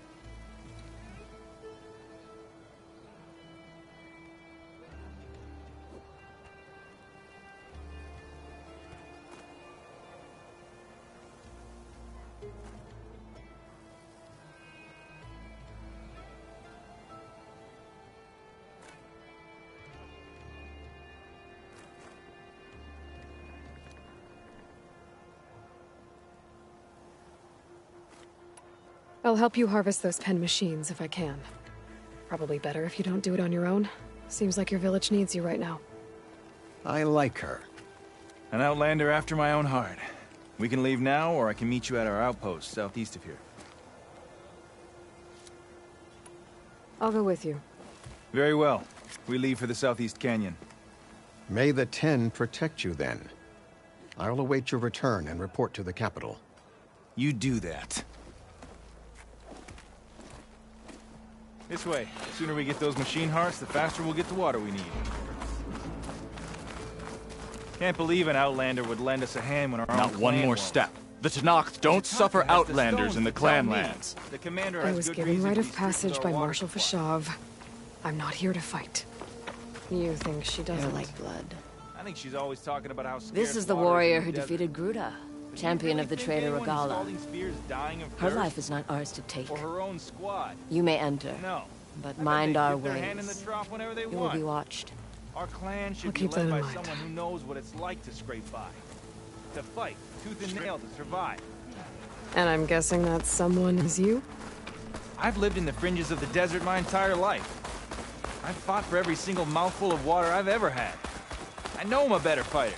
I'll help you harvest those pen machines if I can. Probably better if you don't do it on your own. Seems like your village needs you right now. I like her. An Outlander after my own heart. We can leave now, or I can meet you at our outpost southeast of here. I'll go with you. Very well. We leave for the Southeast Canyon. May the Ten protect you then. I'll await your return and report to the capital. You do that. This way. The sooner we get those machine hearts, the faster we'll get the water we need. Can't believe an Outlander would lend us a hand when our Not one more step. The Tenakth don't suffer Outlanders in the clan lands. The commander I was given rite of passage by Marshal Fashav. I'm not here to fight. You think she doesn't? Like blood. I think she's always talking about how scared This is the water warrior in who the desert. defeated Gruta, champion of the traitor Regala. Her Her life is not ours to take. For her own squad. You may enter, No. but I mind bet they our dip their hand in ways. the trough whenever they You will want. be watched. Our clan should I'll be keep that led in by mind. someone who knows what it's like to scrape by. To fight, tooth and nail to survive. And I'm guessing that someone is you? I've lived in the fringes of the desert my entire life. I've fought for every single mouthful of water I've ever had. I know I'm a better fighter.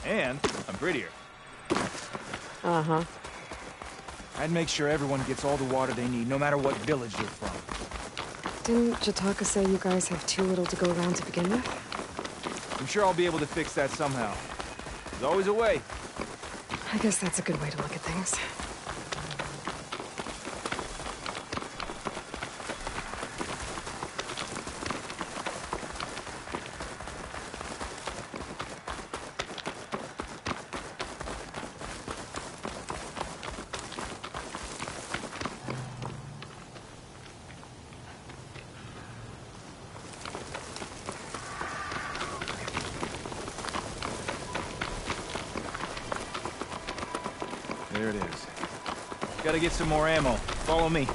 And I'm prettier. Uh-huh. I'd make sure everyone gets all the water they need, no matter what village they're from. Didn't Jataka say you guys have too little to go around to begin with? I'm sure I'll be able to fix that somehow. There's always a way. I guess that's a good way to look at things. There it is. Gotta get some more ammo. Follow me.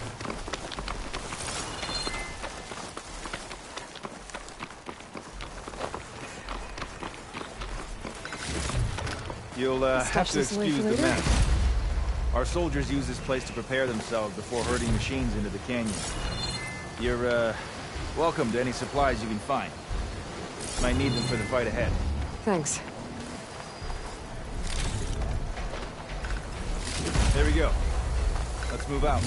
You'll have to excuse the mess. Our soldiers use this place to prepare themselves before herding machines into the canyon. You're welcome to any supplies you can find. Might need them for the fight ahead. Thanks. There we go. Let's move out.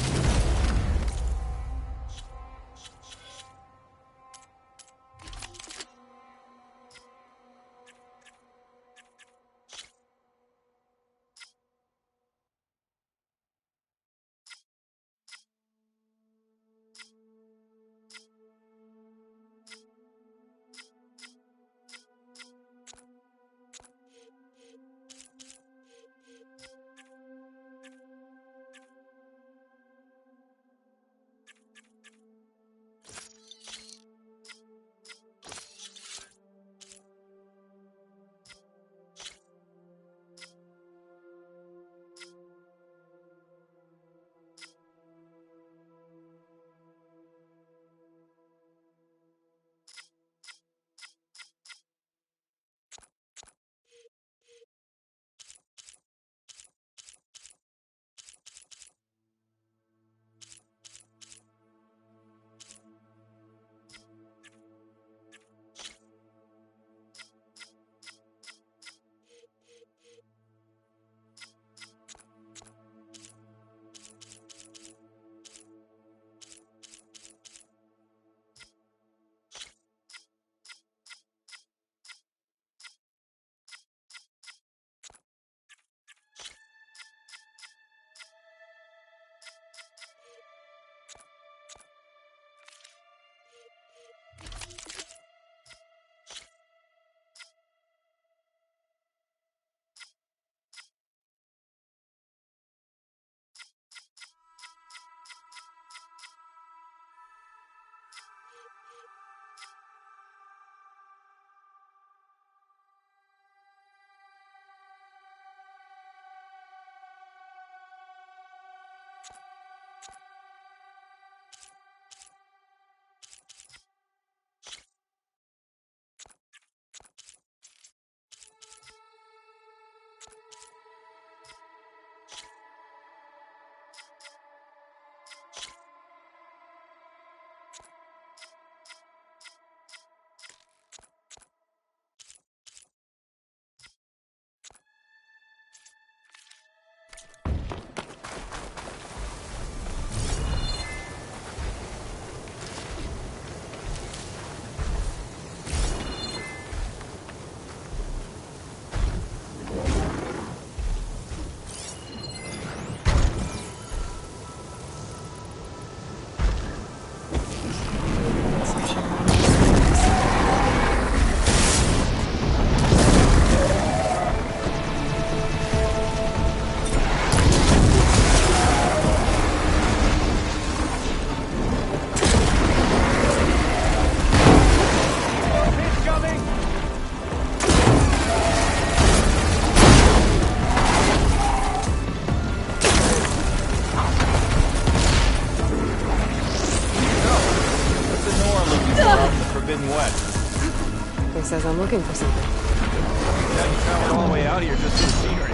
He says I'm looking for something. Now you traveled all the way out here just for the scenery.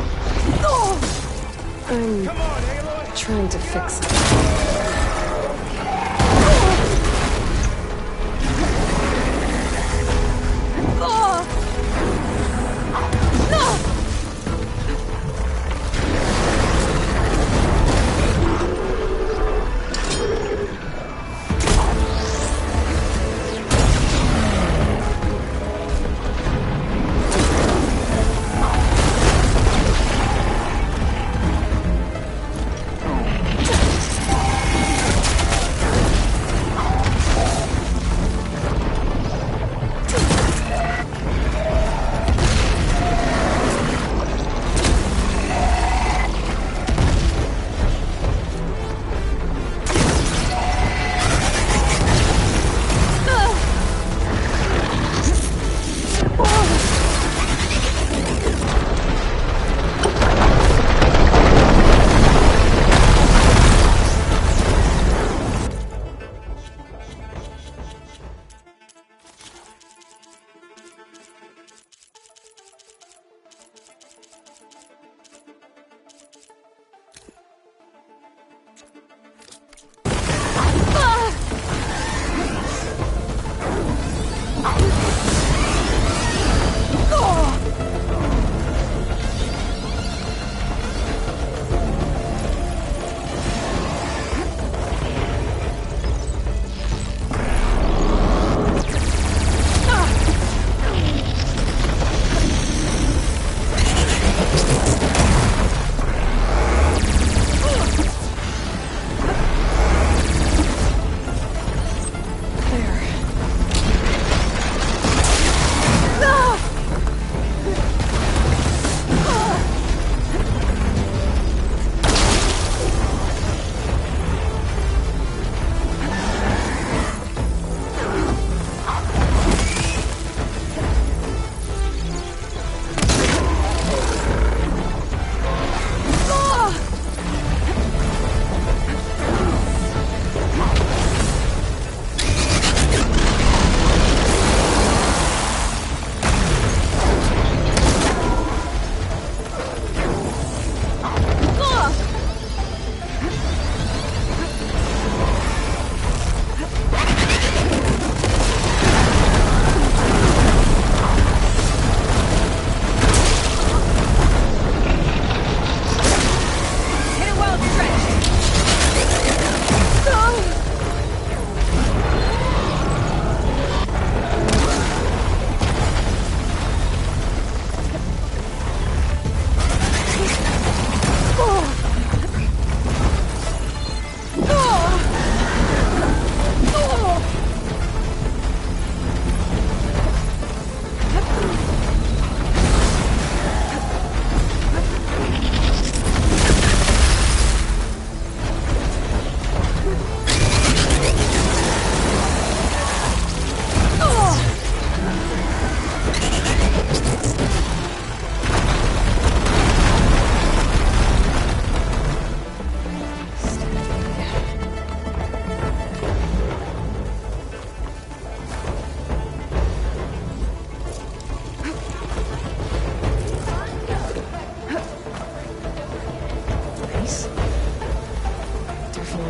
I'm trying to fix it.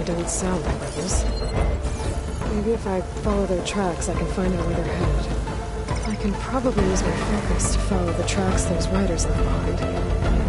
don't sound like rebels. Maybe if I follow their tracks, I can find out where they're headed. I can probably use my focus to follow the tracks those riders left behind.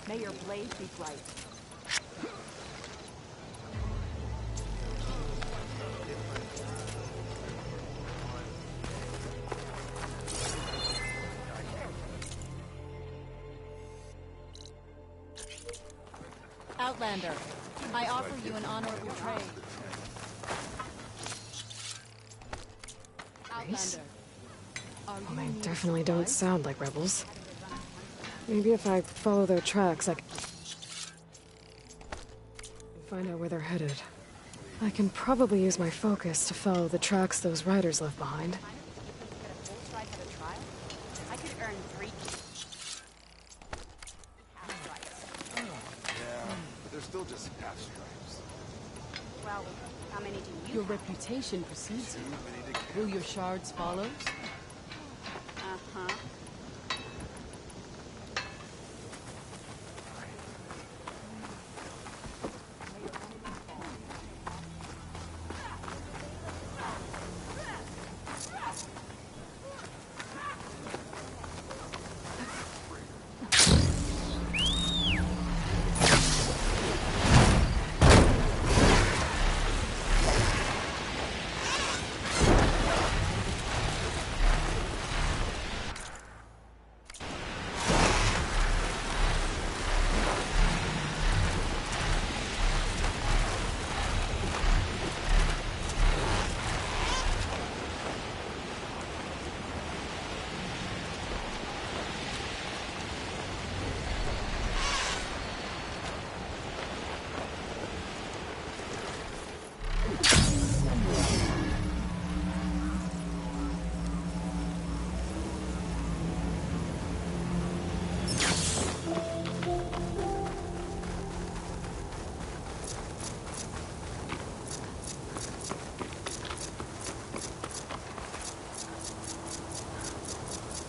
May your blade be bright. Outlander, I offer you an honorable trade. Outlander. Well, they definitely don't sound like rebels. Maybe if I follow their tracks, I can find out where they're headed. I can probably use my focus to follow the tracks those riders left behind. I could earn 3. Yeah, but they're still just half stripes. Well, how many do you Your have? reputation precedes you. Will your shards follow? Uh-huh.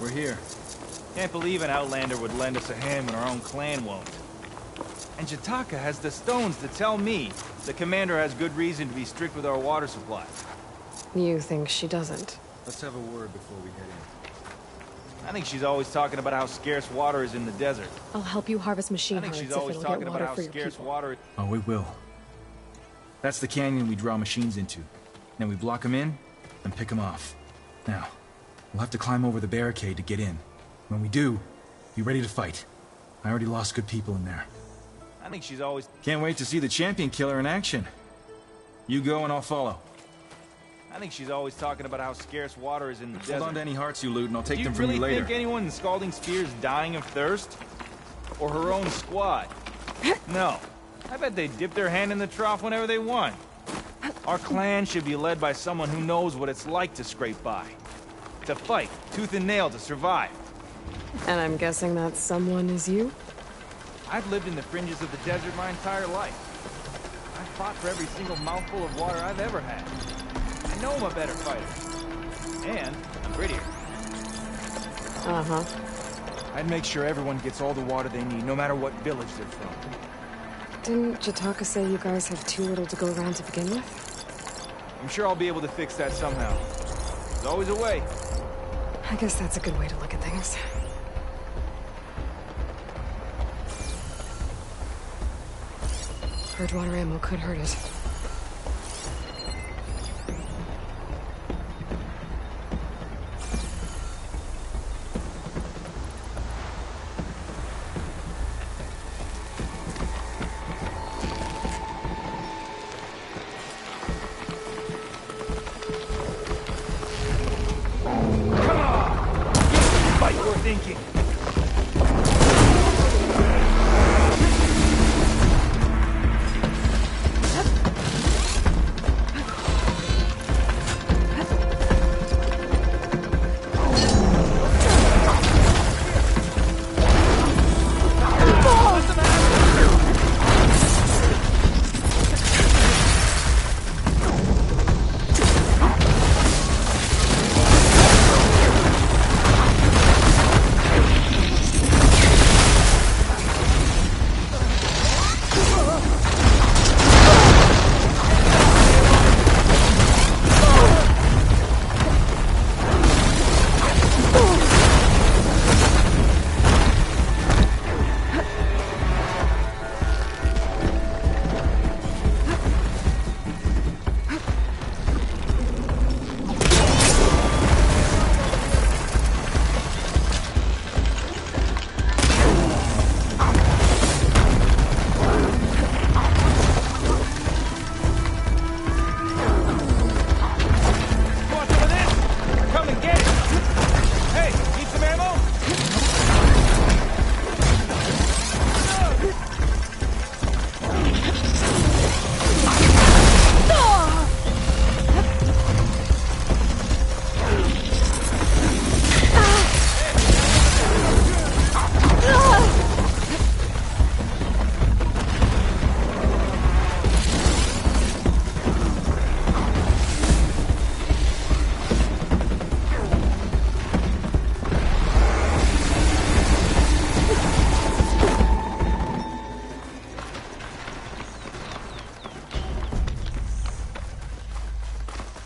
We're here. Can't believe an Outlander would lend us a hand when our own clan won't. And Jataka has the stones to tell me the commander has good reason to be strict with our water supply. You think she doesn't? Let's have a word before we head in. I think she's always talking about how scarce water is in the desert. I'll help you harvest machine I think hearts she's if always it'll talking get about water how for your scarce people. water. Oh, it will. That's the canyon we draw machines into. Then we block them in and pick them off. Now, we'll have to climb over the barricade to get in. When we do, be ready to fight. I already lost good people in there. I think she's always... Can't wait to see the champion killer in action. You go and I'll follow. I think she's always talking about how scarce water is in the desert. Hold on to any hearts you loot and I'll take them Do from you you really later. think anyone in Scalding Spear is dying of thirst? Or her own squad? No. I bet they dip their hand in the trough whenever they want. Our clan should be led by someone who knows what it's like to scrape by. To fight, tooth and nail to survive. And I'm guessing that someone is you? I've lived in the fringes of the desert my entire life. I've fought for every single mouthful of water I've ever had. I know I'm a better fighter. And I'm prettier. Uh-huh. I'd make sure everyone gets all the water they need, no matter what village they're from. Didn't Jataka say you guys have too little to go around to begin with? I'm sure I'll be able to fix that somehow. There's always a way. I guess that's a good way to look at things. Hard water ammo could hurt it.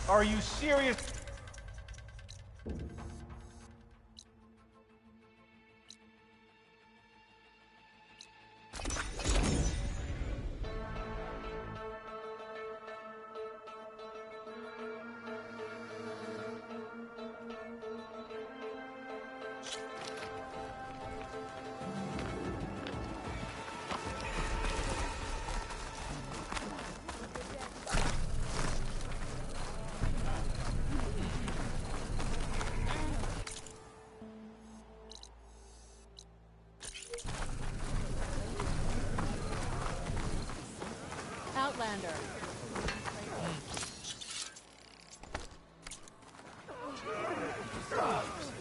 Are you serious? Outlander.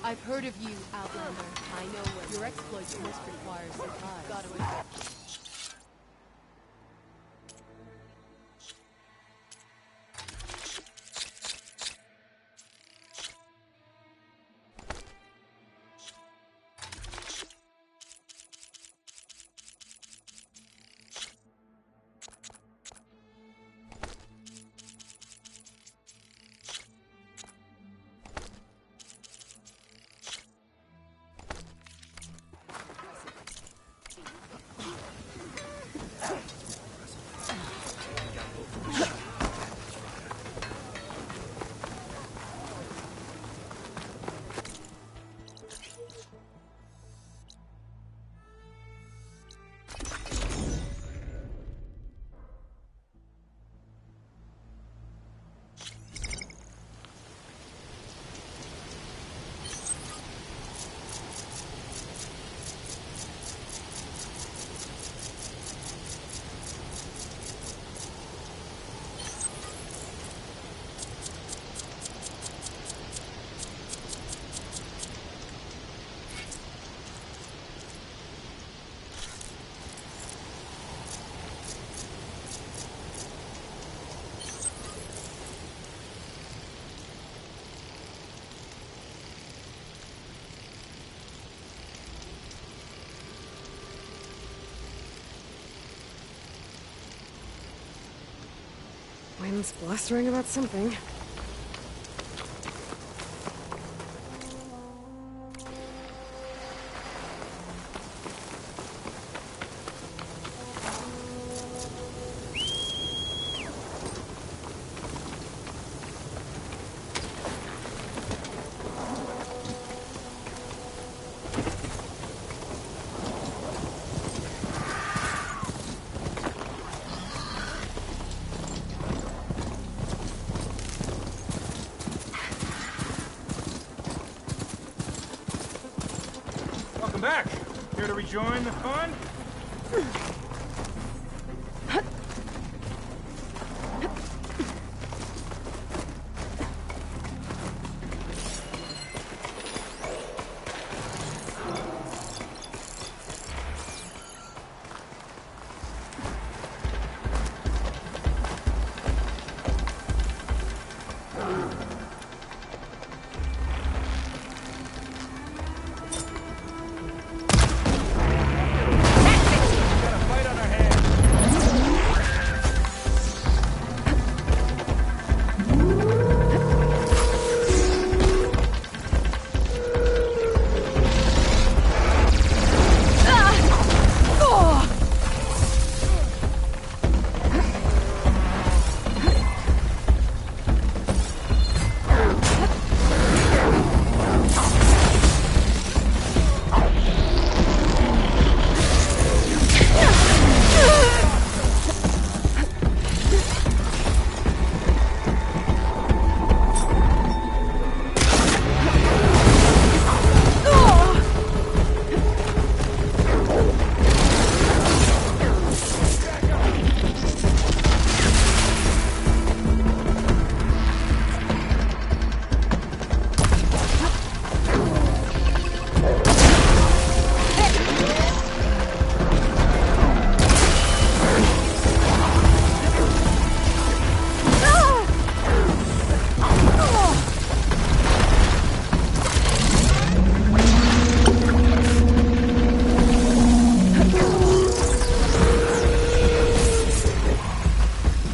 I've heard of you, Outlander. I know what your exploits must require supplies. Gotta admit. Wind's blustering about something. Back! Here to rejoin the fun?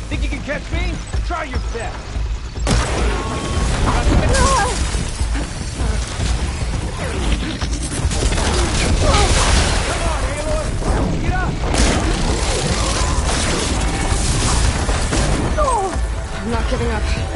Think you can catch me? Try your best. not giving up.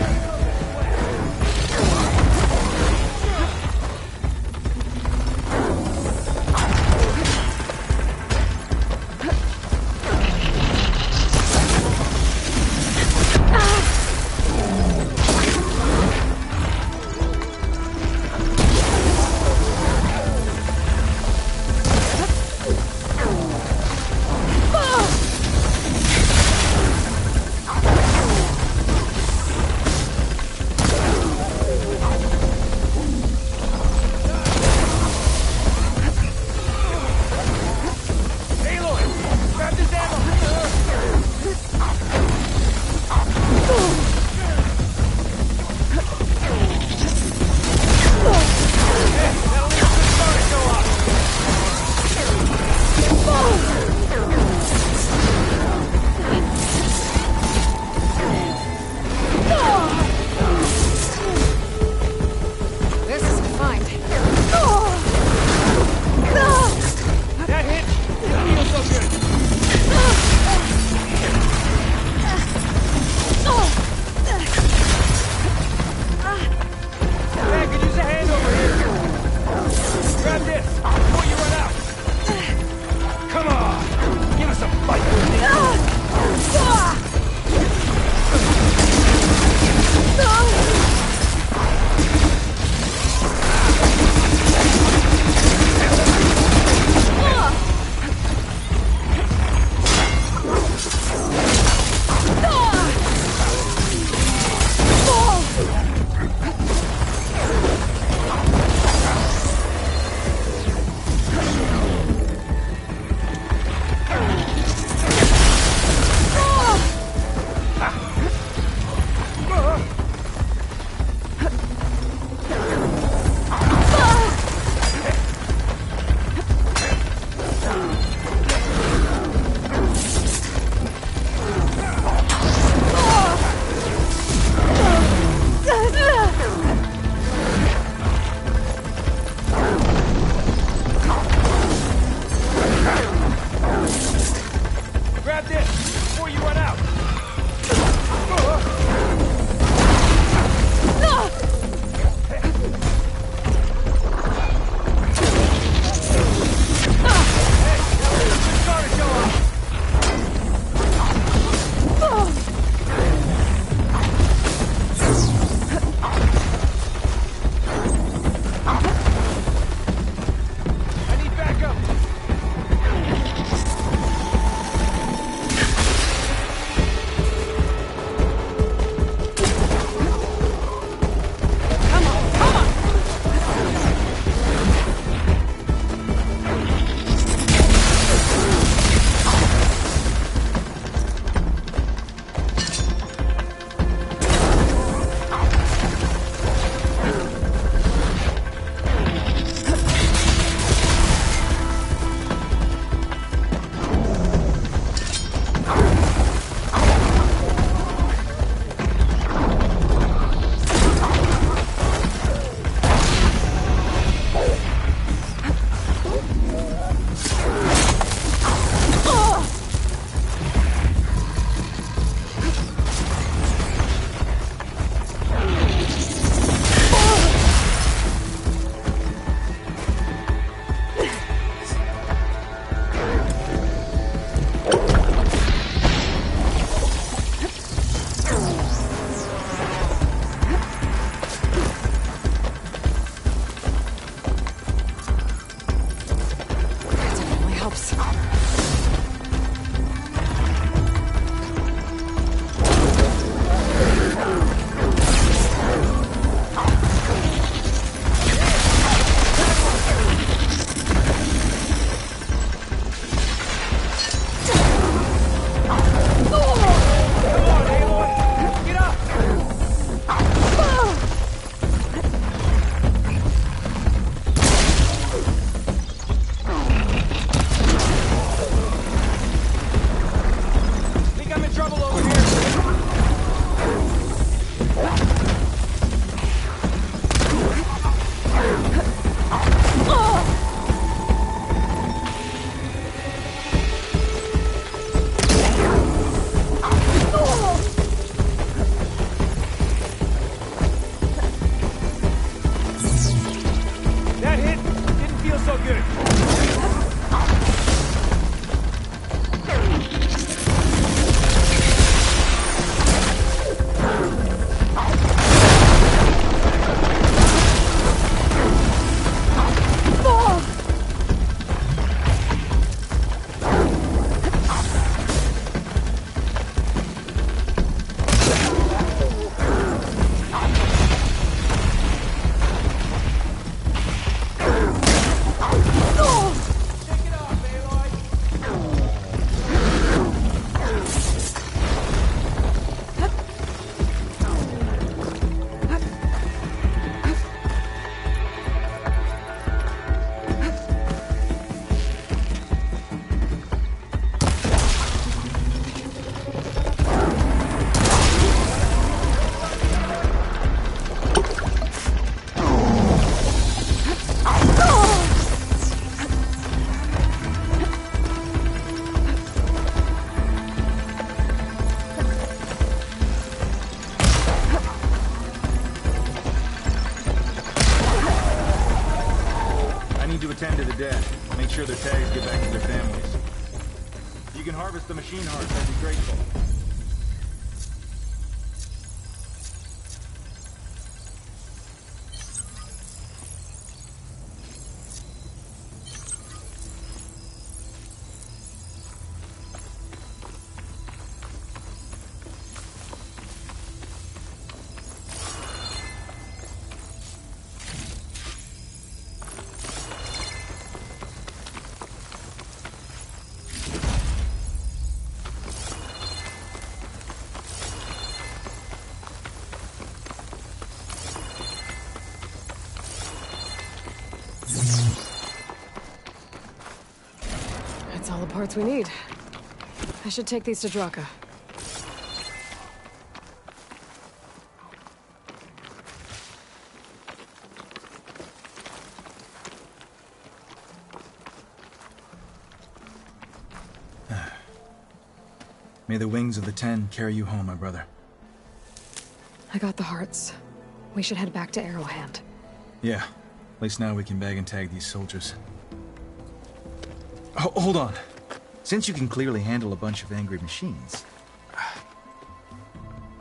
harvest the machine hearts, I'd be grateful. That's all the parts we need. I should take these to Draka. May the wings of the Ten carry you home, my brother. I got the hearts. We should head back to Arrowhand. Yeah. At least now we can bag and tag these soldiers. Hold on. Since you can clearly handle a bunch of angry machines,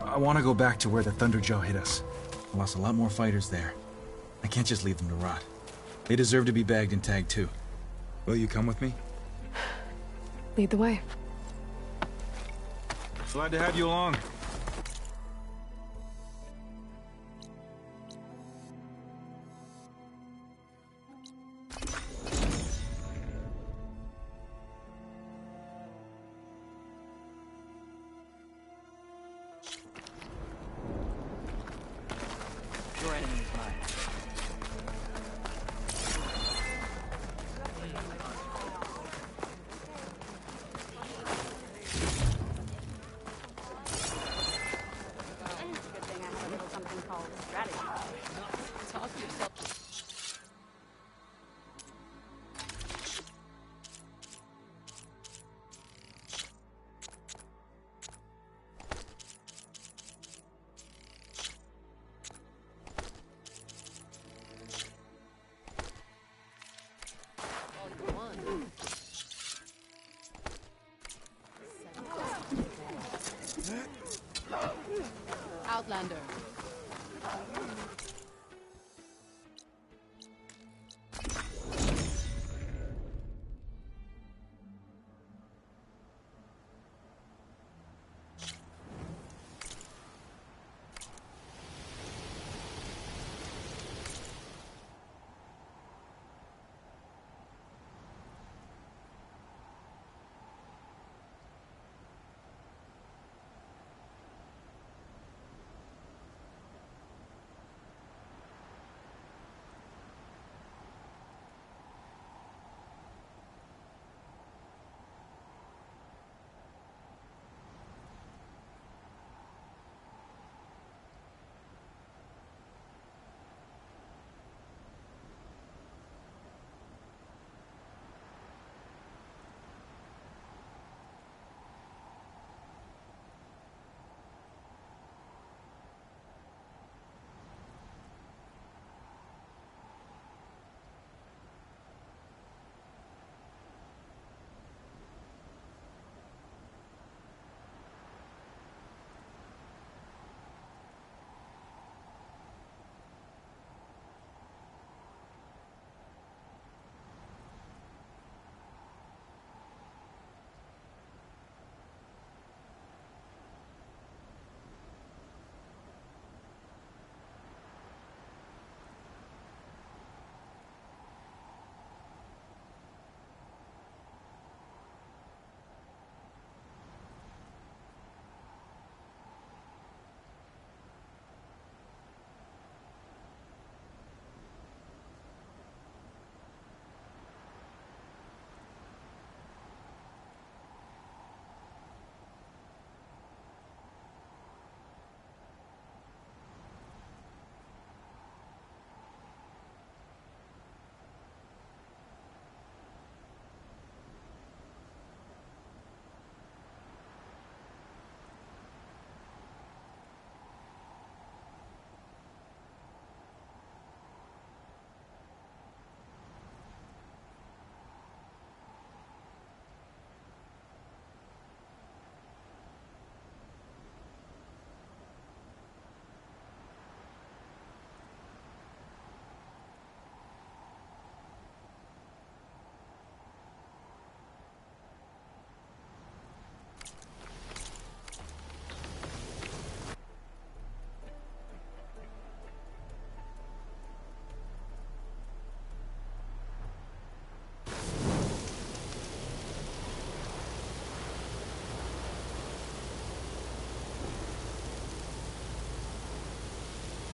I want to go back to where the Thunderjaw hit us. I lost a lot more fighters there. I can't just leave them to rot. They deserve to be bagged and tagged too. Will you come with me? Lead the way. Glad to have you along. Your enemy is mine. Outlander.